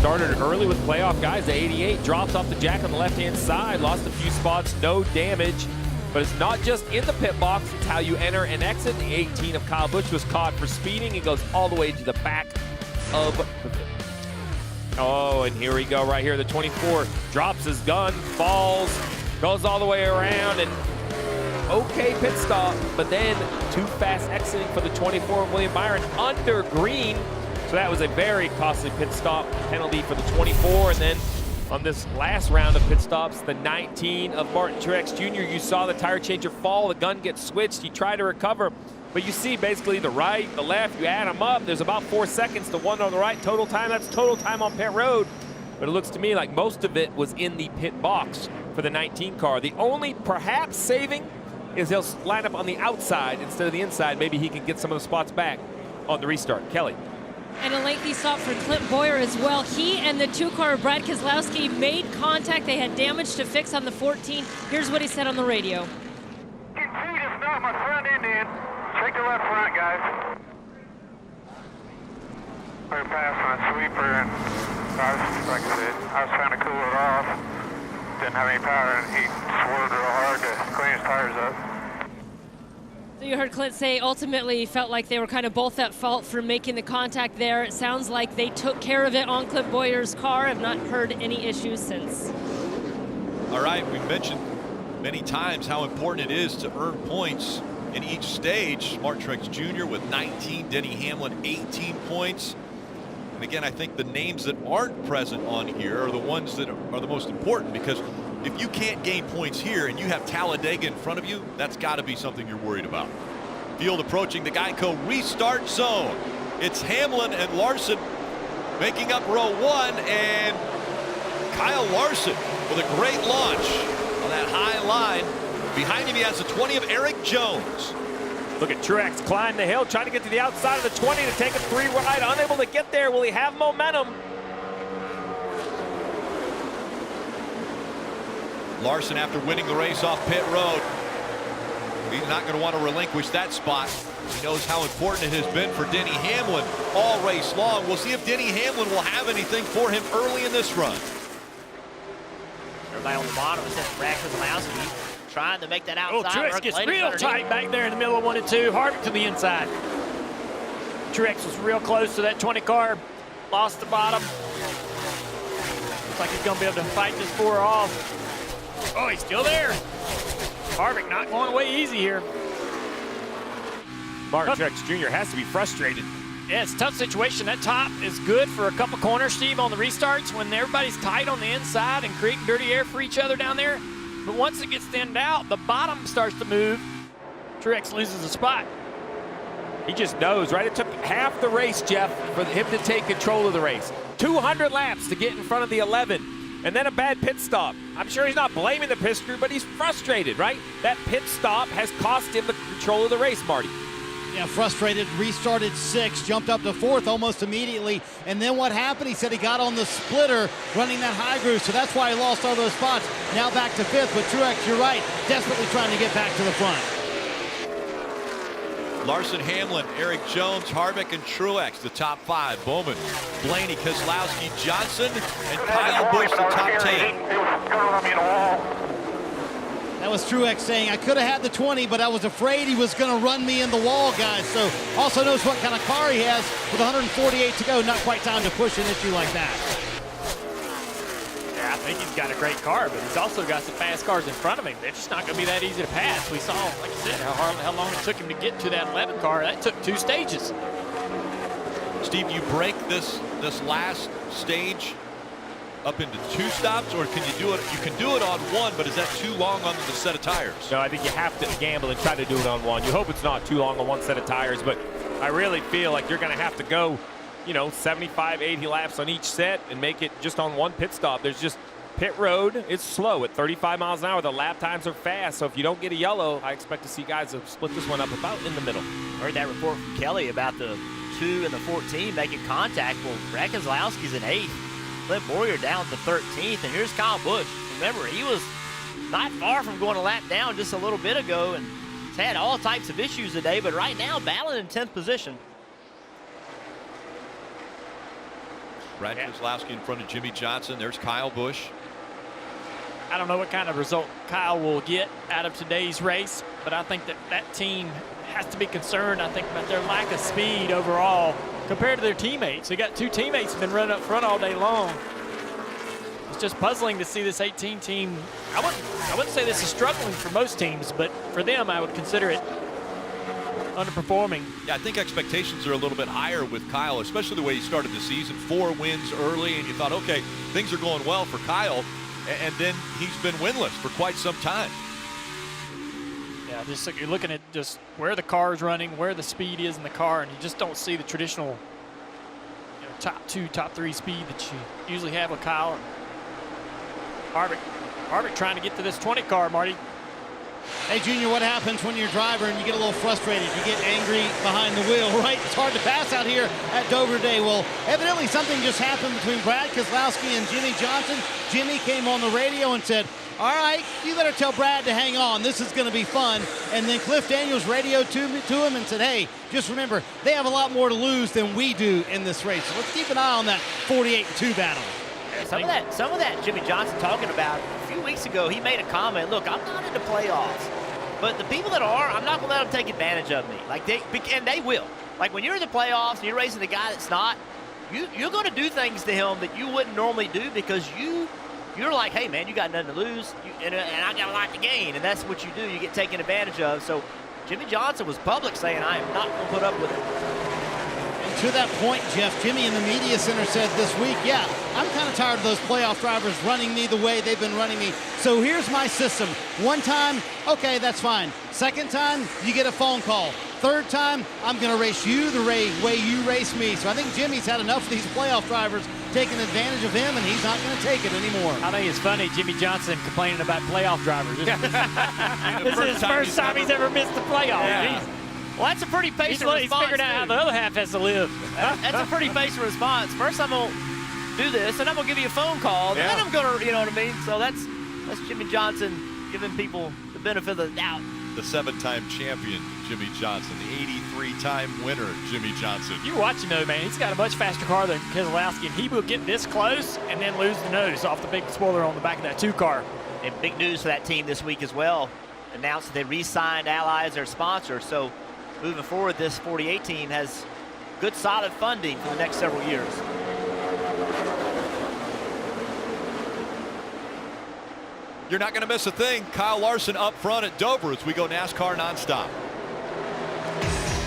started early with playoff guys. The 88 drops off the jack on the left-hand side, lost a few spots, no damage. But it's not just in the pit box, it's how you enter and exit. The 18 of Kyle Busch was caught for speeding. He goes all the way to the back of the pit. Oh, and here we go right here. The 24 drops his gun, falls, goes all the way around, and okay pit stop, but then too fast exiting for the 24 of William Byron under green. So that was a very costly pit stop penalty for the 24. And then on this last round of pit stops, the 19 of Martin Truex Jr., you saw the tire changer fall, the gun gets switched, he tried to recover, but you see basically the right, the left, you add them up, there's about 4 seconds to one on the right. Total time, that's total time on pit road. But it looks to me like most of it was in the pit box for the 19 car. The only perhaps saving is he'll line up on the outside instead of the inside. Maybe he can get some of the spots back on the restart. Kelly. And a lengthy stop for Clint Boyer as well. He and the 2-car of Brad Keselowski made contact. They had damage to fix on the 14. Here's what he said on the radio. You can see just knocked my front end in. Check the left front, guys. We're passing a sweeper, and like I said, I was trying to cool it off. Didn't have any power, and he swerved real hard to clean his tires up. So you heard Clint say ultimately he felt like they were kind of both at fault for making the contact there. It sounds like they took care of it on Clint Boyer's car. I've not heard any issues since. All right, we've mentioned many times how important it is to earn points in each stage. Martin Truex Jr. with 19, Denny Hamlin 18 points. And again, I think the names that aren't present on here are the ones that are the most important, because if you can't gain points here and you have Talladega in front of you, that's got to be something you're worried about. Field approaching the Geico restart zone. It's Hamlin and Larson making up row one, and Kyle Larson with a great launch on that high line. Behind him, he has the 20 of Eric Jones. Look at Truex climb the hill, trying to get to the outside of the 20 to take a 3 wide, unable to get there. Will he have momentum? Larson, after winning the race off pit road, he's not going to want to relinquish that spot. He knows how important it has been for Denny Hamlin all race long. We'll see if Denny Hamlin will have anything for him early in this run. Everybody on the bottom is Brad Keselowski trying to make that outside. Truex gets real tight back there in the middle of 1 and 2. Harvick to the inside. Truex was real close to that 20 car. Lost the bottom. Looks like he's going to be able to fight this 4 off. Oh, he's still there. Harvick not going away easy here. Martin Truex Jr. has to be frustrated. Yeah, it's a tough situation. That top is good for a couple corners, Steve, on the restarts when everybody's tight on the inside and creating dirty air for each other down there. But once it gets thinned out, the bottom starts to move. Truex loses a spot. He just knows, right? It took half the race, Jeff, for him to take control of the race. 200 laps to get in front of the 11, and then a bad pit stop. I'm sure he's not blaming the pit crew, but he's frustrated, right? That pit stop has cost him the control of the race, Marty. Yeah, frustrated, restarted 6, jumped up to 4th almost immediately. And then what happened? He said he got on the splitter running that high groove, so that's why he lost all those spots. Now back to 5th, but Truex, you're right, desperately trying to get back to the front. Larson, Hamlin, Eric Jones, Harvick, and Truex, the top 5. Bowman, Blaney, Keselowski, Johnson, and Kyle Busch, the top 10. That was Truex saying, I could have had the 20, but I was afraid he was going to run me in the wall, guys. So also knows what kind of car he has with 148 to go. Not quite time to push an issue like that. Yeah, I think he's got a great car, but he's also got some fast cars in front of him. They're just not going to be that easy to pass. We saw, like you said, how long it took him to get to that 11 car. That took 2 stages. Steve, you break this last stage up into 2 stops, or can you do it? You can do it on 1, but is that too long on the set of tires? No, I think you have to gamble and try to do it on 1. You hope it's not too long on 1 set of tires, but I really feel like you're going to have to go, 75, 80 laps on each set and make it just on 1 pit stop. There's just pit road. It's slow at 35 miles an hour. The lap times are fast, so if you don't get a yellow, I expect to see guys split this one up about in the middle. Heard that report from Kelly about the 2 and the 14 making contact. Well, Brad Keselowski's in 8th. Clint Boyer down to 13th, and here's Kyle Busch. Remember, he was not far from going a lap down just a little bit ago, and he's had all types of issues today, but right now battling in 10th position. Brad Keselowski in front of Jimmy Johnson. There's Kyle Busch. I don't know what kind of result Kyle will get out of today's race, but I think that team has to be concerned, I think, about their lack of speed overall compared to their teammates. They got two teammates who've been running up front all day long. It's just puzzling to see this 18 team. I wouldn't say this is struggling for most teams, but for them, I would consider it underperforming. Yeah, I think expectations are a little bit higher with Kyle, especially the way he started the season. 4 wins early, and you thought, okay, things are going well for Kyle, and then he's been winless for quite some time. Yeah, just you're looking at just where the car is running, where the speed is in the car, and you just don't see the traditional top 2, top 3 speed that you usually have with Kyle. Harvick trying to get to this 20 car, Marty. Hey, Junior, what happens when you're a driver and you get a little frustrated? You get angry behind the wheel, right? It's hard to pass out here at Dover Day. Well, evidently something just happened between Brad Keselowski and Jimmy Johnson. Jimmy came on the radio and said, all right, you better tell Brad to hang on. This is going to be fun. And then Cliff Daniels radioed to him and said, hey, just remember, they have a lot more to lose than we do in this race. So let's keep an eye on that 48-2 battle. Some of that Jimmy Johnson talking about a few weeks ago, he made a comment, look, I'm not in the playoffs, but the people that are, I'm not going to let them take advantage of me. And they will. Like when you're in the playoffs and you're racing the guy that's not, you're going to do things to him that you wouldn't normally do because you're like, hey, man, you got nothing to lose, and I got a lot to gain, and that's what you do. You get taken advantage of. So Jimmy Johnson was public saying, I am not going to put up with it. To that point, Jeff, Jimmy in the media center said this week, yeah, I'm kind of tired of those playoff drivers running me the way they've been running me. So here's my system. One time, okay, that's fine. Second time, you get a phone call. Third time, I'm going to race you the way you race me. So I think Jimmy's had enough of these playoff drivers taking advantage of him, and he's not going to take it anymore. I think it's funny, Jimmy Johnson complaining about playoff drivers. This is his first time he's ever missed the playoffs. Yeah. Well, that's a pretty patient response. He's figured out how the other half has to live. That's a pretty patient response. First, I'm going to do this, and I'm going to give you a phone call, and then I'm going to, you know what I mean? So that's Jimmy Johnson giving people the benefit of the doubt. The 7-time champion, Jimmy Johnson. The 83-time winner, Jimmy Johnson. You watch him, though, man. He's got a much faster car than Keselowski, and he will get this close and then lose the nose off the big spoiler on the back of that 2 car. And big news for that team this week as well. Announced that they re-signed Ally as their sponsor, so moving forward, this 48 team has good, solid funding for the next several years. You're not going to miss a thing. Kyle Larson up front at Dover as we go NASCAR nonstop.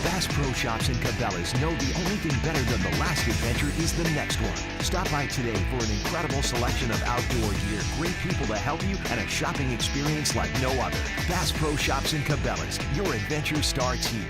Bass Pro Shops and Cabela's know the only thing better than the last adventure is the next one. Stop by today for an incredible selection of outdoor gear, great people to help you, and a shopping experience like no other. Bass Pro Shops and Cabela's. Your adventure starts here.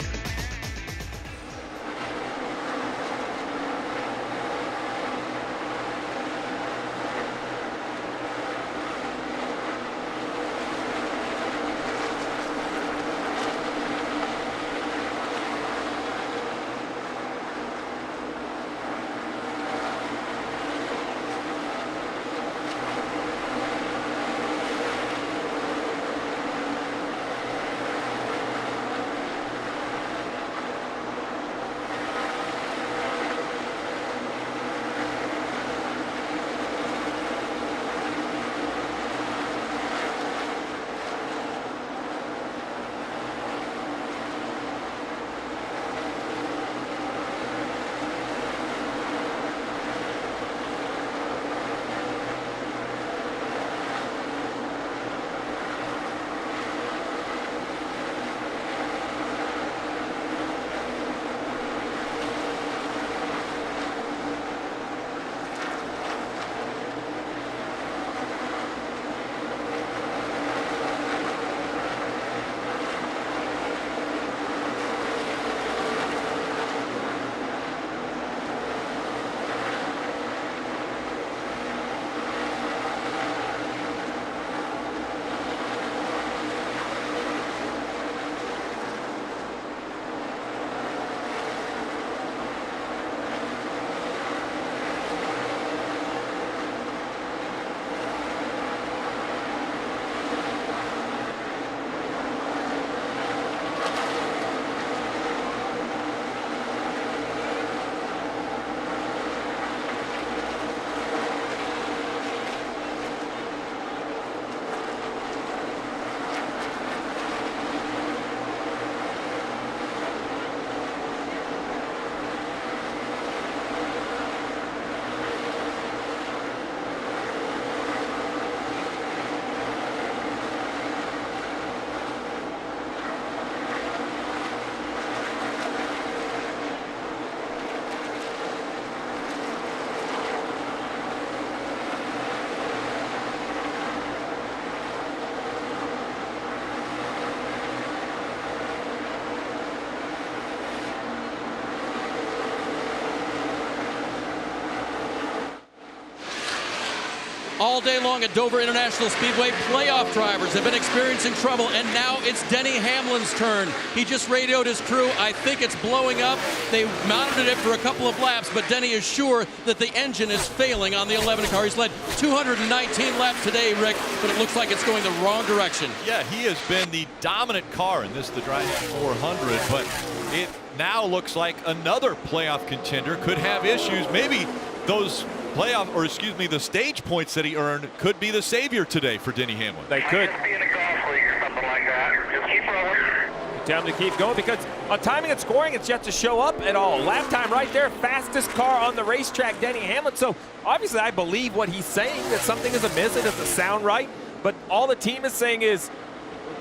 All day long at Dover International Speedway, playoff drivers have been experiencing trouble, and now it's Denny Hamlin's turn. He just radioed his crew. I think it's blowing up. They monitored it for a couple of laps, but Denny is sure that the engine is failing on the 11 car. He's led 219 laps today, Rick, but it looks like it's going the wrong direction. Yeah, he has been the dominant car in this, the Drydene 400, but it now looks like another playoff contender could have issues. Maybe those playoff, or excuse me, the stage points that he earned could be the savior today for Denny Hamlin. They could. Be in a golf league or something like that. Just keep rolling. Tell them to keep going, because on timing and scoring, it's yet to show up at all. Lap time right there, fastest car on the racetrack, Denny Hamlin. So obviously I believe what he's saying, that something is amiss. It doesn't sound right. But all the team is saying is,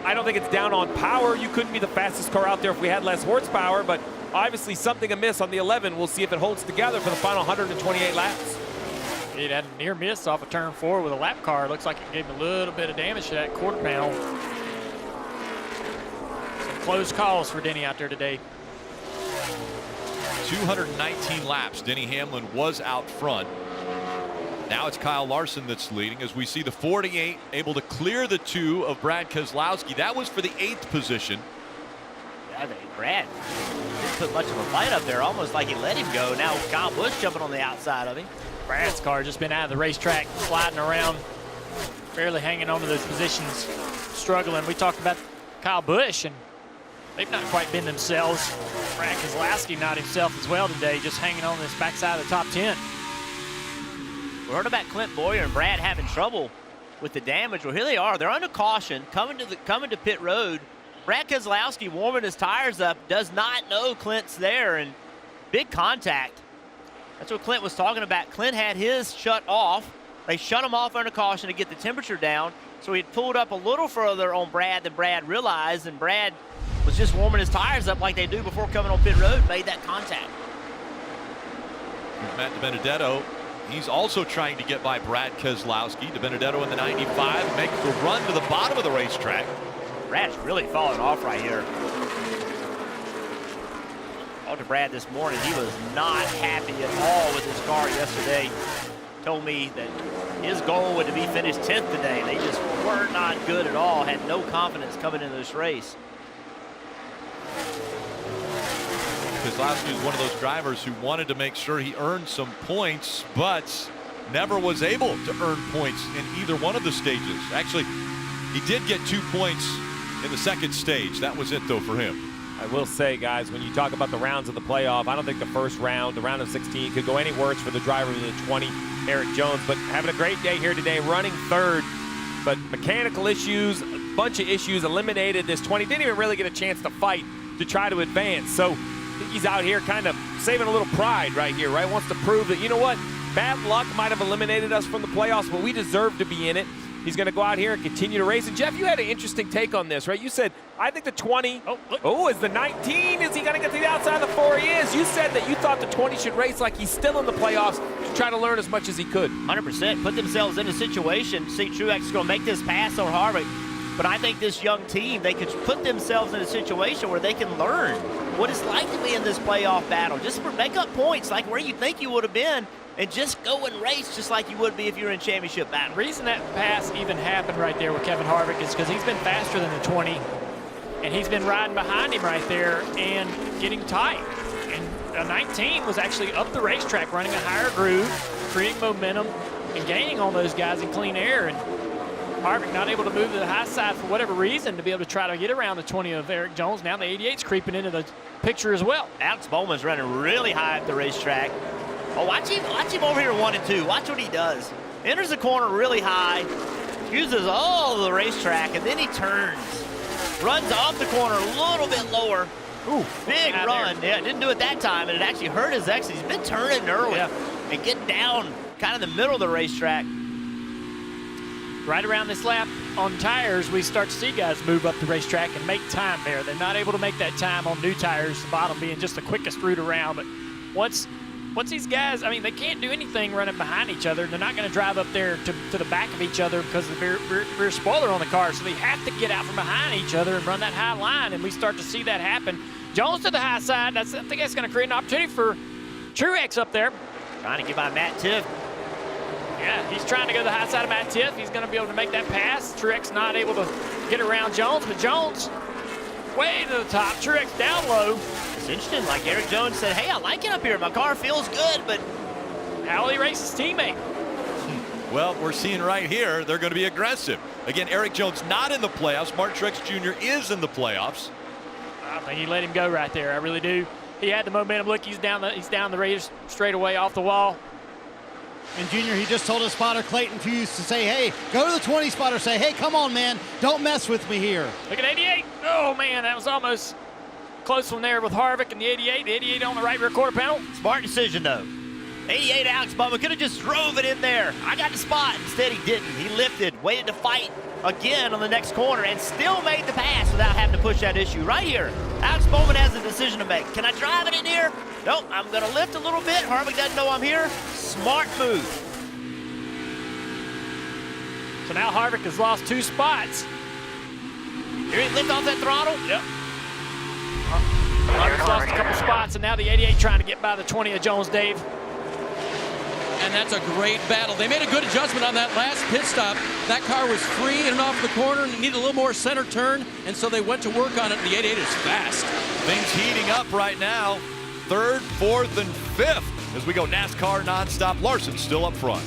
I don't think it's down on power. You couldn't be the fastest car out there if we had less horsepower, but obviously something amiss on the 11. We'll see if it holds together for the final 128 laps. It had a near miss off of turn 4 with a lap car. Looks like it gave him a little bit of damage to that quarter panel. Some close calls for Denny out there today. 219 laps. Denny Hamlin was out front. Now it's Kyle Larson that's leading as we see the 48 able to clear the 2 of Brad Keselowski. That was for the 8th position. Yeah, Brad didn't put much of a fight up there, almost like he let him go. Now Kyle Busch jumping on the outside of him. Brad's car just been out of the racetrack, sliding around, barely hanging on to those positions, struggling. We talked about Kyle Busch, and they've not quite been themselves. Brad Keselowski not himself as well today, just hanging on this backside of the top 10. We heard about Clint Boyer and Brad having trouble with the damage. Well, here they are. They're under caution, coming to pit road. Brad Keselowski warming his tires up, does not know Clint's there, and big contact. That's what Clint was talking about. Clint had his shut off. They shut him off under caution to get the temperature down. So he had pulled up a little further on Brad than Brad realized, and Brad was just warming his tires up like they do before coming on pit road, made that contact. Matt DiBenedetto, he's also trying to get by Brad Keselowski. DiBenedetto in the 95 makes the run to the bottom of the racetrack. Brad's really falling off right here. Talked to Brad this morning. He was not happy at all with his car yesterday. Told me that his goal would be finished 10th today. They just were not good at all. Had no confidence coming into this race. Keselowski is one of those drivers who wanted to make sure he earned some points, but never was able to earn points in either one of the stages. Actually, he did get 2 points in the second stage. That was it, though, for him. I will say, guys, when you talk about the rounds of the playoff, I don't think the first round, the round of 16, could go any worse for the driver of the 20, Eric Jones. But having a great day here today, running third. But mechanical issues, a bunch of issues eliminated this 20. Didn't even really get a chance to fight to try to advance. So I think he's out here kind of saving a little pride right here, right? Wants to prove that, you know what, bad luck might have eliminated us from the playoffs, but we deserve to be in it. He's going to go out here and continue to race. And, Jeff, you had an interesting take on this, right? You said, I think the 20, is the 19, is he going to get to the outside of the 4? He is. You said that you thought the 20 should race like he's still in the playoffs to try to learn as much as he could. 100%. Put themselves in a situation. See, Truex is going to make this pass on Harvick. But I think this young team, they could put themselves in a situation where they can learn what it's like to be in this playoff battle. Just make up points like where you think you would have been, and just go and race just like you would be if you were in championship battle. The reason that pass even happened right there with Kevin Harvick is because he's been faster than the 20, and he's been riding behind him right there and getting tight. And a 19 was actually up the racetrack, running a higher groove, creating momentum, and gaining on those guys in clean air. And Harvick not able to move to the high side for whatever reason to be able to try to get around the 20 of Eric Jones. Now the 88's creeping into the picture as well. Alex Bowman's running really high up the racetrack. Oh, watch him over here 1 and 2. Watch what he does. Enters the corner really high, uses all of the racetrack, and then he turns. Runs off the corner a little bit lower. Ooh, big run. Yeah, didn't do it that time, and it actually hurt his exit. He's been turning early and getting down kind of the middle of the racetrack. Right around this lap on tires, we start to see guys move up the racetrack and make time there. They're not able to make that time on new tires, the bottom being just the quickest route around. But once these guys, I mean, they can't do anything running behind each other. They're not going to drive up there to the back of each other because of the rear spoiler on the car. So they have to get out from behind each other and run that high line, and we start to see that happen. Jones to the high side. I think that's going to create an opportunity for Truex up there. Trying to get by Matt Tiff. Yeah, he's trying to go to the high side of Matt Tiff. He's going to be able to make that pass. Truex not able to get around Jones, but Jones way to the top. Truex down low. It's interesting, like Eric Jones said, hey, I like it up here. My car feels good, but how will he race his teammate? Well, we're seeing right here, they're going to be aggressive. Again, Eric Jones not in the playoffs. Martin Truex Jr. is in the playoffs. I think he let him go right there. I really do. He had the momentum. Look, he's down the race straight away off the wall. And Junior, he just told his spotter Clayton Fuse to say, hey, go to the 20 spotter, say, hey, come on, man, don't mess with me here. Look at 88. Oh, man, that was almost close one there with Harvick and the 88. The 88 on the right rear quarter panel. Smart decision, though. 88 Alex Bowman could have just drove it in there. I got the spot. Instead, he didn't. He lifted, waited to fight again on the next corner, and still made the pass without having to push that issue. Right here, Alex Bowman has a decision to make. Can I drive it in here? Nope, I'm going to lift a little bit. Harvick doesn't know I'm here. Smart move. So now Harvick has lost 2 spots. Here he lift off that throttle. Yep. Harvick's lost a couple spots, and now the 88 trying to get by the 20 of Jones, Dave. And that's a great battle. They made a good adjustment on that last pit stop. That car was free in and off the corner and needed a little more center turn, and so they went to work on it. The 88 is fast. Things heating up right now. 3rd, 4th, and 5th as we go NASCAR nonstop. Larson still up front.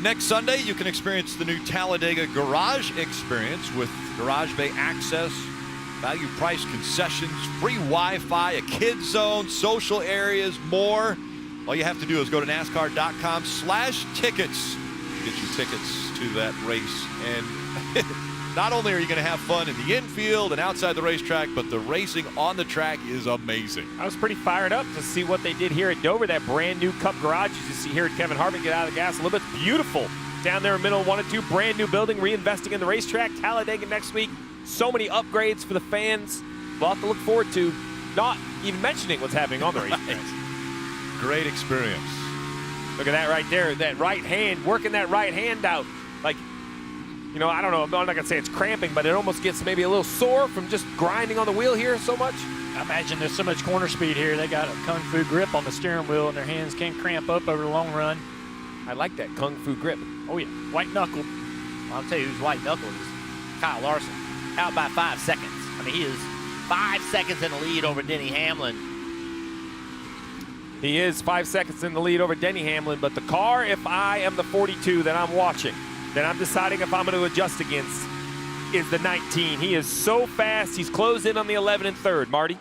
Next Sunday, you can experience the new Talladega Garage Experience with Garage Bay access, value price concessions, free Wi-Fi, a kids zone, social areas, more. All you have to do is go to NASCAR.com/tickets to get your tickets to that race. And not only are you going to have fun in the infield and outside the racetrack, but the racing on the track is amazing. I was pretty fired up to see what they did here at Dover, that brand new Cup garage. You see here Kevin Harvick get out of the gas a little bit. Beautiful. Down there in the middle, 1 and 2, brand new building, reinvesting in the racetrack. Talladega next week. So many upgrades for the fans. We'll have to look forward to, not even mentioning what's happening on the racetrack. Great experience. Look at that right there, that right hand, working that right hand out. Like, you know, I don't know, I'm not going to say it's cramping, but it almost gets maybe a little sore from just grinding on the wheel here so much. I imagine there's so much corner speed here. They got a kung fu grip on the steering wheel, and their hands can't cramp up over the long run. I like that kung fu grip. Oh, yeah. White knuckled. Well, I'll tell you who's white knuckled is Kyle Larson. Out by 5 seconds. I mean, he is 5 seconds in the lead over Denny Hamlin. He is 5 seconds in the lead over Denny Hamlin, but the car, if I am the 42 that I'm watching, that I'm deciding if I'm going to adjust against, is the 19. He is so fast. He's closed in on the 11 and 3rd. Marty?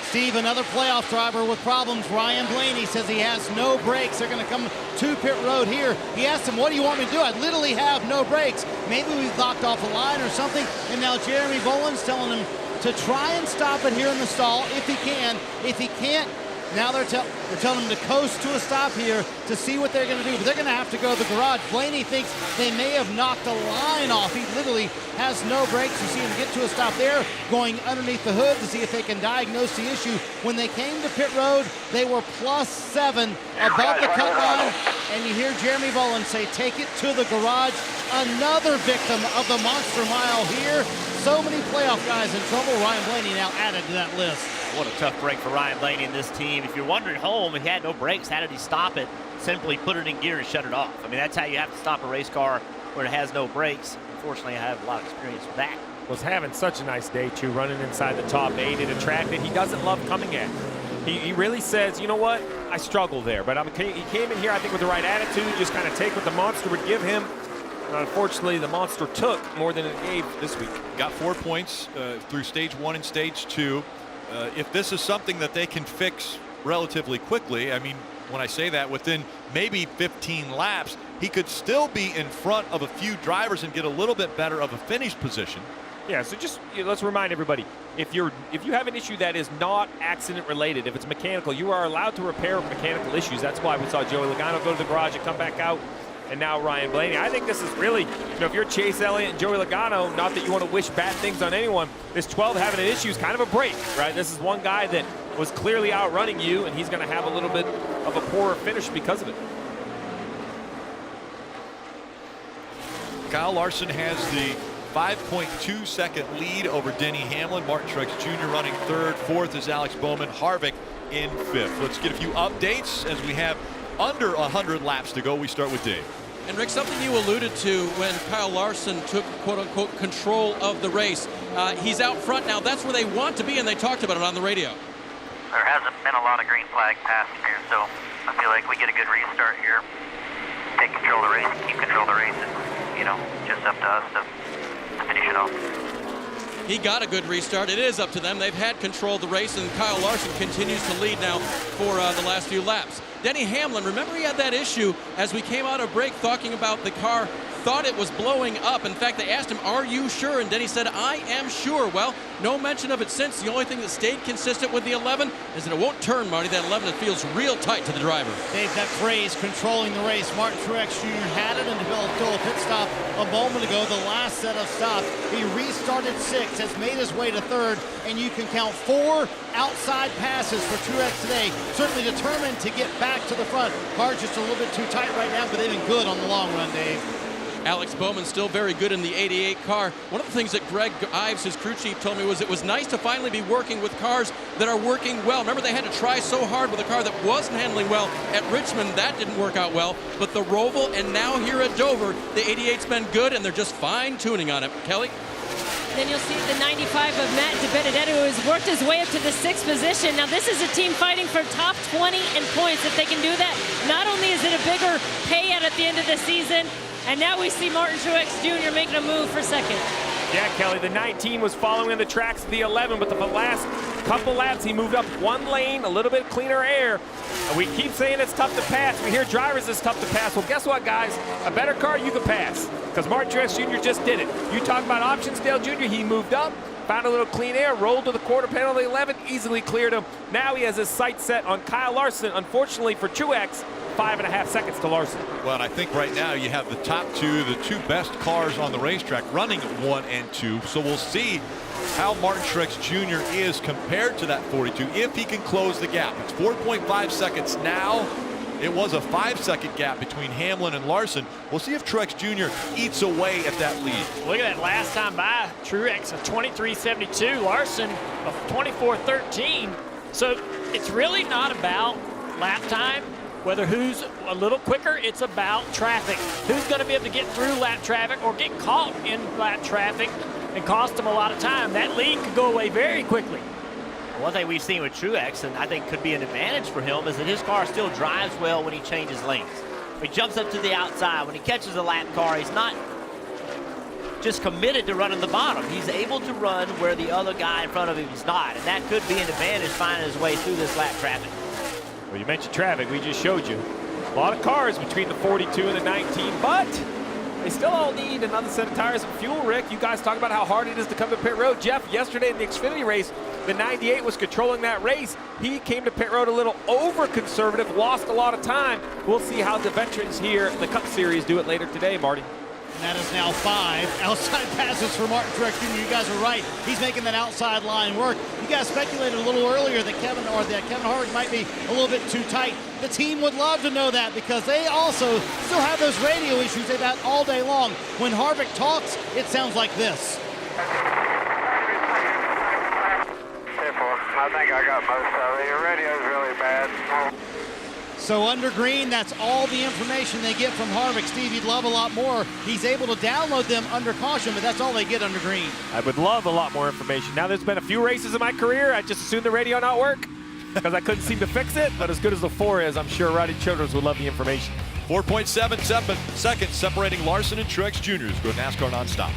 Steve, another playoff driver with problems. Ryan Blaney says he has no brakes. They're going to come to pit road here. He asked him, what do you want me to do? I literally have no brakes. Maybe we've knocked off a line or something. And now Jeremy Boland's telling him to try and stop it here in the stall if he can. If he can't, now they're telling him to coast to a stop here to see what they're going to do. But they're going to have to go to the garage. Blaney thinks they may have knocked a line off. He literally has no brakes. You see him get to a stop there, going underneath the hood to see if they can diagnose the issue. When they came to pit road, they were +7 above the cut line. And you hear Jeremy Boland say, take it to the garage. Another victim of the Monster Mile here. So many playoff guys in trouble. Ryan Blaney now added to that list. What a tough break for Ryan Blaney and this team. If you're wondering at home, he had no brakes. How did he stop it? Simply put it in gear and shut it off. I mean, that's how you have to stop a race car where it has no brakes. Unfortunately, I have a lot of experience with that. Was having such a nice day, too, running inside the top 8 in a track that he doesn't love coming at. He really says, you know what, I struggle there. But he came in here, I think, with the right attitude, just kind of take what the monster would give him. Unfortunately, the monster took more than it gave this week. Got 4 points through stage 1 and stage 2. If this is something that they can fix relatively quickly, I mean, when I say that, within maybe 15 laps, he could still be in front of a few drivers and get a little bit better of a finish position. Yeah, so just let's remind everybody, if you have an issue that is not accident related, if it's mechanical, you are allowed to repair mechanical issues. That's why we saw Joey Logano go to the garage and come back out. And now Ryan Blaney. I think this is really, if you're Chase Elliott and Joey Logano, not that you want to wish bad things on anyone, this 12 having an issue is kind of a break, right? This is one guy that was clearly outrunning you, and he's going to have a little bit of a poorer finish because of it. Kyle Larson has the 5.2 second lead over Denny Hamlin. Martin Truex Jr. running 3rd. 4th is Alex Bowman. Harvick in 5th. Let's get a few updates as we have under 100 laps to go. We start with Dave. And Rick, something you alluded to when Kyle Larson took quote-unquote control of the race. He's out front now. That's where they want to be, and they talked about it on the radio. There hasn't been a lot of green flag passed here, so I feel like we get a good restart here. Take control of the race, keep control of the race, and, you know, just up to us to finish it off. He got a good restart. It is up to them. They've had control of the race, and Kyle Larson continues to lead now for the last few laps. Denny Hamlin, remember he had that issue as we came out of break talking about the car, thought it was blowing up. In fact, they asked him, are you sure? And Denny said, I am sure. Well, no mention of it since. The only thing that stayed consistent with the 11 is that it won't turn, Marty. That 11, it feels real tight to the driver. Dave, that phrase, controlling the race, Martin Truex Jr. had it until a pit stop a moment ago, the last set of stops. He restarted 6th, has made his way to 3rd, and you can count 4 outside passes for Truex today. Certainly determined to get back to the front. Car's just a little bit too tight right now, but they've been good on the long run, Dave. Alex Bowman still very good in the 88 car. One of the things that Greg Ives, his crew chief, told me was it was nice to finally be working with cars that are working well. Remember, they had to try so hard with a car that wasn't handling well at Richmond. That didn't work out well. But the Roval and now here at Dover, the 88's been good, and they're just fine-tuning on it. Kelly? Then you'll see the 95 of Matt DiBenedetto, who has worked his way up to the 6th position. Now, this is a team fighting for top 20 in points. If they can do that, not only is it a bigger payout at the end of the season, and now we see Martin Truex Jr. making a move for 2nd. Yeah, Kelly, the 19 was following in the tracks of the 11, but the last couple laps, he moved up 1 lane, a little bit cleaner air. And we keep saying it's tough to pass. We hear drivers it's tough to pass. Well, guess what, guys? A better car, you can pass. Because Martin Truex Jr. just did it. You talk about options, Dale Jr., he moved up, found a little clean air, rolled to the quarter panel of the 11, easily cleared him. Now he has his sights set on Kyle Larson. Unfortunately for Truex, 5.5 seconds to Larson. Well, and I think right now you have the top 2, the 2 best cars on the racetrack running 1 and 2. So we'll see how Martin Truex Jr. is compared to that 42 if he can close the gap. It's 4.5 seconds now. It was a 5-second gap between Hamlin and Larson. We'll see if Truex Jr. eats away at that lead. Look at that last time by. Truex a 23.72, Larson a 24.13. So it's really not about lap time, whether who's a little quicker. It's about traffic. Who's going to be able to get through lap traffic or get caught in lap traffic and cost them a lot of time. That lead could go away very quickly. One thing we've seen with Truex, and I think could be an advantage for him, is that his car still drives well when he changes lanes. When he jumps up to the outside, when he catches a lap car, he's not just committed to running the bottom. He's able to run where the other guy in front of him is not, and that could be an advantage finding his way through this lap traffic. Well, you mentioned traffic. We just showed you a lot of cars between the 42 and the 19, but they still all need another set of tires and fuel. Rick, you guys talk about how hard it is to come to pit road. Jeff, yesterday in the Xfinity race, the 98 was controlling that race. He came to pit road a little over-conservative, lost a lot of time. We'll see how the veterans here in the Cup Series do it later today, Marty. And that is now 5 outside passes for Martin Truex Jr. You guys are right. He's making that outside line work. You guys speculated a little earlier that Kevin Harvick might be a little bit too tight. The team would love to know that because they also still have those radio issues they've had all day long. When Harvick talks, it sounds like this. I think I got most of it. Your radio's really bad. So under green, that's all the information they get from Harvick. Steve, you'd love a lot more. He's able to download them under caution, but that's all they get under green. I would love a lot more information. Now, there's been a few races in my career. I just assumed the radio not work because I couldn't seem to fix it. But as good as the 4 is, I'm sure Roddy Childers would love the information. 4.7 seconds separating Larson and Truex Jr. Go NASCAR nonstop.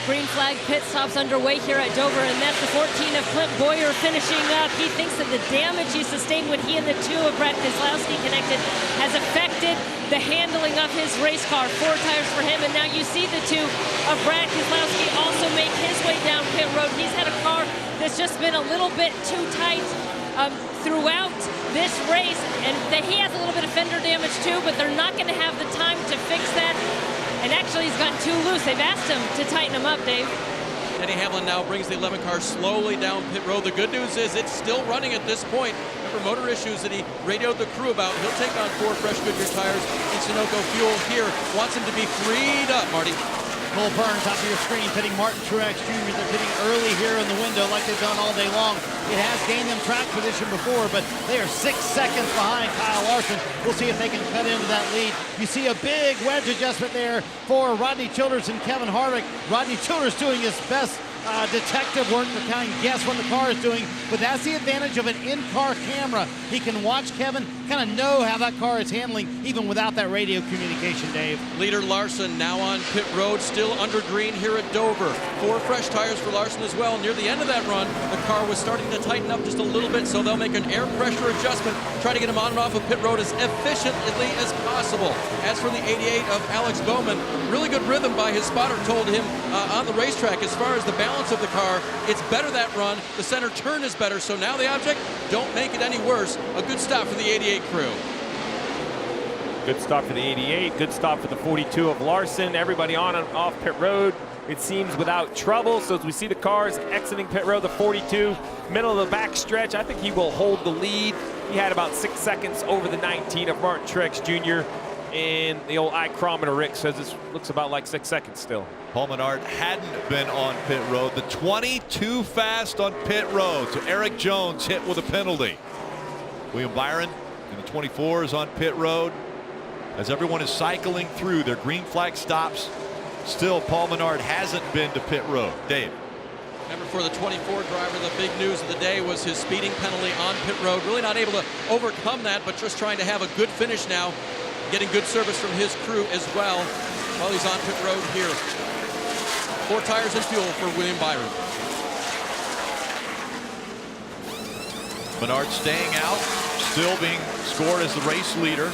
Green flag pit stops underway here at Dover, and that's the 14 of Clint Boyer finishing up. He thinks that the damage he sustained when he and the 2 of Brad Keselowski connected has affected the handling of his race car. 4 tires for him, and now you see the 2 of Brad Keselowski also make his way down pit road. He's had a car that's just been a little bit too tight throughout this race, and he has a little bit of fender damage too, but they're not going to have the time to fix that. And actually, he's gotten too loose. They've asked him to tighten him up, Dave. Denny Hamlin now brings the 11 car slowly down pit road. The good news is it's still running at this point. Remember motor issues that he radioed the crew about. He'll take on 4 fresh Goodyear tires in Sunoco fuel here. Wants him to be freed up, Marty. Cole Burns, top of your screen, pitting Martin Truex Jr. They're pitting early here in the window like they've done all day long. It has gained them track position before, but they are 6 seconds behind Kyle Larson. We'll see if they can cut into that lead. You see a big wedge adjustment there for Rodney Childers and Kevin Harvick. Rodney Childers doing his best detective work to kind of guess what the car is doing, but that's the advantage of an in-car camera. He can watch Kevin, kind of know how that car is handling even without that radio communication, Dave. Leader Larson now on pit road, still under green here at Dover. 4 fresh tires for Larson as well. Near the end of that run, the car was starting to tighten up just a little bit, so they'll make an air pressure adjustment, try to get him on and off of pit road as efficiently as possible. As for the 88 of Alex Bowman, really good rhythm by his spotter told him on the racetrack as far as the balance of the car, it's better that run. The center turn is better, so now the object, don't make it any worse. A good stop for the 88 crew. Good stop for the 88, good stop for the 42 of Larson. Everybody on and off pit road, it seems, without trouble. So as we see the cars exiting pit road, the 42, middle of the back stretch, I think he will hold the lead. He had about 6 seconds over the 19 of Martin Truex Jr. And the old iChrometer, Rick, says it looks about like 6 seconds still. Paul Menard hadn't been on pit road. The 20 too fast on pit road. So Eric Jones hit with a penalty. William Byron in the 24 is on pit road. As everyone is cycling through their green flag stops, still Paul Menard hasn't been to pit road. Dave. Remember, for the 24 driver, the big news of the day was his speeding penalty on pit road. Really not able to overcome that, but just trying to have a good finish now. Getting good service from his crew as well while he's on pit road here. 4 tires and fuel for William Byron. Menard staying out, still being scored as the race leader.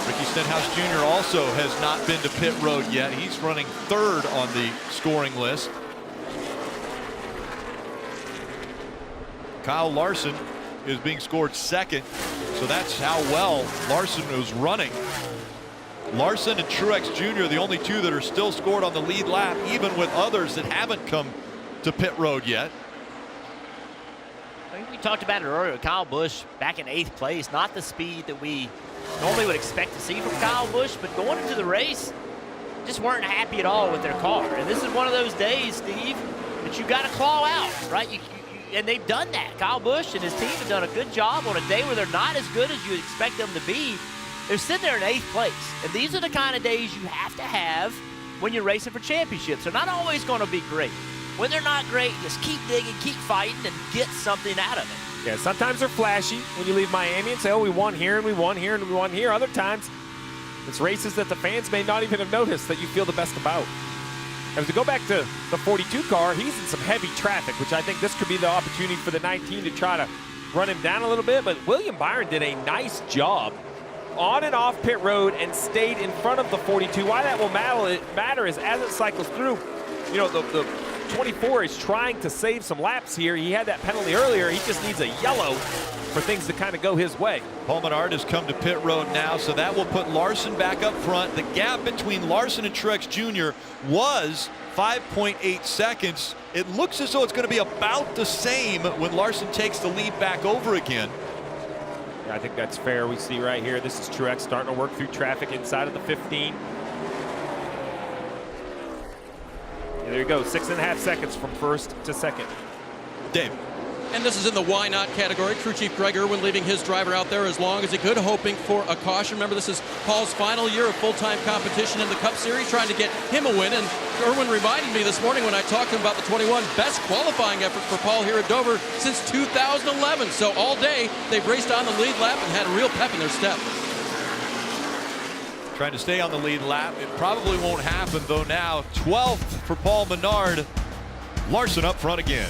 Ricky Stenhouse Jr. also has not been to pit road yet. He's running 3rd on the scoring list. Kyle Larson is being scored 2nd. So that's how well Larson was running. Larson and Truex Jr. the only 2 that are still scored on the lead lap, even with others that haven't come to pit road yet. I think we talked about it earlier. Kyle Busch back in 8th place, not the speed that we normally would expect to see from Kyle Busch, but going into the race, just weren't happy at all with their car. And this is one of those days, Steve, that you got to claw out, right? And they've done that. Kyle Busch and his team have done a good job on a day where they're not as good as you would expect them to be. They're sitting there in 8th place. And these are the kind of days you have to have when you're racing for championships. They're not always going to be great. When they're not great, just keep digging, keep fighting, and get something out of it. Yeah, sometimes they're flashy when you leave Miami and say, oh, we won here and we won here and we won here. Other times, it's races that the fans may not even have noticed that you feel the best about. As we go back to the 42 car, he's in some heavy traffic, which I think this could be the opportunity for the 19 to try to run him down a little bit. But William Byron did a nice job on and off pit road and stayed in front of the 42. Why that will matter is as it cycles through, you know, the 24 is trying to save some laps here. He had that penalty earlier. He just needs a yellow for things to kind of go his way. Paul Menard has come to pit road now, so that will put Larson back up front. The gap between Larson and Truex Jr. was 5.8 seconds. It looks as though it's going to be about the same when Larson takes the lead back over again. Yeah, I think that's fair. We see right here, this is Truex starting to work through traffic inside of the 15. And there you go, 6.5 seconds from 1st to 2nd. Dave. And this is in the why not category. Crew Chief Greg Irwin leaving his driver out there as long as he could, hoping for a caution. Remember, this is Paul's final year of full-time competition in the Cup Series, trying to get him a win. And Irwin reminded me this morning when I talked to him about the 21, best qualifying effort for Paul here at Dover since 2011. So all day, they've raced on the lead lap and had a real pep in their step. Trying to stay on the lead lap. It probably won't happen, though. Now 12th for Paul Menard. Larson up front again.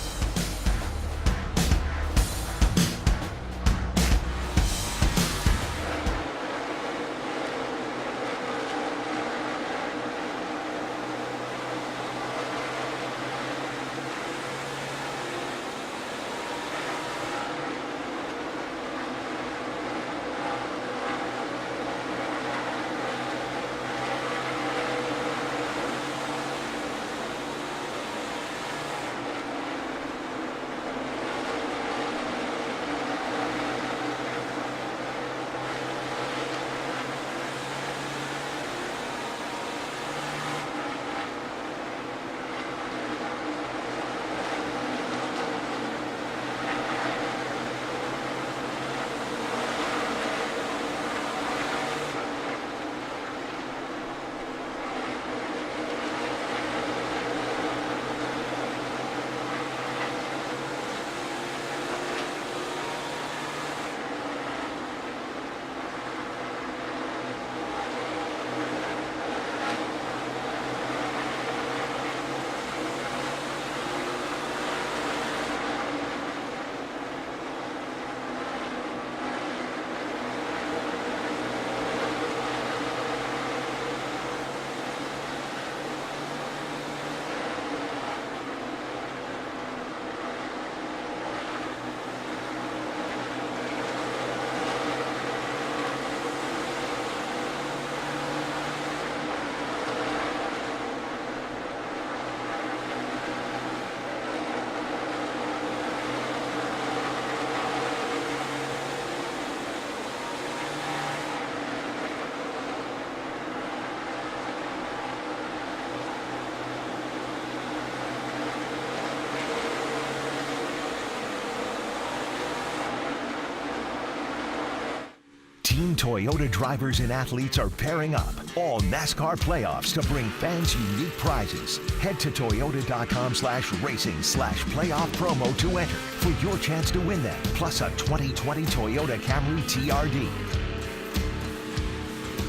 Team Toyota drivers and athletes are pairing up. All NASCAR playoffs to bring fans unique prizes. Head to toyota.com/racing/playoff promo to enter for your chance to win them, plus a 2020 Toyota Camry TRD.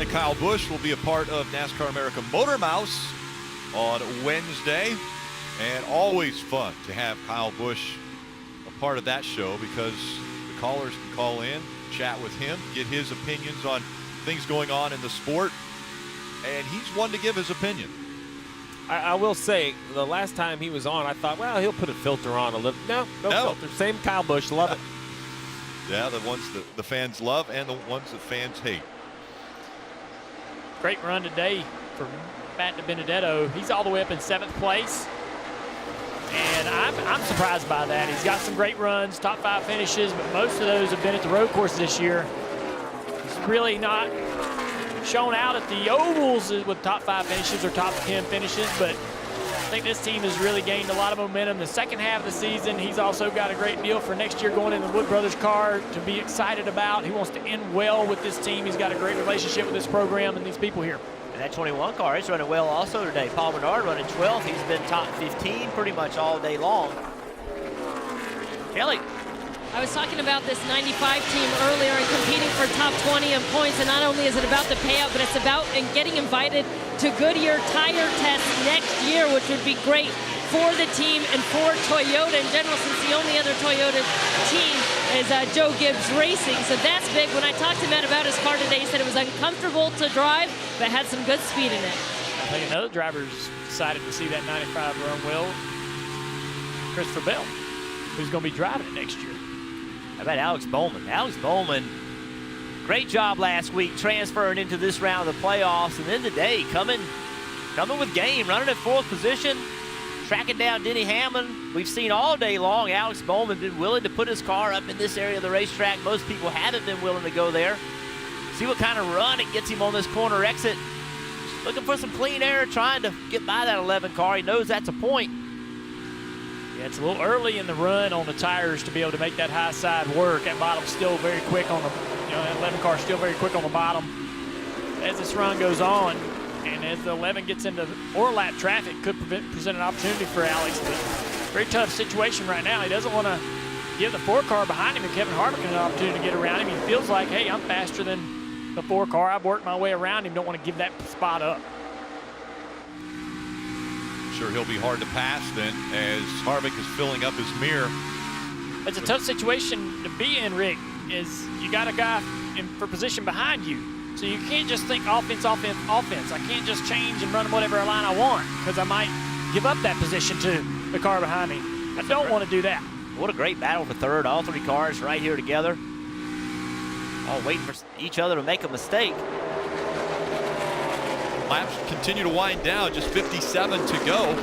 And Kyle Busch will be a part of NASCAR America Motor Mouse on Wednesday. And always fun to have Kyle Busch a part of that show because the callers can call in, chat with him, get his opinions on things going on in the sport. And he's one to give his opinion. I will say, the last time he was on, I thought, well, he'll put a filter on a little. No filter. Same Kyle Busch. Love it. Yeah, the ones that the fans love and the ones that fans hate. Great run today for Matt DiBenedetto. He's all the way up in 7th place. And I'm surprised by that. He's got some great runs, top 5 finishes, but most of those have been at the road course this year. He's really not shown out at the ovals with top 5 finishes or top 10 finishes, but I think this team has really gained a lot of momentum the second half of the season. He's also got a great deal for next year going in the Wood Brothers car to be excited about. He wants to end well with this team. He's got a great relationship with this program and these people here. And that 21 car is running well also today. Paul Menard running 12th. He's been top 15 pretty much all day long. Kelly. I was talking about this 95 team earlier and competing for top 20 in points, and not only is it about the payout, but it's about getting invited to Goodyear tire tests next year, which would be great for the team and for Toyota in general, since the only other Toyota team is Joe Gibbs Racing. So that's big. When I talked to Matt about his car today, he said it was uncomfortable to drive, but had some good speed in it. I think another driver's decided to see that 95 run well, Christopher Bell, who's going to be driving it next year. How about Alex Bowman? Alex Bowman, great job last week transferring into this round of the playoffs, and then today coming with game, running at 4th position, tracking down Denny Hamlin. We've seen all day long Alex Bowman been willing to put his car up in this area of the racetrack. Most people haven't been willing to go there. See what kind of run it gets him on this corner exit. Looking for some clean air, trying to get by that 11 car. He knows that's a point. Yeah, it's a little early in the run on the tires to be able to make that high side work. That bottom's still very quick on the, that 11 car still very quick on the bottom. As this run goes on, and as the 11 gets into lap traffic, could present an opportunity for Alex. But very tough situation right now. He doesn't want to give the 4 car behind him and Kevin Harvick an opportunity to get around him. He feels like, hey, I'm faster than the 4 car. I've worked my way around him. Don't want to give that spot up. Sure, he'll be hard to pass then as Harvick is filling up his mirror. It's a tough situation to be in, Rick, is you got a guy for position behind you. So you can't just think offense, offense, offense. I can't just change and run whatever line I want because I might give up that position to the car behind me. I don't want to do that. What a great battle for 3rd. All 3 cars right here together. All waiting for each other to make a mistake. Laps continue to wind down, just 57 to go.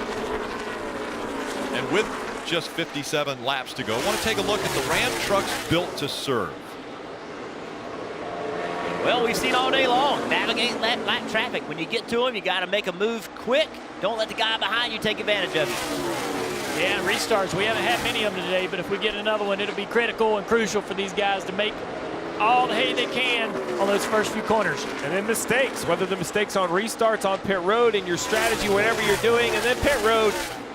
And with just 57 laps to go, I want to take a look at the Ram trucks built to serve. Well, we've seen all day long, navigate lap traffic. When you get to them, you got to make a move quick. Don't let the guy behind you take advantage of you. Yeah, restarts. We haven't had many of them today, but if we get another one, it'll be critical and crucial for these guys to make all the hay they can on those first few corners. And then mistakes, whether the mistakes on restarts, on pit road, in your strategy, whatever you're doing, and then pit road,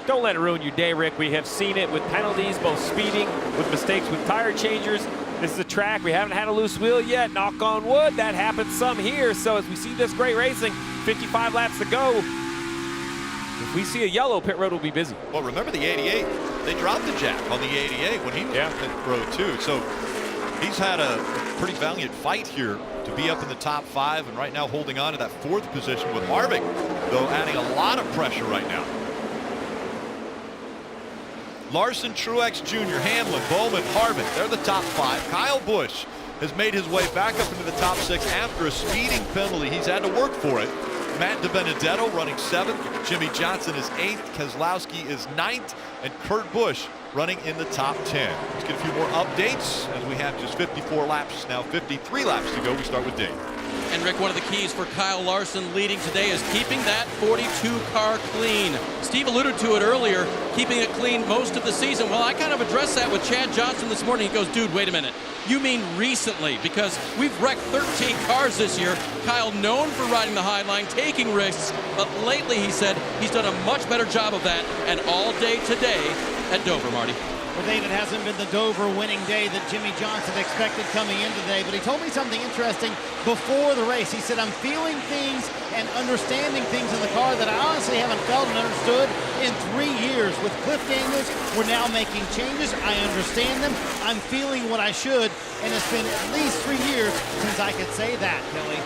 don't let it ruin your day, Rick. We have seen it with penalties, both speeding, with mistakes with tire changers. This is a track. We haven't had a loose wheel yet. Knock on wood, that happens some here. So as we see this great racing, 55 laps to go, if we see a yellow, pit road will be busy. Well, remember the 88, they dropped the jack on the 88 when he was in pit road too. So he's had a pretty valiant fight here to be up in the top 5 and right now holding on to that 4th position with Harvick, though adding a lot of pressure right now. Larson, Truex Jr., Hamlin, Bowman, Harvick, they're the top 5. Kyle Busch has made his way back up into the top 6 after a speeding penalty. He's had to work for it. Matt DiBenedetto running 7th. Jimmy Johnson is 8th. Keselowski is 9th. And Kurt Busch running in the top 10. Let's get a few more updates as we have just 54 laps, now 53 laps to go. We start with Dave. And Rick, one of the keys for Kyle Larson leading today is keeping that 42 car clean. Steve alluded to it earlier, keeping it clean most of the season. Well, I kind of addressed that with Chad Johnson this morning. He goes, dude, wait a minute. You mean recently? Because we've wrecked 13 cars this year. Kyle known for riding the high line, taking risks, but lately he said he's done a much better job of that, and all day today at Dover, Marty. Well, Dave, it hasn't been the Dover winning day that Jimmy Johnson expected coming in today, but he told me something interesting before the race. He said, I'm feeling things and understanding things in the car that I honestly haven't felt and understood in 3 years. With Cliff Daniels, we're now making changes. I understand them. I'm feeling what I should, and it's been at least 3 years since I could say that, Kelly.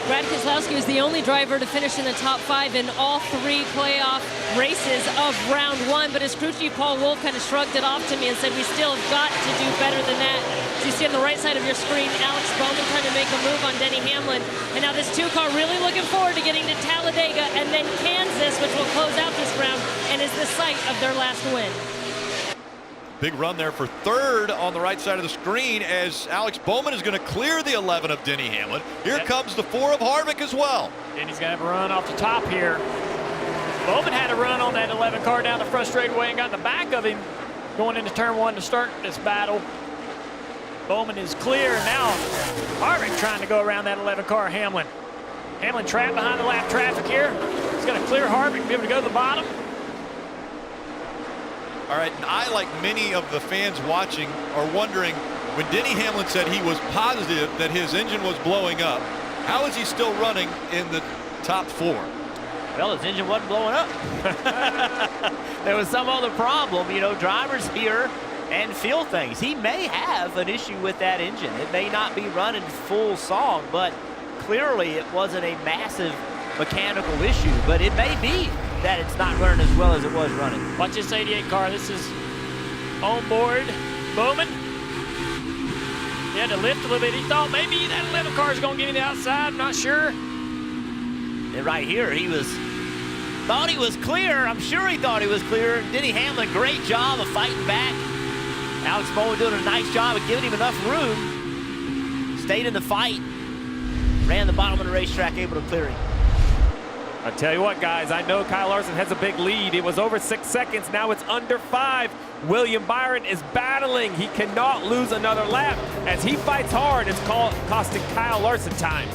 Brad Keselowski was the only driver to finish in the top 5 in all 3 playoff races of round 1, but his crew chief Paul Wolfe kind of shrugged it off to me and said we still have got to do better than that. As you see on the right side of your screen, Alex Bowman trying to make a move on Denny Hamlin, and now this 2 car really looking forward to getting to Talladega and then Kansas, which will close out this round and is the site of their last win. Big run there for third on the right side of the screen as Alex Bowman is going to clear the 11 of Denny Hamlin. Here comes the 4 of Harvick as well. Denny's going to have a run off the top here. Bowman had a run on that 11 car down the front straightaway and got in the back of him going into turn 1 to start this battle. Bowman is clear. Now Harvick trying to go around that 11 car Hamlin. Hamlin trapped behind the lap traffic here. He's going to clear Harvick and be able to go to the bottom. All right, and I, like many of the fans watching, are wondering, when Denny Hamlin said he was positive that his engine was blowing up, how is he still running in the top 4? Well, his engine wasn't blowing up. There was some other problem. You know, drivers hear and feel things. He may have an issue with that engine. It may not be running full song, but clearly it wasn't a massive mechanical issue, but it may be that it's not running as well as it was running. Watch this 88 car. This is on board Bowman. He had to lift a little bit. He thought maybe that 11 car is going to get him to the outside. I'm not sure. And right here, thought he was clear. I'm sure he thought he was clear. Denny Hamlin, great job of fighting back. Alex Bowman doing a nice job of giving him enough room. Stayed in the fight. Ran the bottom of the racetrack, able to clear him. I tell you what, guys, I know Kyle Larson has a big lead. It was over 6 seconds. Now it's under 5. William Byron is battling. He cannot lose another lap. As he fights hard, it's costing Kyle Larson time.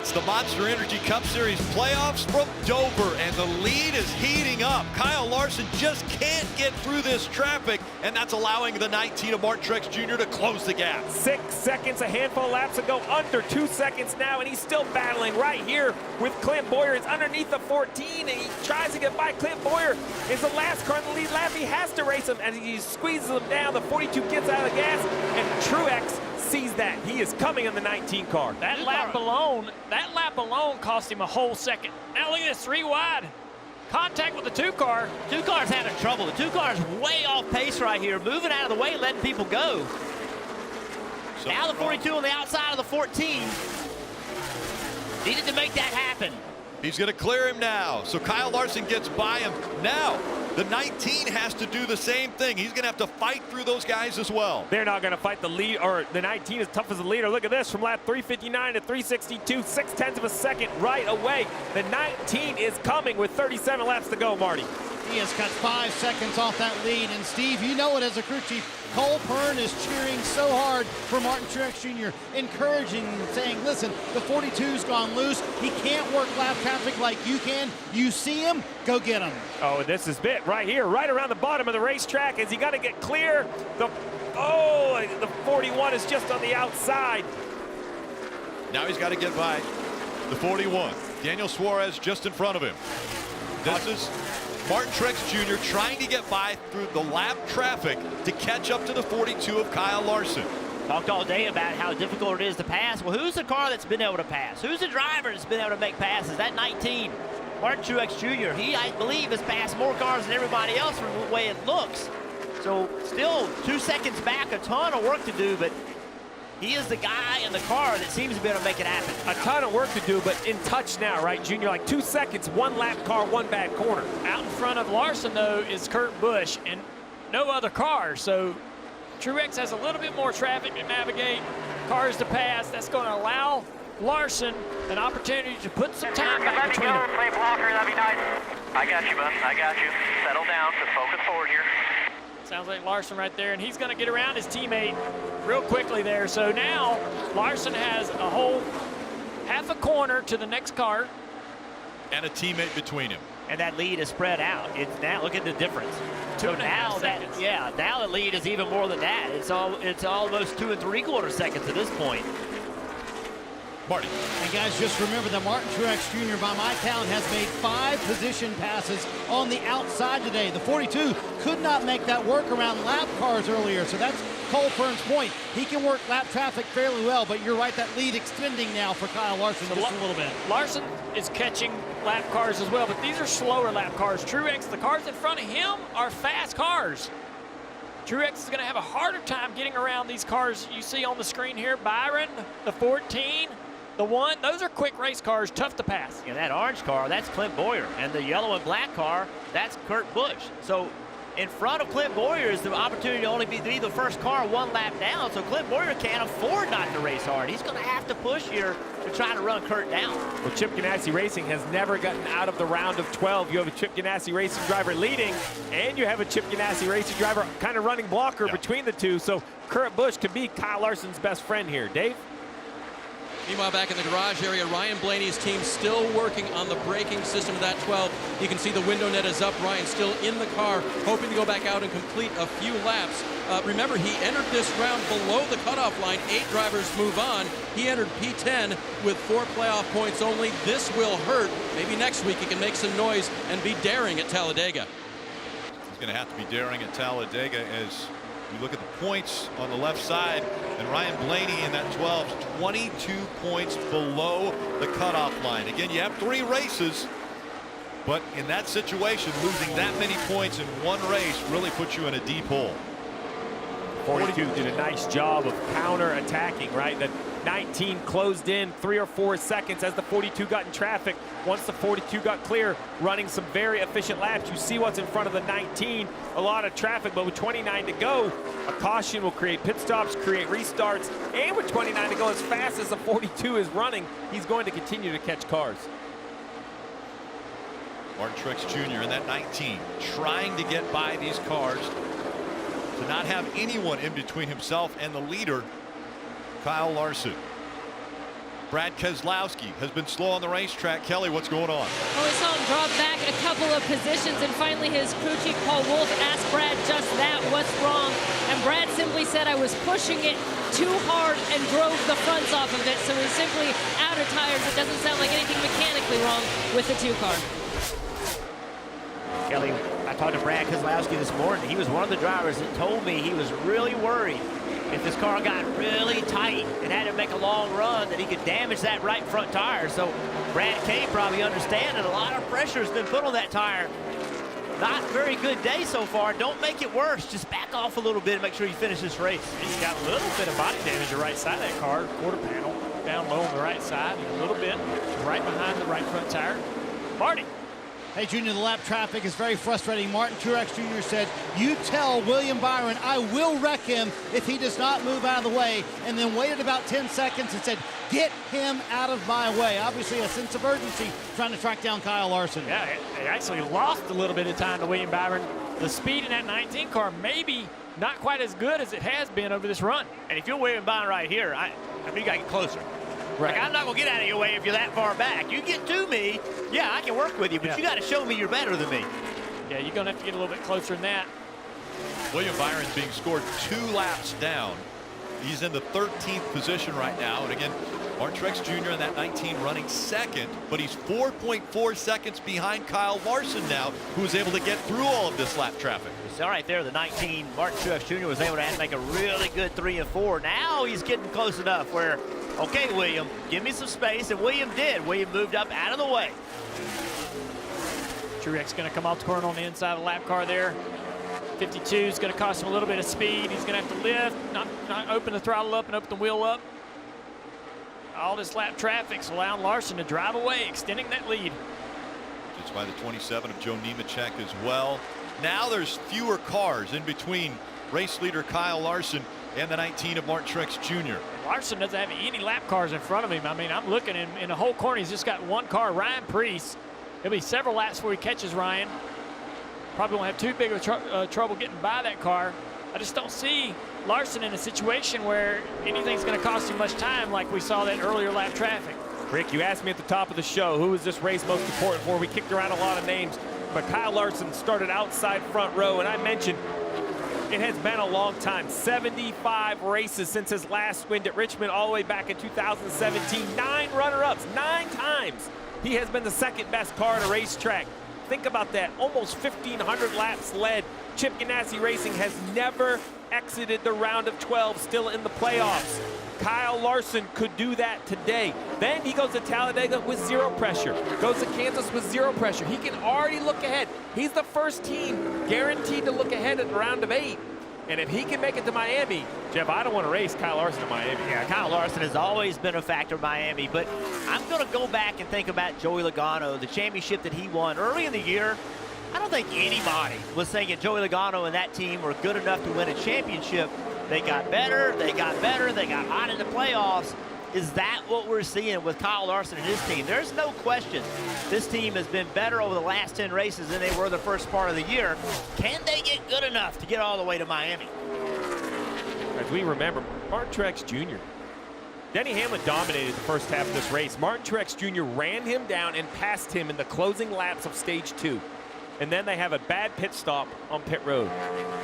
It's the Monster Energy Cup Series playoffs from Dover, and the lead is heating up. Kyle Larson just can't get through this traffic, and that's allowing the 19 of Martin Truex Jr. to close the gap. 6 seconds, a handful of laps ago, under 2 seconds now, and he's still battling right here with Clint Bowyer. It's underneath the 14, and he tries to get by. Clint Bowyer is the last car in the lead lap. He has to race him, and he squeezes him down. The 42 gets out of the gas, and Truex sees that. He is coming in the 19 car. That lap alone cost him a whole second. Now look at this, 3 wide. Contact with the 2 car. 2 cars having trouble. The 2 cars way off pace right here, moving out of the way, letting people go. Now the 42 on the outside of the 14. Needed to make that happen. He's going to clear him now. So Kyle Larson gets by him. Now the 19 has to do the same thing. He's going to have to fight through those guys as well. They're not going to fight the lead, or the 19 is tough as the leader. Look at this, from lap 359 to 362, 0.6 of a second right away. The 19 is coming with 37 laps to go, Marty. He has cut 5 seconds off that lead. And Steve, you know it as a crew chief. Cole Pern is cheering so hard for Martin Truex Jr., encouraging him, saying, listen, the 42's gone loose. He can't work lap traffic like you can. You see him, go get him. Oh, this is it right here, right around the bottom of the racetrack. As he got to get clear. The 41 is just on the outside. Now he's got to get by the 41. Daniel Suarez just in front of him. This is Martin Truex Jr. trying to get by through the lap traffic to catch up to the 42 of Kyle Larson. Talked all day about how difficult it is to pass. Well, who's the car that's been able to pass? Who's the driver that's been able to make passes? That 19, Martin Truex Jr. He, I believe, has passed more cars than everybody else from the way it looks. So still 2 seconds back, a ton of work to do, but he is the guy in the car that seems to be able to make it happen. A ton of work to do, but in touch now, right, Junior? Like 2 seconds, 1 lap car, 1 bad corner. Out in front of Larson, though, is Kurt Busch and no other car. So Truex has a little bit more traffic to navigate, cars to pass. That's going to allow Larson an opportunity to put some time back between them. Play blocker, that'd be nice. I got you, bud. I got you. Settle down. Just focus forward here. Sounds like Larson right there, and he's going to get around his teammate real quickly there. So now Larson has a whole half a corner to the next car. And a teammate between him. And that lead is spread out. It's now, look at the difference. So now that, now the lead is even more than that. It's almost 2 3/4 seconds at this point. Marty. And guys, just remember that Martin Truex Jr., by my count, has made 5 position passes on the outside today. The 42 could not make that work around lap cars earlier, so that's Cole Pern's point. He can work lap traffic fairly well, but you're right, that lead extending now for Kyle Larson just a little bit. Larson is catching lap cars as well, but these are slower lap cars. Truex, the cars in front of him are fast cars. Truex is going to have a harder time getting around these cars you see on the screen here. Byron, the 14, the 1, those are quick race cars, tough to pass. And that orange car, that's Clint Bowyer. And the yellow and black car, that's Kurt Busch. So in front of Clint Bowyer is the opportunity to only be the first car 1 lap down. So Clint Bowyer can't afford not to race hard. He's going to have to push here to try to run Kurt down. Well, Chip Ganassi Racing has never gotten out of the round of 12. You have a Chip Ganassi Racing driver leading, and you have a Chip Ganassi Racing driver kind of running blocker between the two. So Kurt Busch could be Kyle Larson's best friend here. Dave? Meanwhile, back in the garage area, Ryan Blaney's team still working on the braking system of that 12. You can see the window net is up. Ryan still in the car, hoping to go back out and complete a few laps. Remember, he entered this round below the cutoff line. 8 drivers move on. He entered P10 with 4 playoff points only. This will hurt. Maybe next week he can make some noise and be daring at Talladega. He's going to have to be daring at Talladega as you look at the points on the left side, and Ryan Blaney in that 12 is 22 points below the cutoff line. Again, you have 3 races, but in that situation, losing that many points in 1 race really puts you in a deep hole. 42 did a nice job of counter-attacking, right? The 19 closed in 3 or 4 seconds as the 42 got in traffic. Once the 42 got clear, running some very efficient laps. You see what's in front of the 19, a lot of traffic, but with 29 to go, a caution will create pit stops, create restarts, and with 29 to go, as fast as the 42 is running, he's going to continue to catch cars. Martin Truex Jr. in that 19, trying to get by these cars, to not have anyone in between himself and the leader, Kyle Larson. Brad Keselowski has been slow on the racetrack. Kelly, what's going on? Well, we saw him drop back a couple of positions, and finally his crew chief, Paul Wolf, asked Brad just that, what's wrong? And Brad simply said, I was pushing it too hard and drove the fronts off of it, so he's simply out of tires. It doesn't sound like anything mechanically wrong with the 2 car. Kelly, I talked to Brad Keselowski this morning. He was one of the drivers that told me he was really worried if this car got really tight and had to make a long run that he could damage that right front tire. So Brad K probably understands that a lot of pressure has been put on that tire. Not very good day so far. Don't make it worse. Just back off a little bit and make sure you finish this race. He's got a little bit of body damage to the right side of that car. Quarter panel down low on the right side, and a little bit right behind the right front tire. Marty. Hey, Junior, the lap traffic is very frustrating. Martin Truex Jr. said, you tell William Byron I will wreck him if he does not move out of the way, and then waited about 10 seconds and said, get him out of my way. Obviously a sense of urgency trying to track down Kyle Larson. Yeah, they actually lost a little bit of time to William Byron. The speed in that 19 car maybe not quite as good as it has been over this run. And if you're William Byron right here, I mean, you got to get closer. Right. Like, I'm not going to get out of your way if you're that far back. You get to me, yeah, I can work with you, but you got to show me you're better than me. Yeah, you're going to have to get a little bit closer than that. William Byron's being scored 2 laps down. He's in the 13th position right now. And again, Martin Truex Jr. in that 19 running second, but he's 4.4 seconds behind Kyle Larson now, who was able to get through all of this lap traffic. It's all right there, the 19, Martin Truex Jr. was able to make a really good 3 and 4. Now he's getting close enough where, okay, William, give me some space, and William did. William moved up out of the way. Truex going to come off the corner on the inside of the lap car there. 52 is going to cost him a little bit of speed. He's going to have to lift, not open the throttle up and open the wheel up. All this lap traffic's allowing Larson to drive away, extending that lead. Just by the 27 of Joe Nemechek as well. Now there's fewer cars in between race leader Kyle Larson and the 19 of Martin Truex Jr. Larson doesn't have any lap cars in front of him. I mean, I'm looking in the whole corner. He's just got 1 car, Ryan Preece. It'll be several laps before he catches Ryan. Probably won't have too big of trouble getting by that car. I just don't see Larson in a situation where anything's going to cost him much time like we saw that earlier lap traffic. Rick, you asked me at the top of the show, who is this race most important for? We kicked around a lot of names, but Kyle Larson started outside front row, and I mentioned it has been a long time. 75 races since his last win at Richmond all the way back in 2017. 9 runner-ups, 9 times. He has been the second best car at a racetrack. Think about that, almost 1,500 laps led. Chip Ganassi Racing has never exited the round of 12, still in the playoffs. Kyle Larson could do that today. Then he goes to Talladega with 0 pressure. Goes to Kansas with 0 pressure. He can already look ahead. He's the first team guaranteed to look ahead at the round of 8. And if he can make it to Miami, Jeff, I don't want to race Kyle Larson to Miami. Yeah, Kyle Larson has always been a factor in Miami, but I'm going to go back and think about Joey Logano, the championship that he won early in the year. I don't think anybody was thinking Joey Logano and that team were good enough to win a championship. They got better, they got hot in the playoffs. Is that what we're seeing with Kyle Larson and his team? There's no question this team has been better over the last 10 races than they were the first part of the year. Can they get good enough to get all the way to Miami? As we remember, Martin Truex Jr. Denny Hamlin dominated the first half of this race. Martin Truex Jr. ran him down and passed him in the closing laps of stage 2. And then they have a bad pit stop on pit road.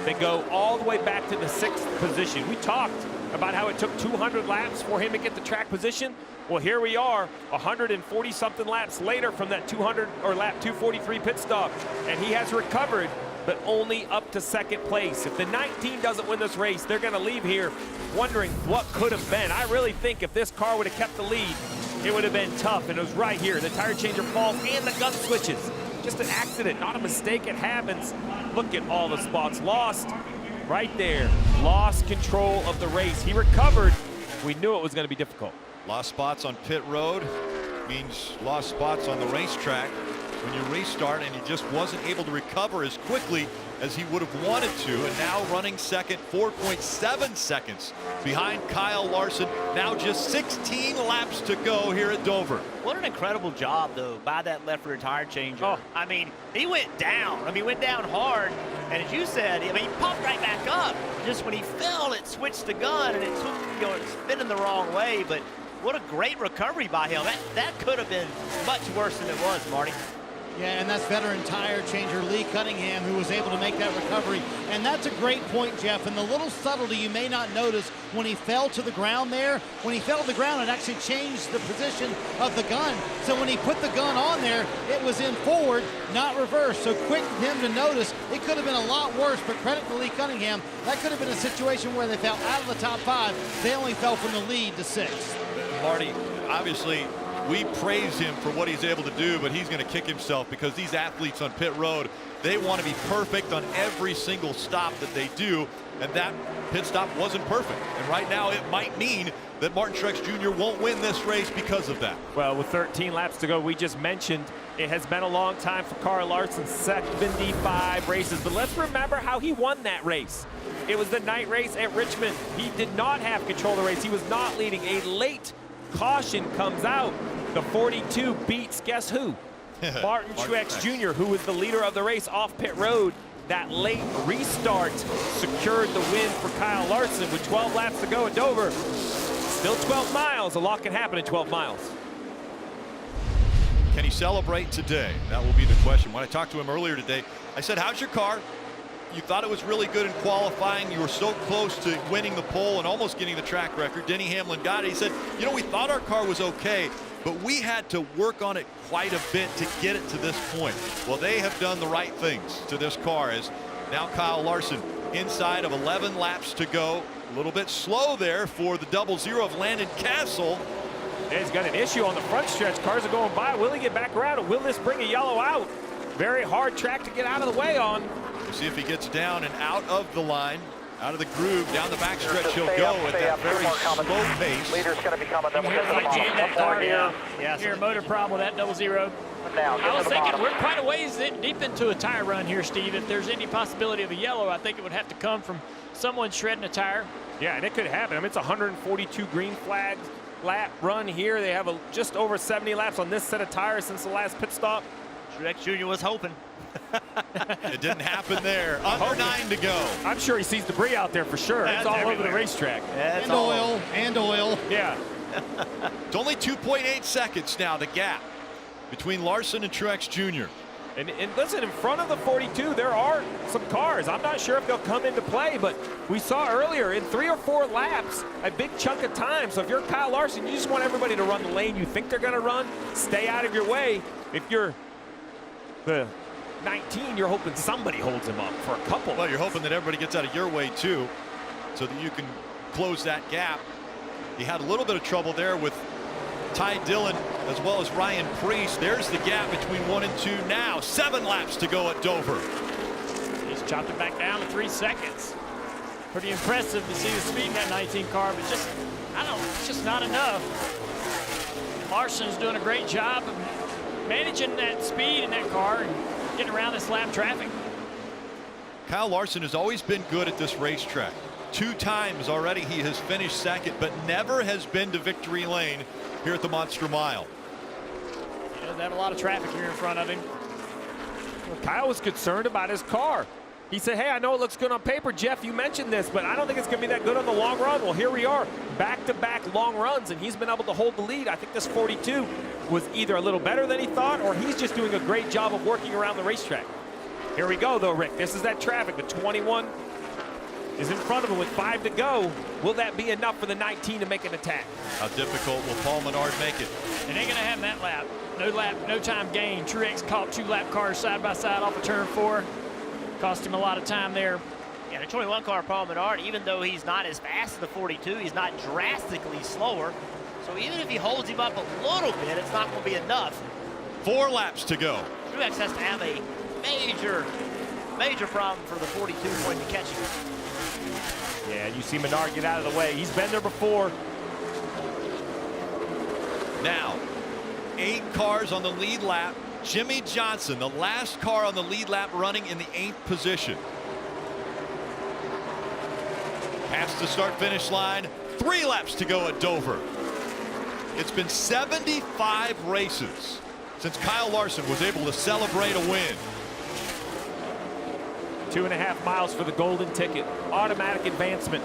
They go all the way back to the 6th position. We talked about how it took 200 laps for him to get the track position. Well, here we are 140-something laps later from that 200 or lap 243 pit stop. And he has recovered, but only up to 2nd place. If the 19 doesn't win this race, they're going to leave here wondering what could have been. I really think if this car would have kept the lead, it would have been tough. And it was right here. The tire changer falls and the gun switches. Just an accident, not a mistake. It happens. Look at all the spots lost. Right there, lost control of the race. He recovered. We knew it was going to be difficult. Lost spots on pit road means lost spots on the racetrack when you restart, and he just wasn't able to recover as quickly as he would have wanted to. And now running second, 4.7 seconds behind Kyle Larson. Now just 16 laps to go here at Dover. What an incredible job, though, by that left rear tire changer. Oh. I mean, he went down. I mean, he went down hard. And as you said, I mean, he popped right back up. Just when he fell, it switched the gun, and it took, it's spinning the wrong way. But What a great recovery by him. That could have been much worse than it was, Marty. Yeah, and that's veteran tire changer Lee Cunningham who was able to make that recovery. And that's a great point, Jeff. And the little subtlety you may not notice when he fell to the ground there, when he fell to the ground, it actually changed the position of the gun. So when he put the gun on there, it was in forward, not reverse. So quick for him to notice. It could have been a lot worse, but credit to Lee Cunningham. That could have been a situation where they fell out of the top 5. They only fell from the lead to 6th. Marty, obviously, we praise him for what he's able to do, but he's going to kick himself because these athletes on pit road, they want to be perfect on every single stop that they do, and that pit stop wasn't perfect. And right now it might mean that Martin Truex Jr. won't win this race because of that. Well, with 13 laps to go, we just mentioned it has been a long time for Kyle Larson, 75 races. But let's remember how he won that race. It was the night race at Richmond. He did not have control of the race. He was not leading. A late caution comes out. The 42 beats, guess who? Martin Truex Jr., who was the leader of the race off pit road. That late restart secured the win for Kyle Larson with 12 laps to go at Dover. Still 12 miles. A lot can happen in 12 miles. Can he celebrate today? That will be the question. When I talked to him earlier today, I said, how's your car? You thought it was really good in qualifying. You were so close to winning the pole and almost getting the track record. Denny Hamlin got it. He said, you know, we thought our car was okay, but we had to work on it quite a bit to get it to this point. Well, they have done the right things to this car as now Kyle Larson inside of 11 laps to go. A little bit slow there for the 0-0 of Landon Castle. He's got an issue on the front stretch. Cars are going by. Will he get back around, or will this bring a yellow out? Very hard track to get out of the way on. We'll see if he gets down and out of the line, out of the groove, down the backstretch. He'll go at that very slow pace. Leader's going to be coming. Then we'll get to the Jam that bottom. car here. Here, motor problem with that 0-0. I was thinking we're quite a ways deep into a tire run here, Steve. If there's any possibility of a yellow, I think it would have to come from someone shredding a tire. Yeah, and it could happen. I mean, it's 142 green flags lap run here. They have just over 70 laps on this set of tires since the last pit stop. Truex Jr. was hoping. It didn't happen there. Under 9 to go. I'm sure he sees debris out there for sure. That's it's all everywhere. over the racetrack. Yeah, And oil, and oil. Yeah. It's only 2.8 seconds now, the gap between Larson and Truex Jr. And listen, in front of the 42, there are some cars. I'm not sure if they'll come into play, but we saw earlier in 3 or 4 laps, a big chunk of time. So if you're Kyle Larson, you just want everybody to run the lane you think they're going to run. Stay out of your way. If you're the 19, you're hoping somebody holds him up for a couple. Well, you're hoping that everybody gets out of your way too, so that you can close that gap. He had a little bit of trouble there with Ty Dillon as well as Ryan Priest. There's the gap between 1 and 2 now. 7 laps to go at Dover. He's chopped it back down to 3 seconds. Pretty impressive to see the speed in that 19 car, but just, I don't know, it's just not enough. Larson's doing a great job of managing that speed in that car and getting around this lap traffic. Kyle Larson has always been good at this racetrack. 2 times already he has finished second, but never has been to victory lane here at the Monster Mile. He doesn't have a lot of traffic here in front of him. Well, Kyle was concerned about his car. He said, hey, I know it looks good on paper, Jeff, you mentioned this, but I don't think it's going to be that good on the long run. Well, here we are, back-to-back long runs, and he's been able to hold the lead. I think this 42 was either a little better than he thought, or he's just doing a great job of working around the racetrack. Here we go, though, Rick. This is that traffic. The 21 is in front of him with 5 to go. Will that be enough for the 19 to make an attack? How difficult will Paul Menard make it? It ain't gonna happen that lap. No time gain. Truex caught 2 lap cars side by side off of turn 4. Cost him a lot of time there. Yeah, the 21 car, Paul Menard, even though he's not as fast as the 42, he's not drastically slower. So even if he holds him up a little bit, it's not going to be enough. 4 laps to go. Truex has to have a major problem for the 42 going to catch him. Yeah, you see Menard get out of the way. He's been there before. Now, 8 cars on the lead lap. Jimmy Johnson, the last car on the lead lap, running in the 8th position. Past the start-finish line. 3 laps to go at Dover. It's been 75 races since Kyle Larson was able to celebrate a win. 2.5 miles for the golden ticket. Automatic advancement.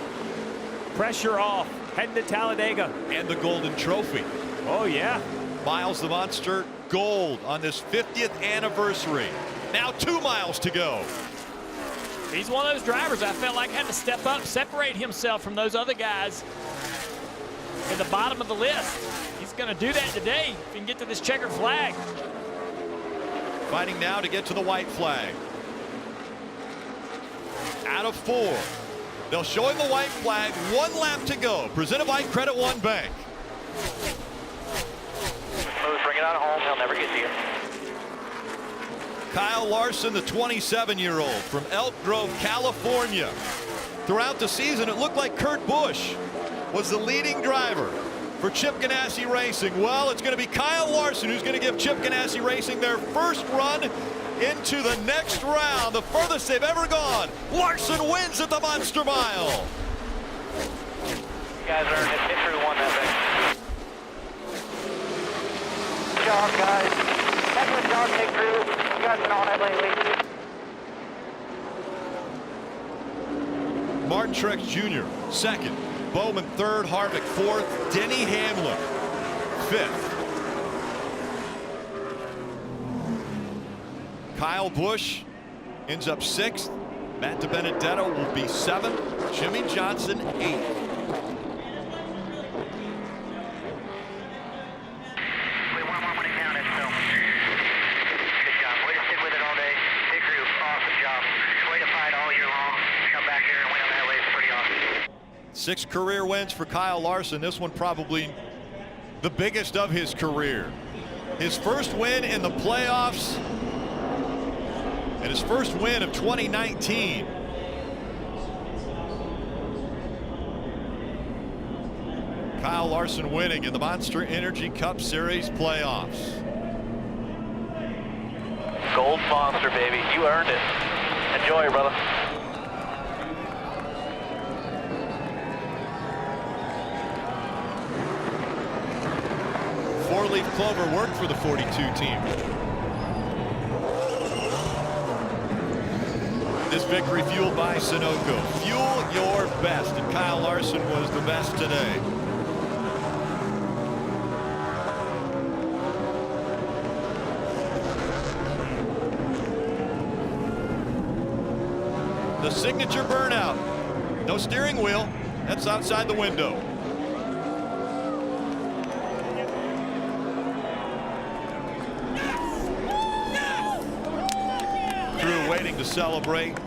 Pressure off. heading to Talladega. And the Golden Trophy. Oh, yeah. Miles the Monster Gold on this 50th anniversary. Now 2 miles to go. He's one of those drivers I felt like had to step up, separate himself from those other guys in the bottom of the list. He's going to do that today if he can get to this checkered flag. Fighting now to get to the white flag. Out of 4. They'll show him the white flag. 1 lap to go. Presented by Credit One Bank. Bring it on home. He'll never get to you. Kyle Larson, the 27-year-old from Elk Grove, California. Throughout the season, it looked like Kurt Busch was the leading driver for Chip Ganassi Racing. Well, it's going to be Kyle Larson who's going to give Chip Ganassi Racing their first run into the next round, the furthest they've ever gone. Larson wins at the Monster Mile. You guys earned it. Hit through 1 that thing. Good job, guys. Excellent job, Nick Drew. You guys been on that lately. Martin Truex Jr. second. Bowman third. Harvick fourth. Denny Hamlin fifth. Kyle Busch ends up 6th. Matt DiBenedetto will be 7th. Jimmy Johnson 8th. Good job. Way to stick with it all day. Big group. Awesome job. Way to fight all year long. Come back here and win on that race. Pretty awesome. 6 career wins for Kyle Larson. This one probably the biggest of his career. His first win in the playoffs and his first win of 2019. Kyle Larson winning in the Monster Energy Cup Series playoffs. Gold Monster, baby. You earned it. Enjoy, brother. Four-leaf clover worked for the 42 team. This victory fueled by Sunoco. Fuel your best, and Kyle Larson was the best today. The signature burnout. No steering wheel. That's outside the window. Drew waiting to celebrate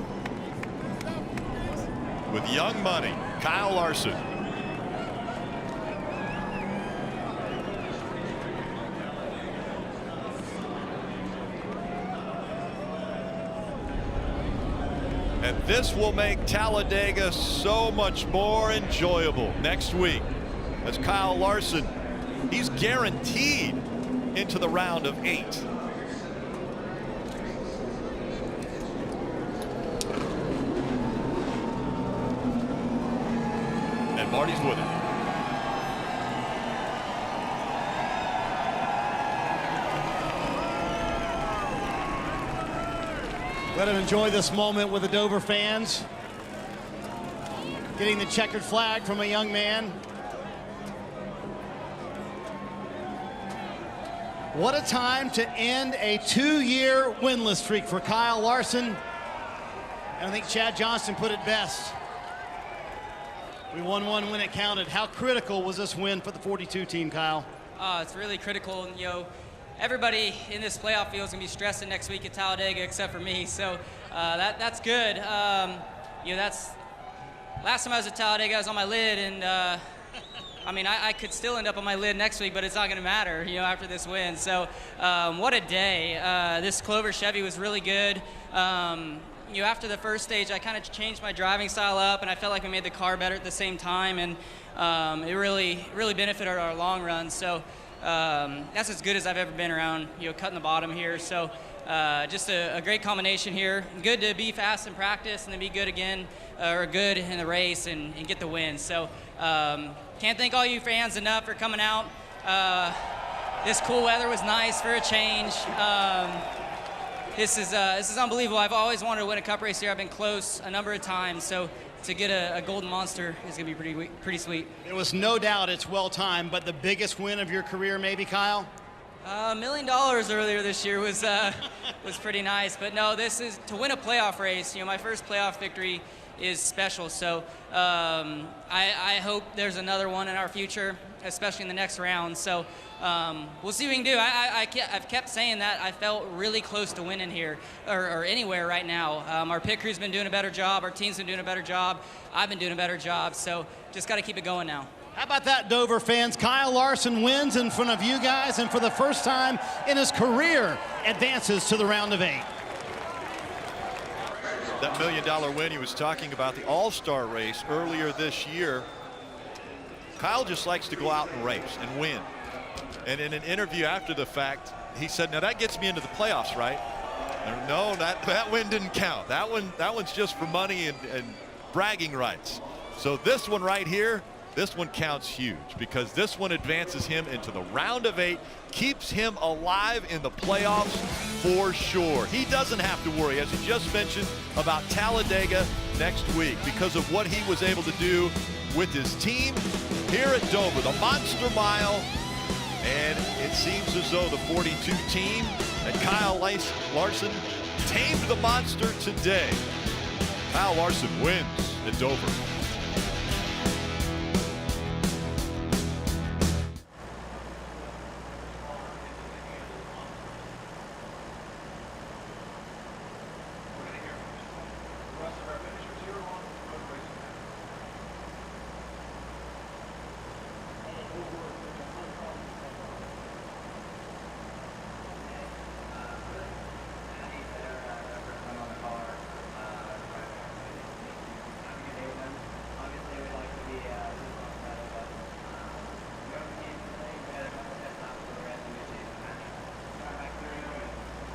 with young money. Kyle Larson. And this will make Talladega so much more enjoyable next week, as Kyle Larson, he's guaranteed into the round of 8. And Marty's with it. Let him enjoy this moment with the Dover fans. Getting the checkered flag from a young man. What a time to end a 2-year winless streak for Kyle Larson. And I think Chad Johnston put it best. We won one when it counted. How critical was this win for the 42 team, Kyle? It's really critical. You know, everybody in this playoff field is going to be stressing next week at Talladega except for me, so that's good. You know, that's last time I was at Talladega, I was on my lid, and I mean, I could still end up on my lid next week, but it's not going to matter, you know, after this win. So what a day. This Clover Chevy was really good. You know, after the first stage, I kind of changed my driving style up, and I felt like we made the car better at the same time, and it really benefited our long run. So that's as good as I've ever been around, you know, cutting the bottom here. So just a great combination here. Good to be fast in practice and then be good again, or good in the race and get the win. So can't thank all you fans enough for coming out. This cool weather was nice for a change. This is unbelievable. I've always wanted to win a cup race here. I've been close a number of times. So to get a golden monster is going to be pretty sweet. There was no doubt it's well timed, but the biggest win of your career, maybe, Kyle? $1 million earlier this year was pretty nice, but no, this is to win a playoff race. You know, my first playoff victory is special, so I hope there's another one in our future, especially in the next round. So we'll see what we can do. I've kept saying that I felt really close to winning here or anywhere right now. Our pit crew's been doing a better job. Our team's been doing a better job. I've been doing a better job. So just got to keep it going now. How about that, Dover fans? Kyle Larson wins in front of you guys, and for the first time in his career, advances to the round of 8. That $1 million win he was talking about, the All-Star race earlier this year. Kyle just likes to go out and race and win. And in an interview after the fact, he said, now that gets me into the playoffs, right? No, that win didn't count. That one's just for money and bragging rights. So this one right here, this one counts huge because this one advances him into the round of 8, keeps him alive in the playoffs for sure. He doesn't have to worry, as he just mentioned, about Talladega next week because of what he was able to do with his team here at Dover, the Monster Mile. And it seems as though the 42 team and Kyle Larson tamed the monster today. Kyle Larson wins at Dover.